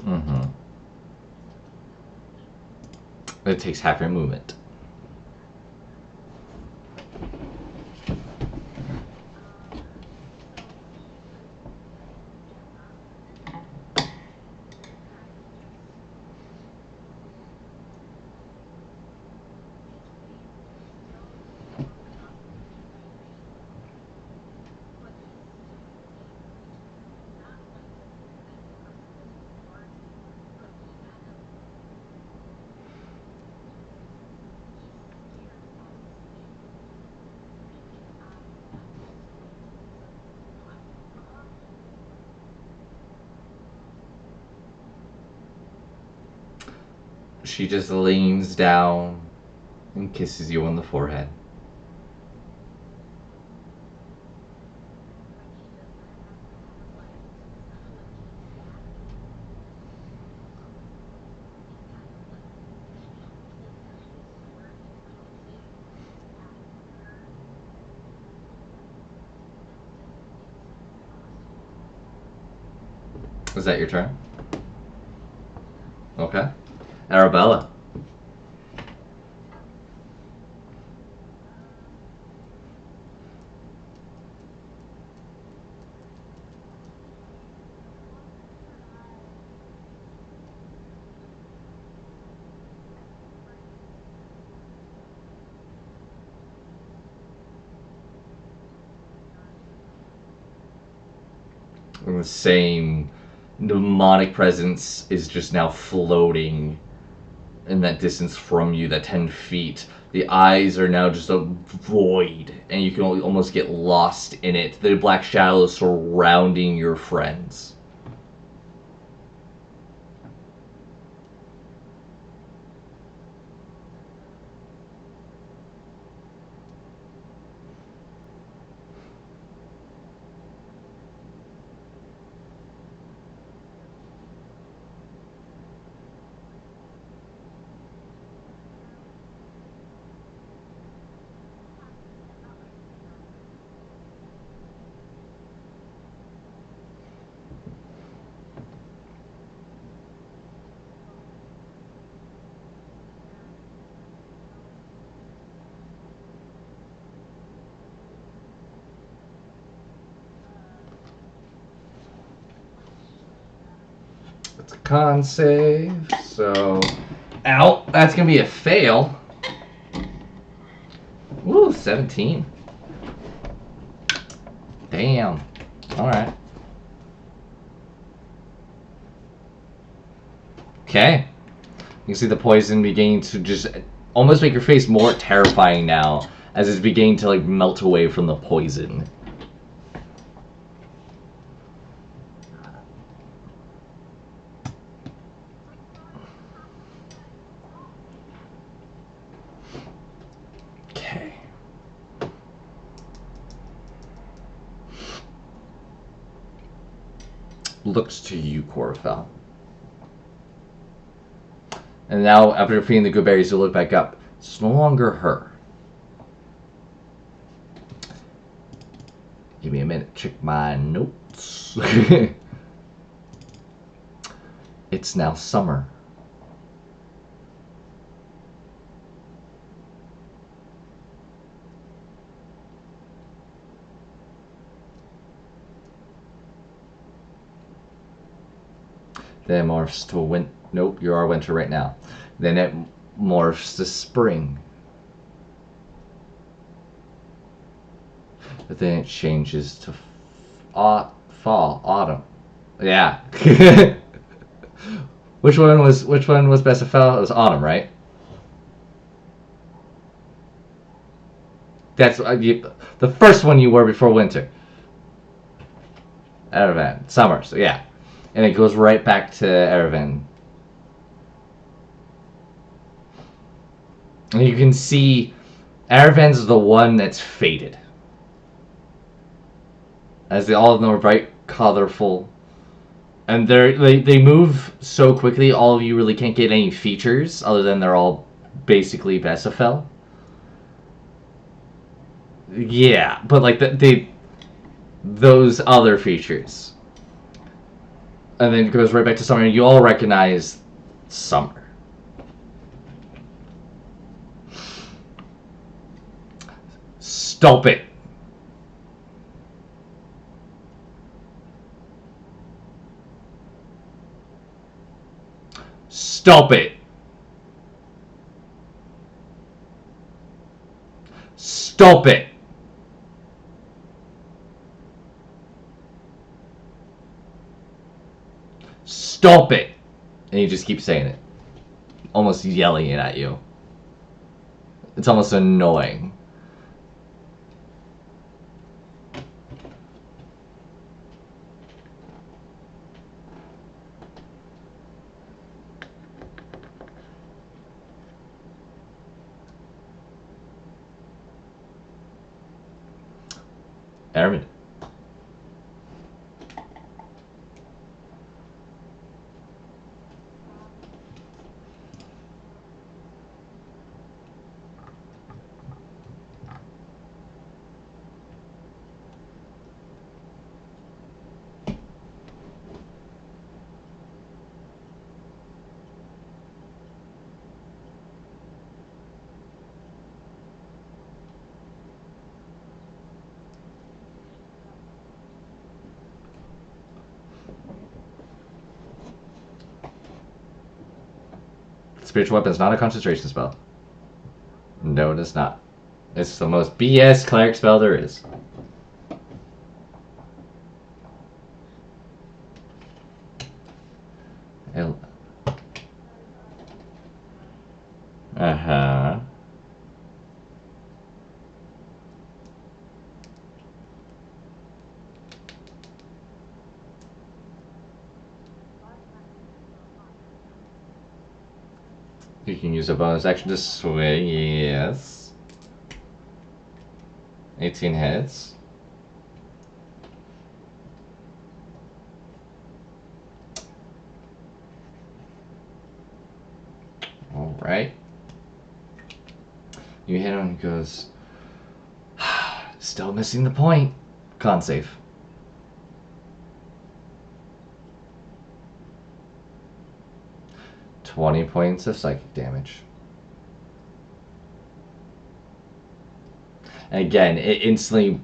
Mm-hmm. It takes half your movement. She just leans down and kisses you on the forehead. Is that your turn? Okay. Arabella. And the same demonic presence is just now floating in that distance from you, that 10 feet. The eyes are now just a void, and you can almost get lost in it. The black shadows surrounding your friends. It's a con save, so... Ow! That's gonna be a fail. Ooh, 17. Damn. Alright. Okay. You can see the poison beginning to just almost make your face more terrifying now, as it's beginning to like melt away from the poison. Okay. Looks to you, Corfel. And now, after feeding the good berries, you look back up. It's no longer her. Give me a minute. Check my notes. It's now summer. Then morphs to winter. Nope, you are winter right now. Then it morphs to spring. But then it changes to fall, autumn. Yeah. Which one was Besafel? It was autumn, right? That's the first one you were before winter. Erevan, summer. So yeah, and it goes right back to Erevan. And you can see Erevan's the one that's faded. As all of them are bright, colorful. And they move so quickly, all of you really can't get any features, other than they're all basically Vesafel. Yeah, but like those other features. And then it goes right back to summer, and you all recognize summer. Stop it. Stop it. Stop it. Stop it. And you just keep saying it. Almost yelling it at you. It's almost annoying. Airman. Spiritual weapon is not a concentration spell. No, it is not. It's the most BS cleric spell there is. You can use a bonus action to swing, yes. 18 hits. Alright. You hit him, he goes, still missing the point. Con save. $20 points of psychic damage. And again, it instantly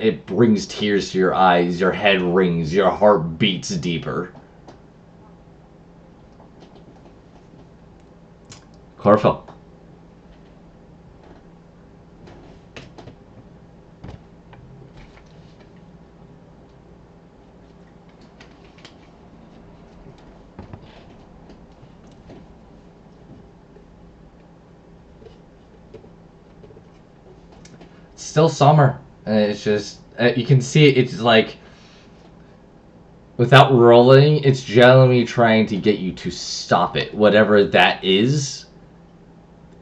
it brings tears to your eyes, your head rings, your heart beats deeper. Chlorophyll. Still summer. It's just, you can see it's like, without rolling, it's generally trying to get you to stop it. Whatever that is,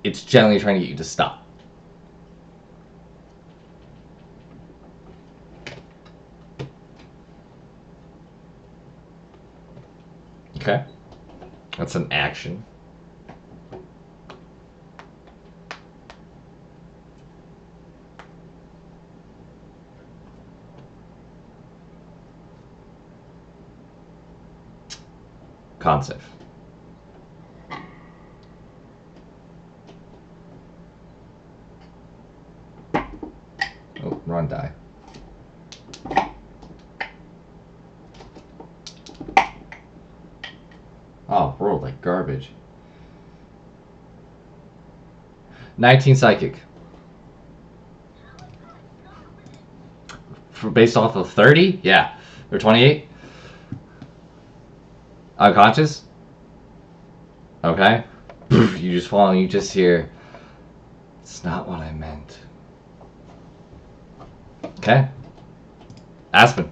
it's generally trying to get you to stop. Okay. That's an action. Con save. Oh, wrong die. Oh, rolled like garbage. 19 psychic. Based off of 30? Yeah. Or 28? Unconscious? Okay. You just fall and you just hear, it's not what I meant. Okay. Aspen.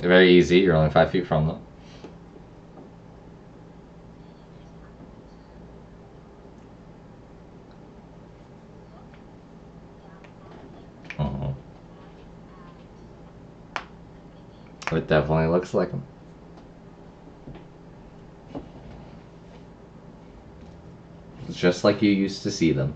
Very easy. You're only 5 feet from them. It definitely looks like them. It's just like you used to see them.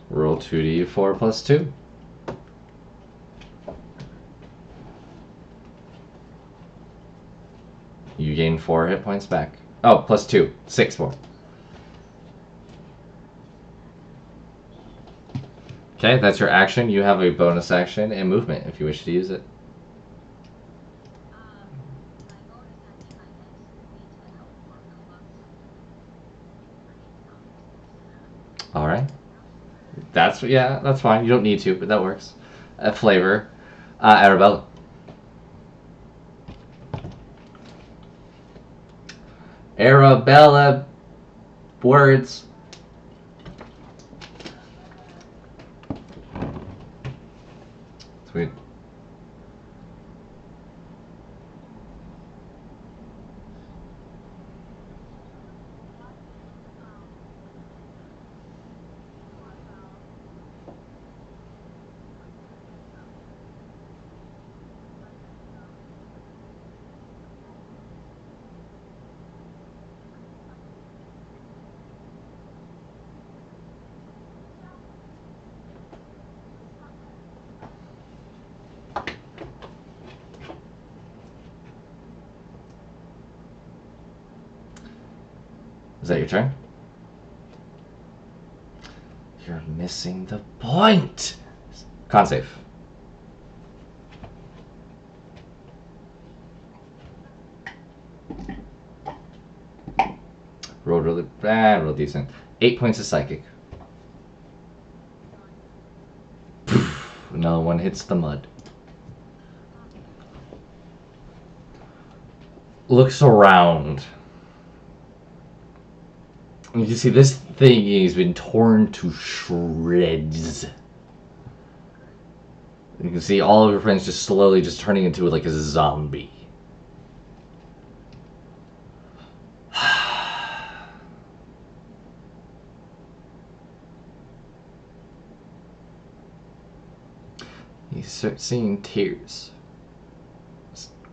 Roll 2d4 plus 2. You gain 4 hit points back. Oh, plus 2. 6 more. Okay, that's your action. You have a bonus action and movement if you wish to use it. Alright. That's fine. You don't need to, but that works. Flavor. Arabella. Arabella. Words. Sweet. Is that your turn? You're missing the point. Con save. Rolled really bad, real decent. 8 points of psychic. Another one hits the mud. Looks around. You can see this thing has been torn to shreds. You can see all of your friends just slowly just turning into like a zombie. You start seeing tears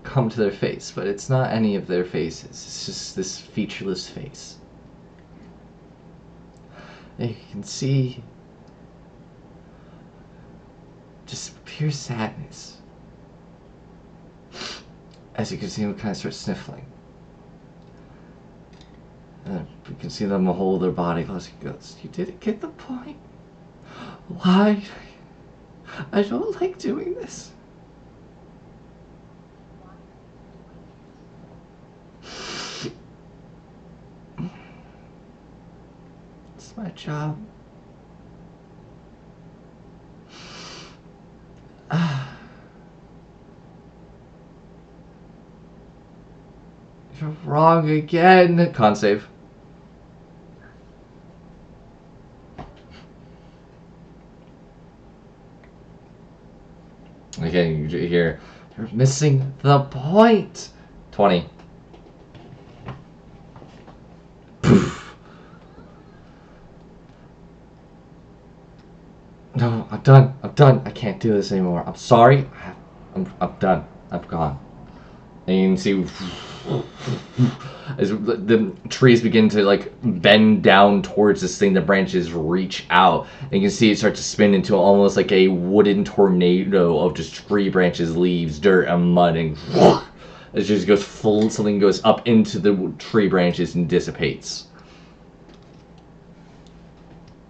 come to their face, but it's not any of their faces. It's just this featureless face. And you can see just pure sadness. As you can see him kind of start sniffling. And you can see them hold their body close. He goes, "You didn't get the point. Why? I don't like doing this." It's my job. You're wrong again. Con save. Okay, you hear, "You're missing the point." 20. Poof. No, I'm done. I'm done. I can't do this anymore. I'm sorry. I'm done. I'm gone. And you can see as the trees begin to like bend down towards this thing, the branches reach out, and you can see it start to spin into almost like a wooden tornado of just tree branches, leaves, dirt, and mud, and it just goes full. Something goes up into the tree branches and dissipates.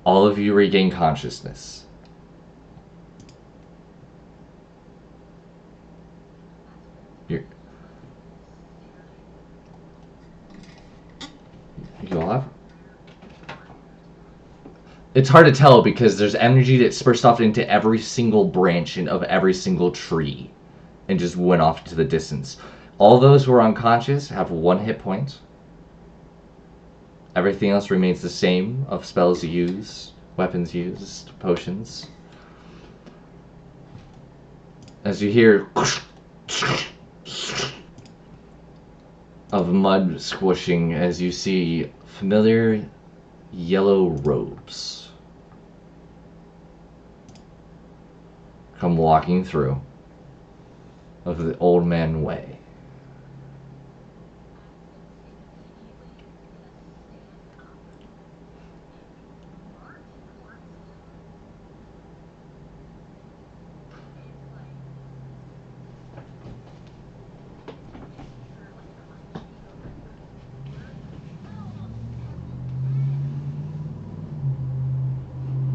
All of you regain consciousness. You all have? It's hard to tell because there's energy that dispersed off into every single branch of every single tree and just went off into the distance. All those who are unconscious have 1 hit point. Everything else remains the same of spells used, weapons used, potions. As you hear of mud squishing as you see familiar yellow robes come walking through of the old man way.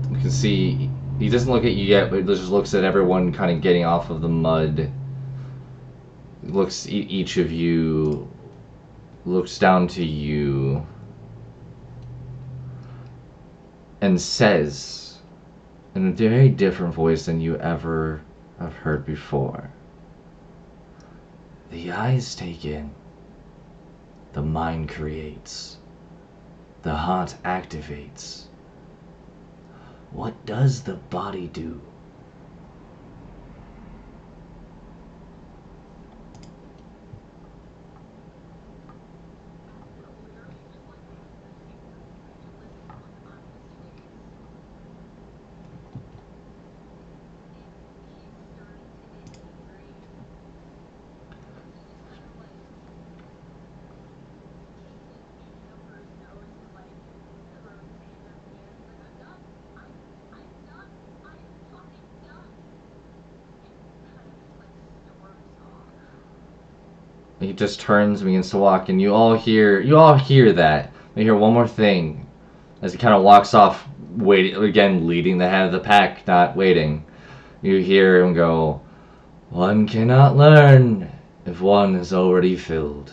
You can see he doesn't look at you yet, but he just looks at everyone kind of getting off of the mud. Looks each of you, looks down to you, and says in a very different voice than you ever have heard before, "The eyes take in, the mind creates, the heart activates. What does the body do?" He just turns and begins to walk, and you all hear that. You hear one more thing as he kind of walks off, waiting again, leading the head of the pack, not waiting. You hear him go, "One cannot learn if one is already filled."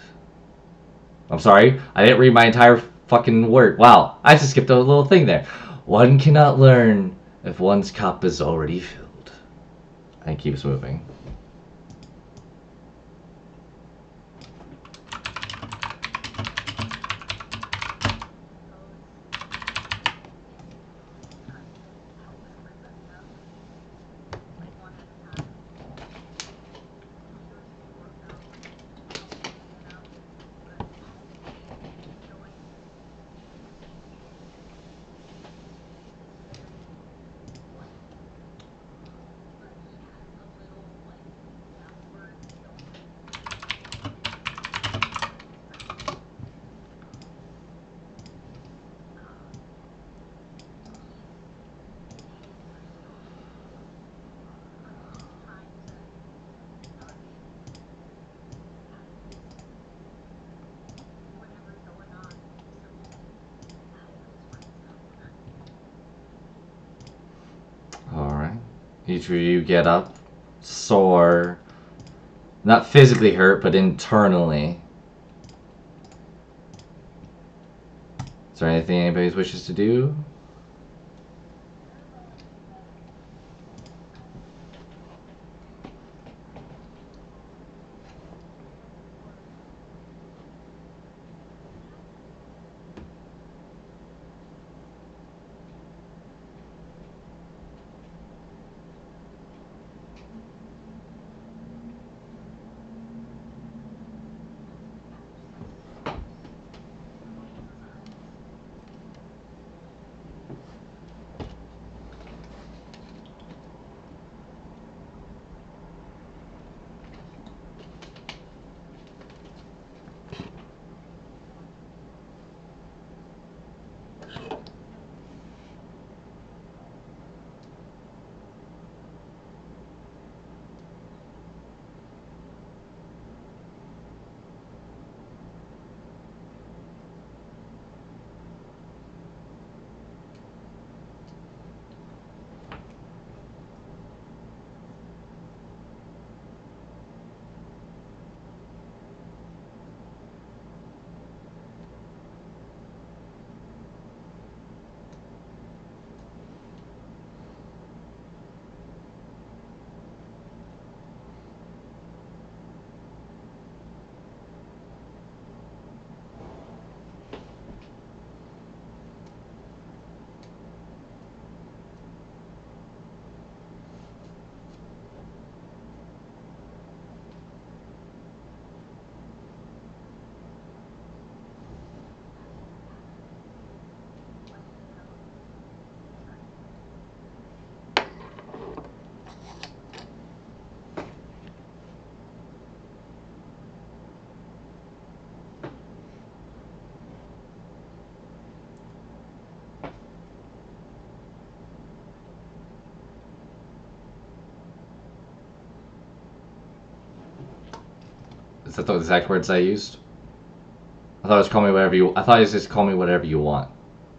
I'm sorry, I didn't read my entire fucking word. Wow, I just skipped a little thing there. "One cannot learn if one's cup is already filled." and keeps moving. Alright. Each of you get up, sore, not physically hurt, but internally. Is there anything anybody wishes to do? Is that the exact words I used? I thought it was call me whatever you. I thought it was just call me whatever you want,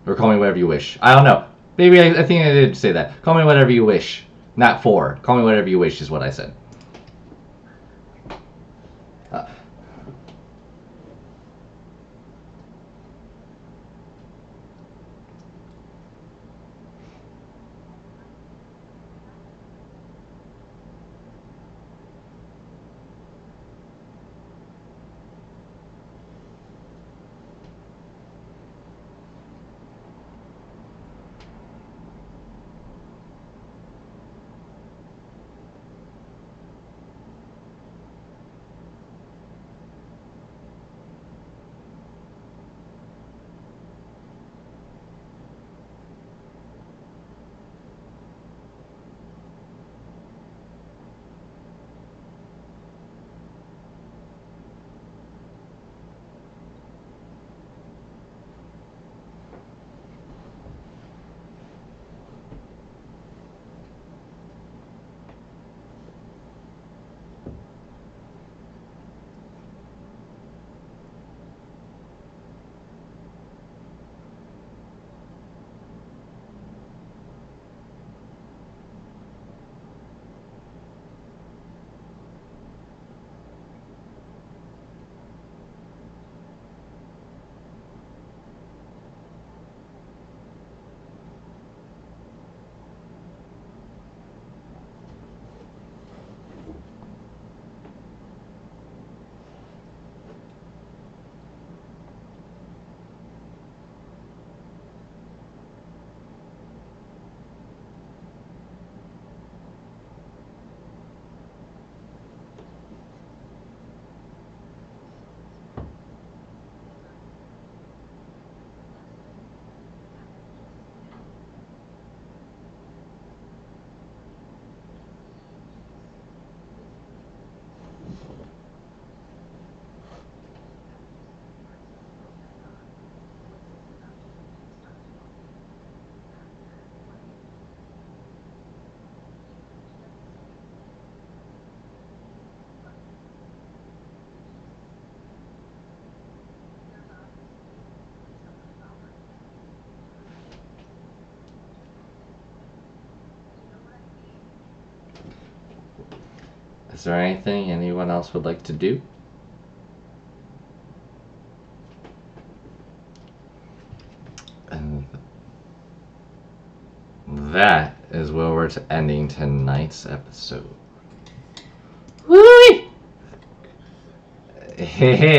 or call me whatever you wish. I don't know. Maybe I think I did say that. Call me whatever you wish. Not for. Call me whatever you wish is what I said. Is there anything anyone else would like to do? And that is where we're ending tonight's episode. Woo! Hey!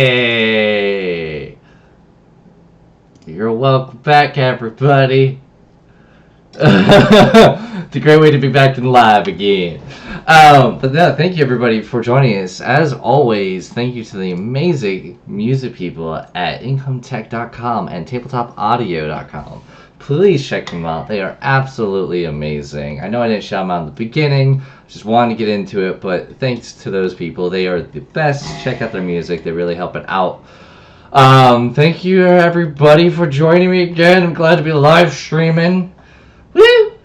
You're welcome back, everybody. It's a great way to be back in live again. But no, thank you everybody for joining us. As always, thank you to the amazing music people at incometech.com and tabletopaudio.com. Please check them out. They are absolutely amazing. I know I didn't shout them out in the beginning. Just wanted to get into it, but thanks to those people. They are the best. Check out their music. They really help it out. Thank you everybody for joining me again. I'm glad to be live streaming. Woo!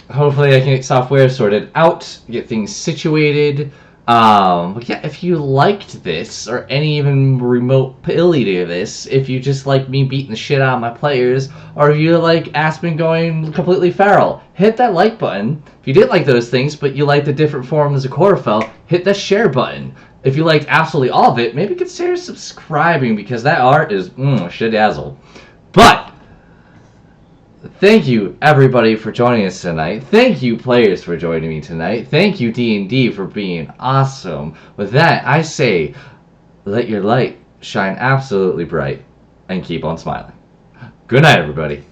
Hopefully I can get software sorted out, get things situated. But yeah, if you liked this, or any even remote ability of this, if you just like me beating the shit out of my players, or if you like Aspen going completely feral, hit that like button. If you didn't like those things, but you like the different forms of Quarterfell, hit the share button. If you liked absolutely all of it, maybe consider subscribing, because that art is shit-dazzle. But thank you, everybody, for joining us tonight. Thank you, players, for joining me tonight. Thank you, D&D, for being awesome. With that, I say, let your light shine absolutely bright, and keep on smiling. Good night, everybody.